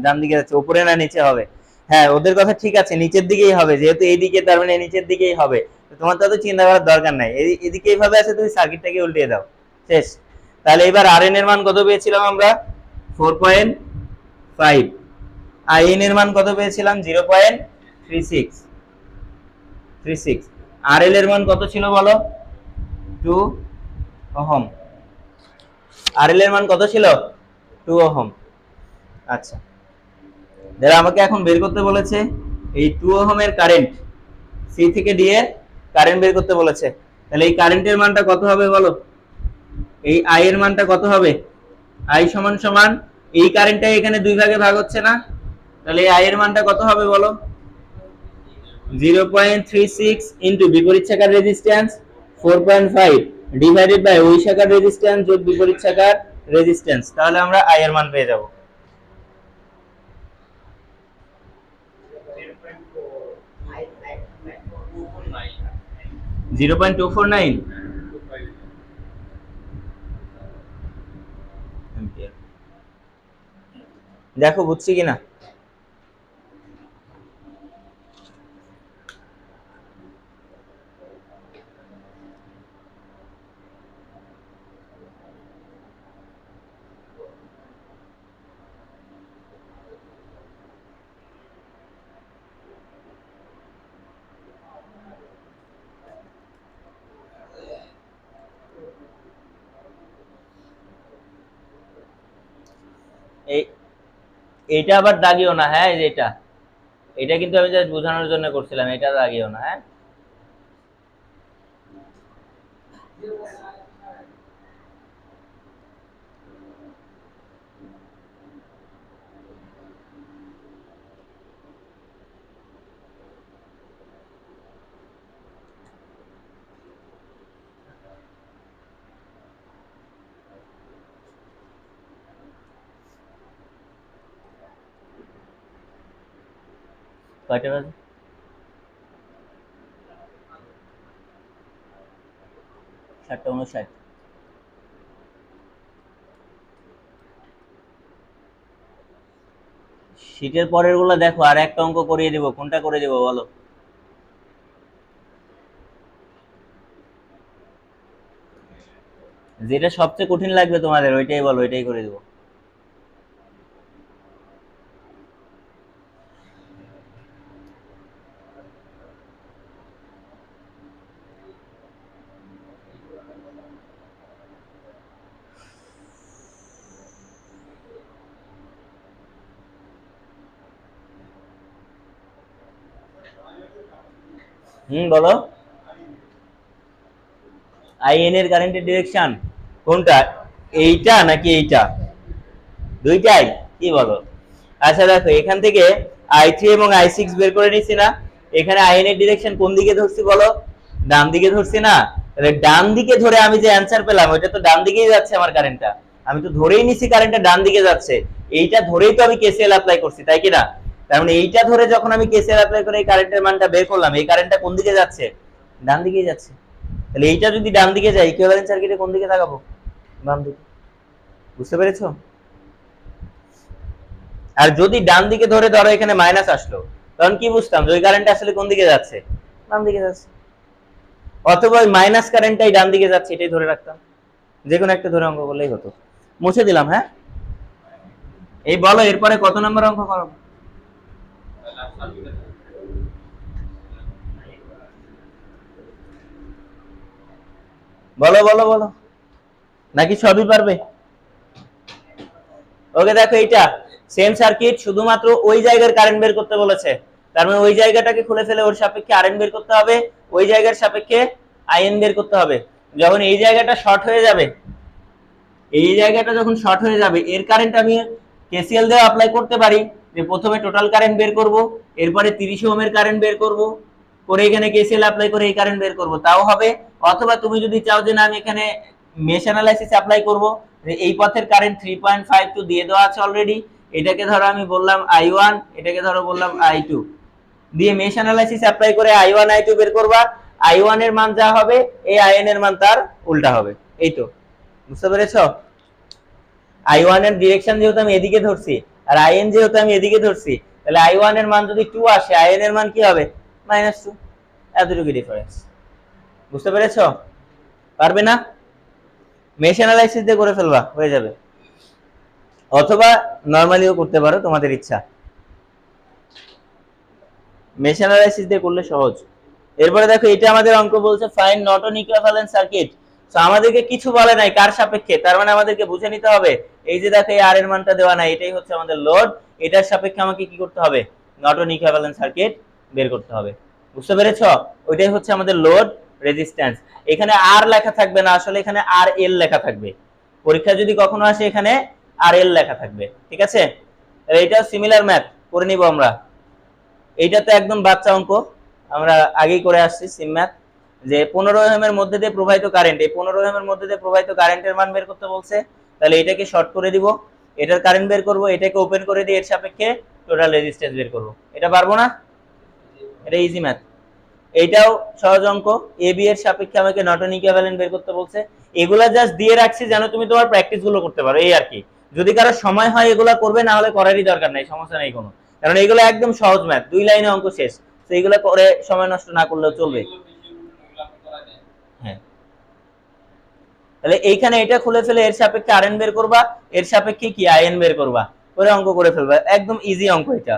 ডান দিকে যাচ্ছে, উপরে না নিচে হবে। হ্যাঁ, ওদের কথা ঠিক আছে, নিচের দিকেই হবে, যেহেতু এইদিকে তার মানে নিচের দিকেই হবে। তোমার তো চিন্তা করার দরকার নাই, এদিকে এইভাবে আছে, তুমি সার্কিটটাকে উল্টিয়ে দাও, শেষ। তাহলে এবার আরএন এর মান কত পেয়েছিলাম আমরা? 4.5। আইএন এর মান কত পেয়েছিলাম? 0.36। আরএল এর মান কত ছিল বলো? 2 ওহম। আরএল এর মান কত ছিল? 2 ওহম। আচ্ছা, যারা আমাকে এখন বের করতে বলেছে এই 2 ওহমের কারেন্ট, সি থেকে ডি এর কারেন্ট বের করতে বলেছে। তাহলে এই কারেন্টের মানটা কত হবে বলো? এই আই এর মানটা কত হবে? আই সমান সমান এই কারেন্টটা এখানে দুই ভাগে ভাগ হচ্ছে না, তাহলে আই এর মানটা কত হবে বলো? 0.36 ইনটু বিপরীত শাখার রেজিস্ট্যান্স 4.5 ডিভাইডেড বাই ওই শাখার রেজিস্ট্যান্স যোগ বিপরীত শাখার রেজিস্ট্যান্স, তাহলে আমরা আই এর মান পেয়ে যাব 0.249 অ্যাম্পিয়ার। দেখো বুঝছি কিনা? এই এইটা আবার দাগিও না, হ্যাঁ, এই যে এটা কিন্তু আমি জাস্ট বোঝানোর জন্য করছিলাম, এটা দাগিও না, হ্যাঁ। কয়টা বাজে? 7:59। শীটের পরের গুলো দেখো, আর একটা অঙ্ক করিয়ে দিব, কোনটা করে দিব বলো? যেটা সবচেয়ে কঠিন লাগবে তোমাদের ওইটাই বলো, ওইটাই করে দিব। বলো। আইএন এর কারেন্টের ডিরেকশন কোনটা, এইটা নাকি এইটা? দুইটাই? কি বলো? আচ্ছা দেখো, এখান থেকে I3 এবং I6 বের করে নিছি না, এখানে আইএন এর ডিরেকশন কোন দিকে ধরছি বলো? ডান দিকে ধরছি না? তাহলে ডান দিকে ধরে আমি যে অ্যানসার পেলাম ওইটা তো ডান দিকেই যাচ্ছে আমার কারেন্টটা, আমি তো ধরেই নিছি কারেন্টটা ডান দিকে যাচ্ছে, এইটা ধরেই তো আমি কেসিএল অ্যাপ্লাই করছি, তাই কি না? তার মানে এইটা ধরে যখন আমি কেসিএল অ্যাপ্লাই করে এই কারেন্টের মানটা বের করলাম, এই কারেন্টটা কোন দিকে যাচ্ছে? ডান দিকেই যাচ্ছে। তাহলে এইটা যদি ডান দিকে যায়, ইকুইভ্যালেন্ট সার্কিটে কোন দিকে তাকাবো? বাম দিকে। বুঝতে পেরেছো? আর যদি ডান দিকে ধরে ধরো এখানে মাইনাস আসলো, তখন কি বুঝতাম যে ওই কারেন্ট আসলে কোন দিকে যাচ্ছে? বাম দিকে যাচ্ছে। অথবা ওই মাইনাস কারেন্টটাই ডান দিকে যাচ্ছে, এটাই ধরে রাখতাম। যে কোনো একটা ধরে অঙ্ক করলেই হতো। মুছে দিলাম, হ্যাঁ। এই বলো এরপরে কত নম্বর অঙ্ক করো? বলো বলো বলো, নাকি সবই পারবে? ওকে দেখো, এইটা সেম সার্কিট, শুধুমাত্র ওই জায়গার কারেন্ট বের করতে বলেছে, তার মানে ওই জায়গাটাকে খুলে ফেলে ওর সাপেক্ষে আরএন বের করতে হবে, ওই জায়গার সাপেক্ষে আইএন বের করতে হবে। যখন এই জায়গাটা শর্ট হয়ে যাবে, এই জায়গাটা যখন শর্ট হয়ে যাবে, এর কারেন্ট আমি কেসিএল দিয়ে অ্যাপ্লাই করতে পারি, যে প্রথমে টোটাল কারেন্ট বের করব, এরপরে 30 ওহমের কারেন্ট বের করব, করে এখানে কেসিএল অ্যাপ্লাই করে এই কারেন্ট বের করব, তাও হবে। অথবা তুমি যদি চাও যে না আমি এখানে মেশ অ্যানালাইসিস অ্যাপ্লাই করব, যে এই পথের কারেন্ট 3.52 দিয়ে দেওয়া আছে অলরেডি, এটাকে ধরো আমি বললাম I1, এটাকে ধরো বললাম I2, দিয়ে মেশ অ্যানালাইসিস অ্যাপ্লাই করে I1 I2 বের করবা, I1 এর মান যা হবে এই IN এর মান তার উল্টা হবে। এই তো, বুঝতে পেরেছো? I1 এর ডিরেকশন যেহেতু আমি এদিকে ধরছি, আর IN যেহেতু আমি এদিকে ধরছি, তাহলে I1 এর মান যদি 2 আসে, IN এর মান কি হবে? -2। এতটুকু ডিফারেন্স। বুঝতে পেরেছো? পারবে না? মেশ অ্যানালাইসিস দিয়ে করে ফেলবা, হয়ে যাবে। অথবা নরমালিও করতে পারো, তোমাদের ইচ্ছা। মেশ অ্যানালাইসিস দিয়ে করলে সহজ। এরপরে দেখো, এটা আমাদের অঙ্ক বলছে ফাইন্ড নর্টন ইকুইভ্যালেন্ট সার্কিট। তো আমাদেরকে কিছু বলে নাই কার সাপেক্ষে, তার মানে আমাদেরকে বুঝে নিতে হবে, এই যে দেখো এই আর এর মানটা দেওয়া নাই, এটাই হচ্ছে আমাদের লোড, এটার সাপেক্ষে আমাকে কি করতে হবে? নর্টন ইকুইভ্যালেন্ট সার্কিট বের করতে হবে। বুঝতে পেরেছো? ওইটাই হচ্ছে আমাদের লোড রেজিস্ট্যান্স। এখানে আর লেখা থাকবে না, আসলে এখানে আর এল লেখা থাকবে। পরীক্ষা যদি কখনো আসে এখানে RL লেখা থাকবে, ঠিক আছে। এইটাও সিমিলার ম্যাথ করে নিব আমরা। এইটা তো একদম বাচ্চা অঙ্ক, আমরা আগেই করে আসছি সিম ম্যাথ, যে 15 ওহমের মধ্যে দিয়ে প্রবাহিত কারেন্ট, এই 15 ওহমের মধ্যে দিয়ে প্রবাহিত কারেন্টের মান বের করতে বলছে। তাহলে এটাকে শর্ট করে দিব, এটার কারেন্ট বের করব, এটাকে ওপেন করে দিয়ে এর সাপেক্ষে টোটাল রেজিস্ট্যান্স বের করব। এটা পারবো না? এটা ইজি ম্যাথ। এইটাও সহজ অঙ্ক, এবি এর সাপেক্ষে আমাকে নর্টন ইকুইভ্যালেন্ট বের করতে বলছে। এগুলা জাস্ট দিয়ে রাখছি যেন তুমি তোমার প্র্যাকটিস গুলো করতে পারো, এই আর কি। যদি কারো সময় হয় এগুলা করবে, না হলে করারই দরকার নাই, সমস্যা নেই কোনো, কারণ এগুলো একদম সহজ ম্যাথ, 2 লাইনে অঙ্ক শেষ। তো এগুলো করে সময় নষ্ট না করলেও চলবে। হ্যাঁ, তাহলে এইখানে এটা খুলে ফেলে এর সাপেক্ষে আরএন বের করবা, এর সাপেক্ষে কি আইএন বের করবা, করে অঙ্ক করে ফেলবা, একদম ইজি অঙ্ক এটা।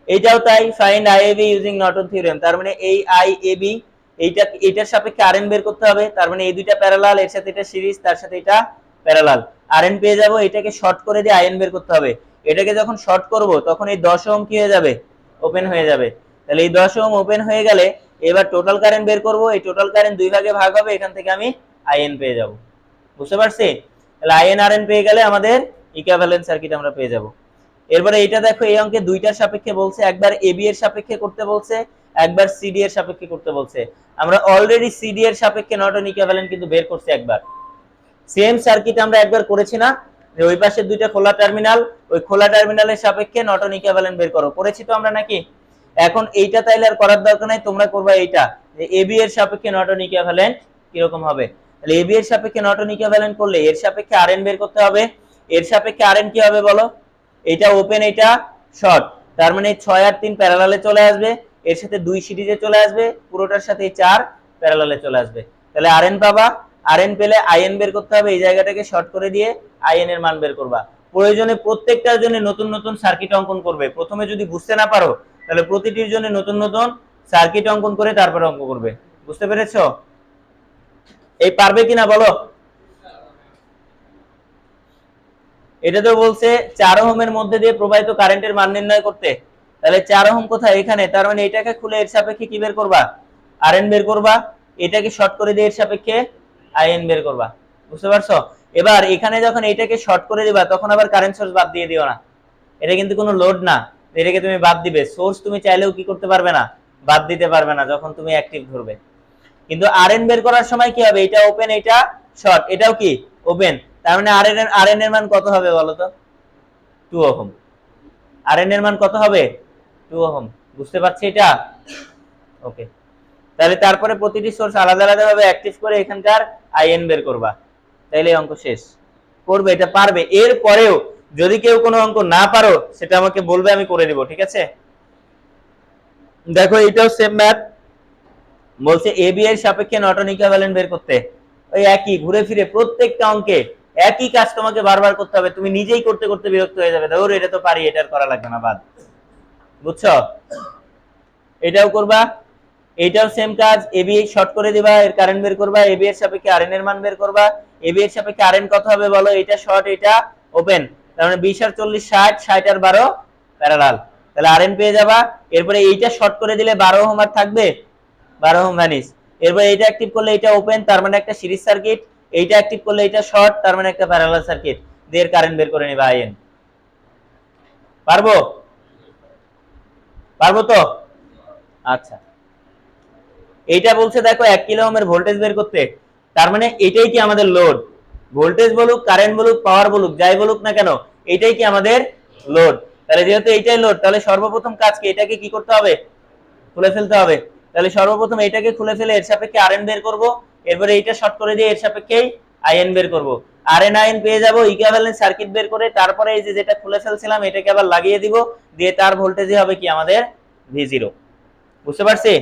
এইটাও তাই, find IAB using Norton theorem, তার মানে এই আইএবি এইটা, এটার সাপেক্ষে আরএন বের করতে হবে, তার মানে এই দুইটা প্যারালাল, এর সাথে এটা সিরিজ, তার সাথে এটা প্যারালাল, আরএন পেয়ে যাব, এটাকে শর্ট করে দিয়ে আইএন বের করতে হবে। এটাকে যখন শর্ট করব তখন এই 10 ওহম কি হয়ে যাবে, ওপেন হয়ে যাবে। তাহলে এই 10 ওহম ওপেন হয়ে গেলে এবার টোটাল কারেন্ট বের করব, এই টোটাল কারেন্ট দুই ভাগে ভাগ হবে, এখান থেকে আমি আইএন পেয়ে যাব। বুঝতে পারছি? তাহলে আইএন আরএন পেয়ে গেলে আমাদের ইকুইভ্যালেন্ট সার্কিট আমরা পেয়ে যাব। এরপরে এটা দেখো, এই অঙ্কে দুইটার সাপেক্ষে বলছে, একবার এবি এর সাপেক্ষে করতে বলছে, একবার সিডি এর সাপেক্ষে করতে বলছে। আমরা অলরেডি সিডি এর সাপেক্ষে নর্টন ইকুইভ্যালেন্ট কিন্তু বের করছি একবার। সেম সার্কিট আমরা একবার করেছি না, যে ওই পাশের দুইটা খোলা টার্মিনাল, ওই খোলা টার্মিনালের সাপেক্ষে নর্টন ইকুইভ্যালেন্ট বের করো, করেছি তো আমরা নাকি? এখন এইটা তাইলে আর করার দরকার নাই, তোমরা করবা এইটা, যে এবি এর সাপেক্ষে নর্টন ইকুইভ্যালেন্ট কিরকম হবে। তাহলে এবি এর সাপেক্ষে নর্টন ইকুইভ্যালেন্ট করলে এর সাপেক্ষে আরএন বের করতে হবে। এর সাপেক্ষে আরএন কি হবে বলো? এটা ওপেন, এটা শর্ট, তার মানে 6 আর 3 প্যারালালে চলে আসবে, এর সাথে 2 সিরিজে চলে আসবে, পুরোটার সাথে 4 প্যারালালে চলে আসবে। তাহলে আরএন পাবা, আরএন পেলে আইএন বের করতে হবে, এই জায়গাটাকে শর্ট করে দিয়ে আইএন এর মান বের করবা। প্রয়োজনে প্রত্যেকটার জন্য নতুন নতুন সার্কিট অঙ্কন করবে, প্রথমে যদি বুঝতে না পারো তাহলে প্রতিটির জন্য নতুন নতুন সার্কিট অঙ্কন করে তারপরে অঙ্ক করবে। বুঝতে পেরেছো? এই পারবে কিনা বলো? এটা তো বলছে 4 ওহমের মধ্যে দিয়ে প্রবাহিত কারেন্টের মান নির্ণয় করতে, তাহলে 4 ওহম কোথায়? এখানে, তার মানে এটাকে খুলে এর সাপেক্ষে কি বের করবা, আরএন বের করবা, এটাকে শর্ট করে দিয়ে এর সাপেক্ষে আইএন বের করবা। বুঝতে পারছো? এবার এখানে যখন এটাকে শর্ট করে দিবা তখন আবার কারেন্ট সোর্স বাদ দিয়ে দিও না, এটা কিন্তু কোনো লোড না, এটাকে তুমি বাদ দিবে। সোর্স তুমি চাইলেও কি করতে পারবে না, বাদ দিতে পারবে না যখন তুমি অ্যাক্টিভ ধরবে। কিন্তু আরএন বের করার সময় কি হবে, এটা ওপেন, এটা শর্ট, এটাও কি ওপেন, তার মানে আরএন এর মান কত হবে বলো তো? 2 ওহম। আরএন এর মান কত হবে? 2 ওহম। বুঝতে পারছি এটা? ওকে, তাহলে তারপরে প্রতিটি সোর্স আলাদা আলাদা ভাবে অ্যাক্টিভ করে এখানকার আইএন বের করবা, তাইলে অঙ্ক শেষ। করবে, এটা পারবে। এর পরেও যদি কেউ কোনো অঙ্ক না পারো সেটা আমাকে বলবে, আমি করে দিব, ঠিক আছে? দেখো এটাও সেম ম্যাথ, বলছে এবি এর সাপেক্ষে নর্টন ইকুইভ্যালেন্ট বের করতে। ওই একই ঘুরে ফিরে প্রত্যেকটা অঙ্কে একই কাজ তোমাকে বারবার করতে হবে, তুমি নিজেই করতে করতে বিরক্ত হয়ে যাবে, ধরো এটা তো পারি, এটার করা লাগবে না, বাদ। বুঝছো? এটাও করবা, এটাও সেম কাজ, এবি শর্ট করে দিবা, এর কারেন্ট বের করবা, এবি এর সাপেক্ষে আরএন এর মান বের করবা। এবি এর সাপেক্ষে আরএন কত হবে বলো? এটা শর্ট, এটা ওপেন, তার মানে 20 আর 40 60, 60 আর 12 প্যারালাল, তাহলে আরএন পেয়ে যাবা। এরপরে এইটা শর্ট করে দিলে 12 ওহম আর থাকবে, 12 ওহম ভ্যানিশ। এরপর এইটা অ্যাক্টিভ করলে এটা ওপেন, তার মানে একটা সিরিজ সার্কিট, এইটা অ্যাক্টিভ করলে এটা শর্ট, তার মানে একটা প্যারালাল সার্কিট, দিয়ে কারেন্ট বের করে নিবা আইএন। পারবো? পারবো তো? আচ্ছা, এইটা বলছে দেখো 1 কিলো ওহমের ভোল্টেজ বের করতে, তার মানে এটাই কি আমাদের লোড, ভোল্টেজ বলুক, কারেন্ট বলুক, পাওয়ার বলুক, যাই বলুক না কেন, এটাই কি আমাদের লোড। তাহলে যেহেতু এইটাই লোড, তাহলে সর্বপ্রথম কাজ কি, এটাকে কি করতে হবে, খুলে ফেলতে হবে। তাহলে সর্বপ্রথম এটাকে খুলে ফেলে এর সাপেক্ষে আরএন বের করব, এরপরে এইটা শর্ট করে দিয়ে এর সাপেক্ষেই আইএন বের করব, আরএন আইএন পেয়ে যাব, ইকুইভ্যালেন্ট সার্কিট বের করে তারপরে এই যে যেটা খুলে ফেলছিলাম এটাকে আবার লাগিয়ে দিব, দিয়ে তার ভোল্টেজই হবে কি আমাদের V0। বুঝতে পারছি?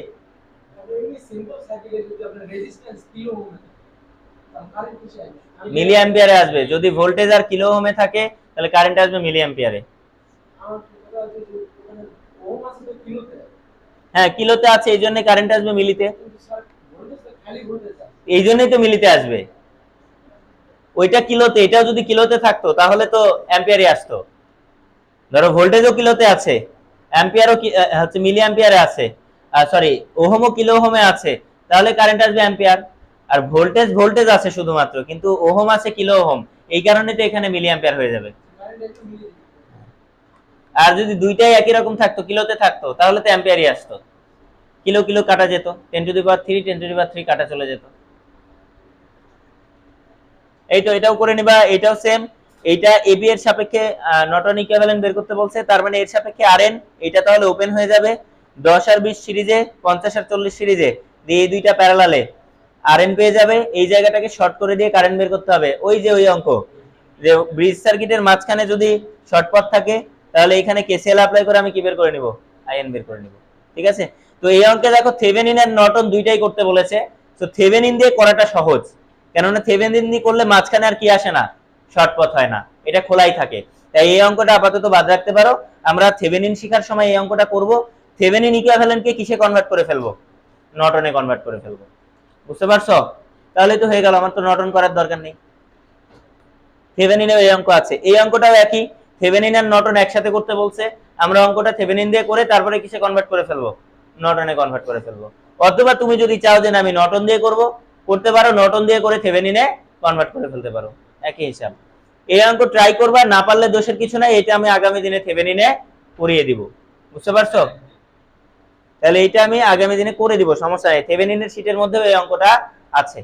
মিলি অ্যাম্পিয়ারে আসবে, যদি ভোল্টেজ আর কিলো ওহমে থাকে তাহলে কারেন্ট আসবে মিলি অ্যাম্পিয়ারে। হ্যাঁ, কিলোতে আছে, এই জন্য কারেন্ট আসবে মিলিতে, এই জন্যই তো মিলিতে আসবে। ওইটা কিলোতে, এটাও যদি কিলোতে থাকতো তাহলে তো অ্যাম্পিয়ারে আসতো। ধরো ভোল্টেজও কিলোতে আছে, অ্যাম্পিয়ারও হচ্ছে মিলি অ্যাম্পিয়ারে আছে, সরি ওহমও কিলো ওহমে আছে, তাহলে কারেন্ট আসবে অ্যাম্পিয়ার। আর ভোল্টেজ ভোল্টেজ আছে শুধুমাত্র, কিন্তু ওহম আছে কিলো ওহম, এই কারণে তো এখানে মিলি অ্যাম্পিয়ার হয়ে যাবে। আর যদি দুইটাই একই রকম থাকতো, কিলোতে থাকতো, তাহলে তো অ্যাম্পিয়ারই আসতো। কিলো কিলো কাটা যেত, 10⁻³ 10⁻³ কাটা চলে যেত। এই তো এটাও করে নিবা, এটাও সেম। এইটা এবি এর সাপেক্ষে নর্টন ইকুইভ্যালেন্ট বের করতে বলছে, তার মানে এর সাপেক্ষে আরএন, এটা তাহলে ওপেন হয়ে যাবে 10 আর 20 সিরিজে, 50 আর 40 সিরিজে, দিয়ে এই দুইটা প্যারালালে আরএন পেয়ে যাবে। এই জায়গাটাকে শর্ট করে দিয়ে কারেন্ট বের করতে হবে, ওই যে ওই অঙ্ক, যে ব্রিজ সার্কিটের মাঝখানে যদি শর্ট পথ থাকে, তাহলে এখানে কেসিএল অ্যাপ্লাই করে আমি কি বের করে নিব, আইএন বের করে নিব। ঠিক আছে, তো এই অঙ্কে দেখো থেভেনিন আর নর্টন দুইটাই করতে বলেছে, তো থেভেনিন দিয়ে করাটা সহজ, কেননা থেভেনিন দিয়ে করলে মাঝখানে আর কি আসে না, শর্ট পথ হয় না, এটা খোলাই থাকে। তাই এই অঙ্কটা আপাতত বাদ রাখতে পারো। আমরা থেভেনিন শেখার সময় এই অঙ্কটা করব, থেভেনিন ইকুইভ্যালেন্টকে কিসে কনভার্ট করে ফেলবো, নর্টনে কনভার্ট করে ফেলবো। বুঝতে পারছো? তাহলে তো হয়ে গেল, আমার তো নর্টন করার দরকার নেই। থেভেনিনেও এই অঙ্ক আছে, এই অঙ্কটাও একই, থেভেনিন আর নর্টন একসাথে করতে বলছে, আমরা অঙ্কটা থেভেনিন দিয়ে করে তারপরে কিসে কনভার্ট করে ফেলবো, নর্টনে কনভার্ট করে ফেলবো। অথবা তুমি যদি চাও যে না আমি নর্টন দিয়ে করব, করতে পারো, নর্টন দিয়ে করে থেভেনিনে কনভার্ট করে ফেলতে পারো, একই হিসাব। এই অঙ্ক ট্রাই করবা, না পারলে দোষের কিছু নাই, এটা আমি আগামী দিনে থেভেনিনে করিয়ে দিব। বুঝতে পারছো? তাহলে এটা আমি আগামী দিনে করে দিব, সমস্যা নেই, থেভেনিনের শীটের মধ্যেও এই অঙ্কটা আছে।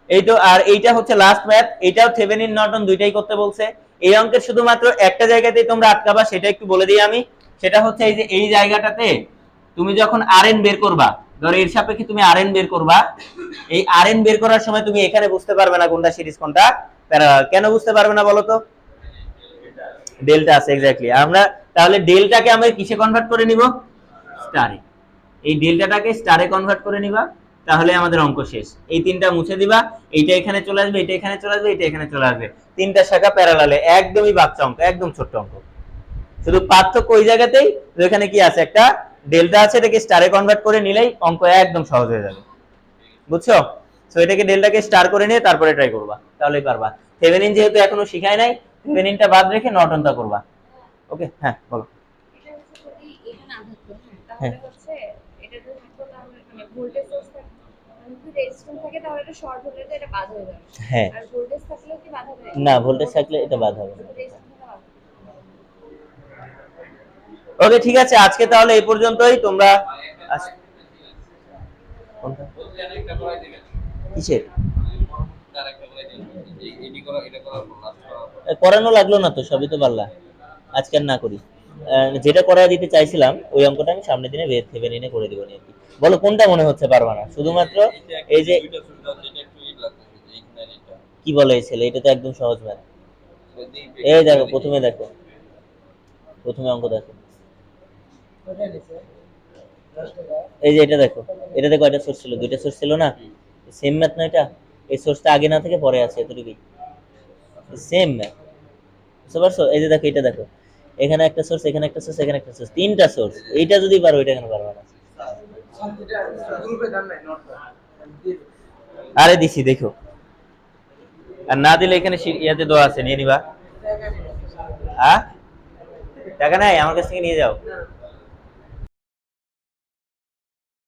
এই তো, আর এইটা হচ্ছে লাস্ট ম্যাথ, এটাও থেভেনিন নর্টন দুইটাই করতে বলছে। এই অঙ্কের শুধুমাত্র একটা জায়গাতেই তোমরা আটকাবা, সেটা একটু বলে দিই আমি, সেটা হচ্ছে এই যে এই জায়গাটাতে তুমি যখন আরএন বের করবা, ধরো এর সাপেক্ষে তুমি আরএন বের করবা, এই আরএন বের করার সময় তুমি এখানে বুঝতে পারবে না কোনটা সিরিজ কোনটা প্যারালাল। কেন বুঝতে পারবে না বলো তো? ডেল্টা আছে, এক্স্যাক্টলি। আমরা তাহলে ডেল্টাকে আমরা কিসে কনভার্ট করে নিব, স্টারে। এই ডেল্টাটাকে স্টারে কনভার্ট করে নিবা, তাহলে আমাদের অঙ্ক শেষ। এই তিনটা মুছে দিবা, এইটা এখানে চলে আসবে, এটা এখানে চলে আসবে, এটা এখানে চলে আসবে, তিনটা শাখা প্যারালালে, একদমই বাচ্চা অঙ্ক, একদম ছোট্ট অঙ্ক। শুধু পার্থক্য ওই জায়গাতেই, এখানে কি আছে, একটা ডেল্টা আছে, এটাকে স্টারে কনভার্ট করে নিলেই অঙ্ক একদম সহজ হয়ে যাবে। বুঝছো? সো এটাকে ডেল্টাকে স্টার করে নিয়ে তারপরে ট্রাই করবা, তাহলেই পারবা। থেভেনিন যেহেতু এখনো শিখায় নাই, থেভেনিনটা বাদ রেখে নর্টনটা করবা। ওকে, হ্যাঁ বলো। এটা হচ্ছে যদি এখানে আঘাত করে, হ্যাঁ, তাহলে হচ্ছে এটা যদি থাকতো, তাহলে মানে ভোল্টেজ সোর্স থাকে, মানে যদি রেজিস্ট্যান্স থাকে তাহলে এটা শর্ট হলে তো এটা বাধা হয়ে যাবে। হ্যাঁ, আর ভোল্টেজ থাকলেও কি বাধা হবে? না ভোল্টেজ থাকলে এটা বাদ হবে না। রেজিস্ট্যান্স থাকলে বাধা হবে। ওকে, ঠিক আছে, আজকে তাহলে এই পর্যন্তই। তোমরা কোনটা কিসের করানো লাগলো না তো, সবই তো পারলা, আজকে আর না করি। যেটা করায় দিতে চাইছিলাম ওই অঙ্কটা আমি সামনের দিনে থেভেনিনে করে দিব নাকি। বলো কোনটা মনে হচ্ছে পারবা না, শুধুমাত্র এই যে কি বলে এই ছেলে, এটা তো একদম সহজ ম্যাথ। এই দেখো, প্রথমে দেখো, প্রথমে অঙ্ক দেখো, এই যে এটা দেখো, এটাতে কয়টা সোর্স ছিল, দুইটা সোর্স ছিল না, সেম ম্যাথ না এটা? এই সোর্সটা আগে না থেকে পরে আছে, এতটুকুই, সেম ম্যাথ। বুঝতে পারছো? এই যে দেখো, এটা দেখো, এখানে একটা সোর্স, এখানে একটা সোর্স, এখানে একটা সোর্স, তিনটা সোর্স। এইটা যদি পারো, এটা কেন পারবা না? আরে দিছি, দেখো, আর না দিলে এখানে ইয়াতে দেওয়া আছে, নিয়ে নিবা। টাকা নাই আমার কাছ থেকে, নিয়ে যাও।